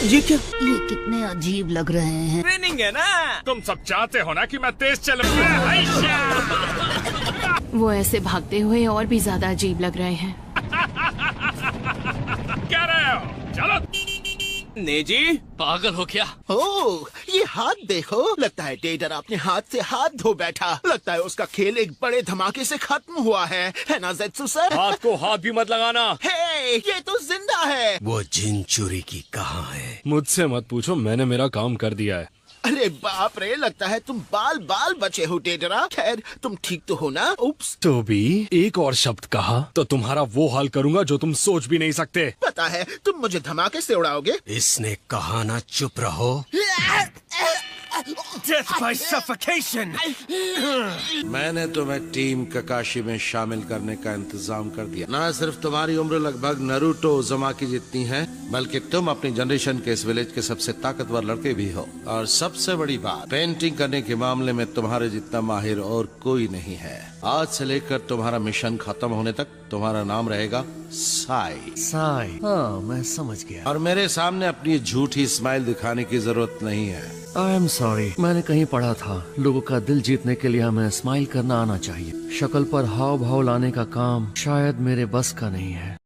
ये क्या? ये कितने अजीब लग रहे हैं। ट्रेनिंग है ना। तुम सब चाहते हो ना कि मैं तेज चलूं। वो ऐसे भागते हुए और भी ज्यादा अजीब लग रहे हैं। क्या रहे हो? चलो। नेजी, पागल हो क्या? ओह, ये हाथ देखो। लगता है टेडर अपने हाथ से हाथ धो बैठा। लगता है उसका खेल एक बड़े धमाके से खत्म हुआ है ना ज़ेत्सु सर? हाथ को हाथ भी मत लगाना। हे, ये तो जिंदा है। वो जिंचुरी की कहाँ है? मुझसे मत पूछो, मैंने मेरा काम कर दिया है। अरे बाप रे, लगता है तुम बाल बाल बचे हो टेडरा। खैर, तुम ठीक तो हो ना? उप्स। तो भी एक और शब्द कहा तो तुम्हारा वो हाल करूंगा जो तुम सोच भी नहीं सकते। पता है, तुम मुझे धमाके से उड़ाओगे। इसने कहा ना चुप रहो। Death by suffocation. मैंने तुम्हें टीम ककाशी में शामिल करने का इंतजाम कर दिया। ना सिर्फ तुम्हारी उम्र लगभग नरूटो उज़ुमाकी जितनी है, बल्कि तुम अपनी जनरेशन के इस विलेज के सबसे ताकतवर लड़के भी हो। और सबसे बड़ी बात, पेंटिंग करने के मामले में तुम्हारे जितना माहिर और कोई नहीं है। आज से लेकर तुम्हारा मिशन खत्म होने तक तुम्हारा नाम रहेगा साई। साई? हाँ, मैं समझ गया। और मेरे सामने अपनी झूठी स्माइल दिखाने की जरूरत नहीं है। आई एम सॉरी, मैंने कहीं पढ़ा था लोगों का दिल जीतने के लिए हमें स्माइल करना आना चाहिए। शक्ल पर हाव भाव लाने का काम शायद मेरे बस का नहीं है।